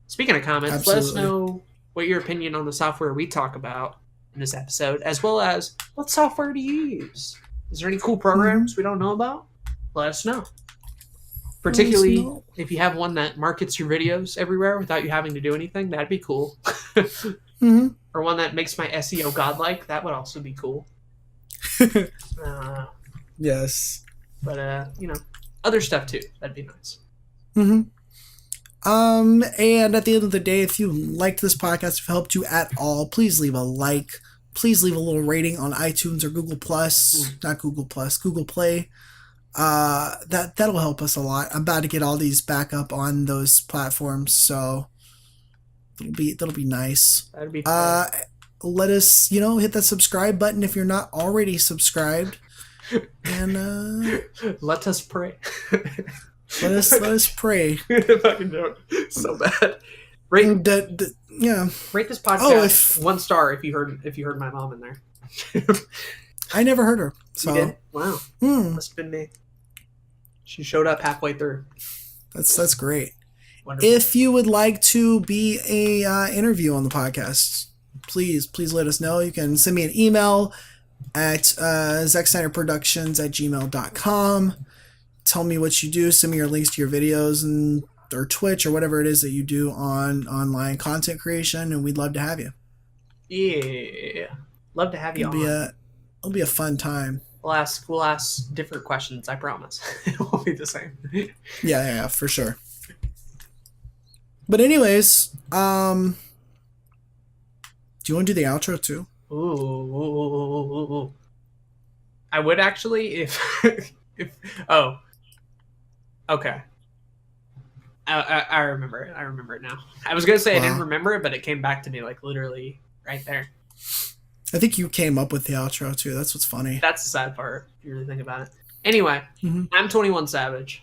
Speaking of comments,
Absolutely.
Let us know what your opinion on the software we talk about in this episode, as well as what software do you use? Is there any cool programs we don't know about? Let us know. Particularly if you have one that markets your videos everywhere without you having to do anything, that'd be cool. Or one that makes my SEO godlike, that would also be cool.
Yes.
But, other stuff too. That'd be nice.
Mm-hmm. And at the end of the day, if you liked this podcast, if it helped you at all, please leave a like. Please leave a little rating on iTunes or Google Plus. Not Google Plus, Google Play. That'll help us a lot. I'm about to get all these back up on those platforms, so that'll be nice.
That'd be fun.
Let us, hit that subscribe button if you're not already subscribed. And
let us pray.
let us pray.
Fucking joke. So bad. Rate Rate this podcast 1 star if you heard my mom in there.
I never heard her. So
you did? Wow. Must have been me. She showed up halfway through.
That's great.
Wonderful.
If you would like to be a interview on the podcast, please let us know. You can send me an email at ZackSnyderProductions@gmail.com. Tell me what you do. Send me your links to your videos or Twitch or whatever it is that you do on online content creation, and we'd love to have you.
Yeah, love to have you on.
It'll be a fun time.
We'll ask different questions. I promise. It won't be the same.
Yeah, for sure. But anyways, do you want to do the outro too?
Ooh. I would actually if okay. I remember it. I remember it now. I was gonna say I didn't remember it, but it came back to me like literally right there.
I think you came up with the outro too. That's what's funny.
That's the sad part, if you really think about it. Anyway, I'm 21 Savage.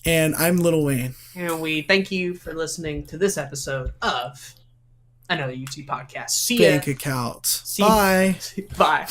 And I'm Lil Wayne.
And we thank you for listening to this episode of another YouTube podcast. See ya.
Bank account. Bye.
Bye.